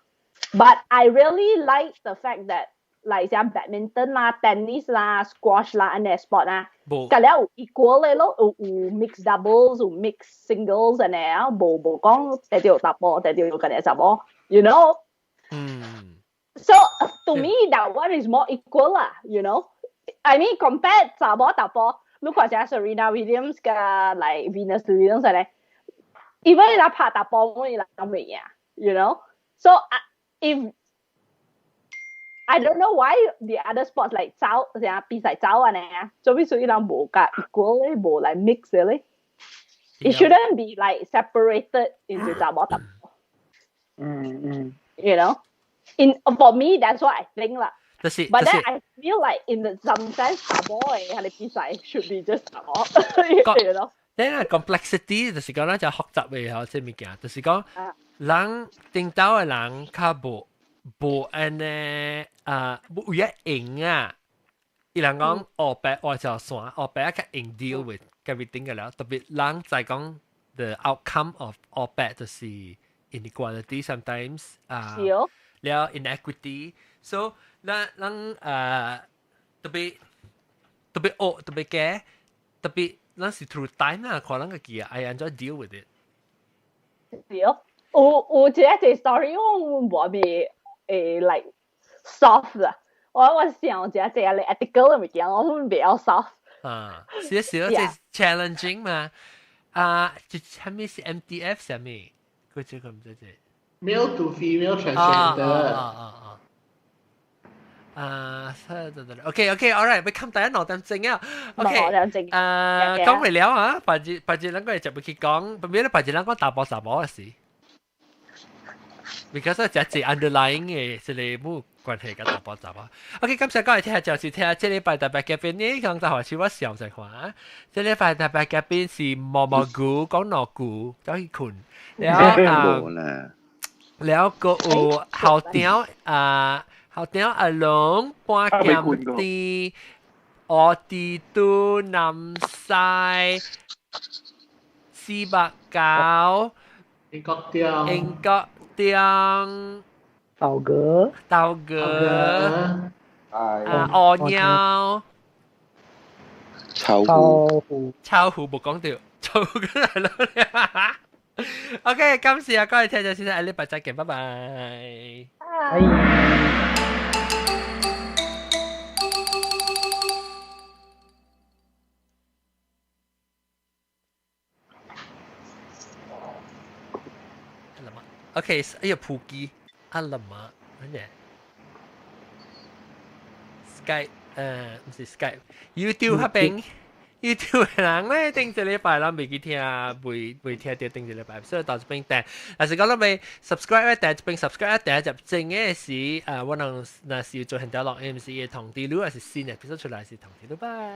But I really like the fact that。like 像 badminton 啦、tennis 啦、squash 啦，安尼 sport 啦，咁了有 equal 嘅咯，有 mix doubles， 有 mix singles 安尼啊，冇講一定要打波，一定要咁樣打波 ，you know？ So to me that one is more equal 啦 ，you know？I mean compare 打波，如果像 Serena Williams 嘅 like Venus Williams 咧 ，even 你拍打波，我哋諗未贏 ，you know？So if I don't know why the other sports like 走成比賽走啊呢，做咩屬於人冇㗎 equal 咧，冇嚟 mix 咧。It shouldn't be like separated into 打波。You know, for me that's what I think 啦。But then I feel like in some sense 打波嘅係你比賽 should be just 打波。You know。呢個 complexity 就是講咧就學習嘅嚇，即係物件，就是講人聽到嘅人較無安尼有一贏啊！伊人講學白我就算學白較贏 deal with everything 嘅啦，特別人就係講 the outcome of 學白就是 inequality sometimes 了 inequity， so 人特別學特別嘅特別人是 through time 啊，可能嘅嘢 I enjoy deal with it。有一個 story 我冇俾like soft 啦，我想只你 ethical 嘅物件，我會比較 soft。少少即係 challenging 嘛。係咪是 MTF 係咪？佢這個唔知啫。Male to female transgender。OK，all right，become 第一腦點正啊 ？OK，講完了啊，白字兩個就會去講，邊啲白字兩個打波嘅事。Because 我只 underlying 嘅，即係冇關係嘅打波雜啊。OK，今次講嚟聽下就是聽下，這禮拜特別嘉賓呢，講就係似我上成話，這禮拜特別嘉賓是毛毛菇，講蘑菇，走去困，แล้วก็後條阿龍半減啲，我哋都南西400九，英國啲。豆哥，鵝鳥，臭狐冇講掉，臭狐係咯。OK， 今次各位聽眾先生，禮拜再見，拜拜。OK， 哎呀，普基，阿拉瑪，乜嘢 ？Skype， 唔是 Skype，YouTube 嗰邊 ，YouTube 嘅人咧，頂住禮拜啦，未記聽，未聽到頂住禮拜，所以到這邊訂，但是講到未 subscribe 咧，訂這邊 subscribe 訂入正嘅時，我能那時要做很多落 MC 嘅同啲，如果係新嘅，必須出來是同啲，拜拜。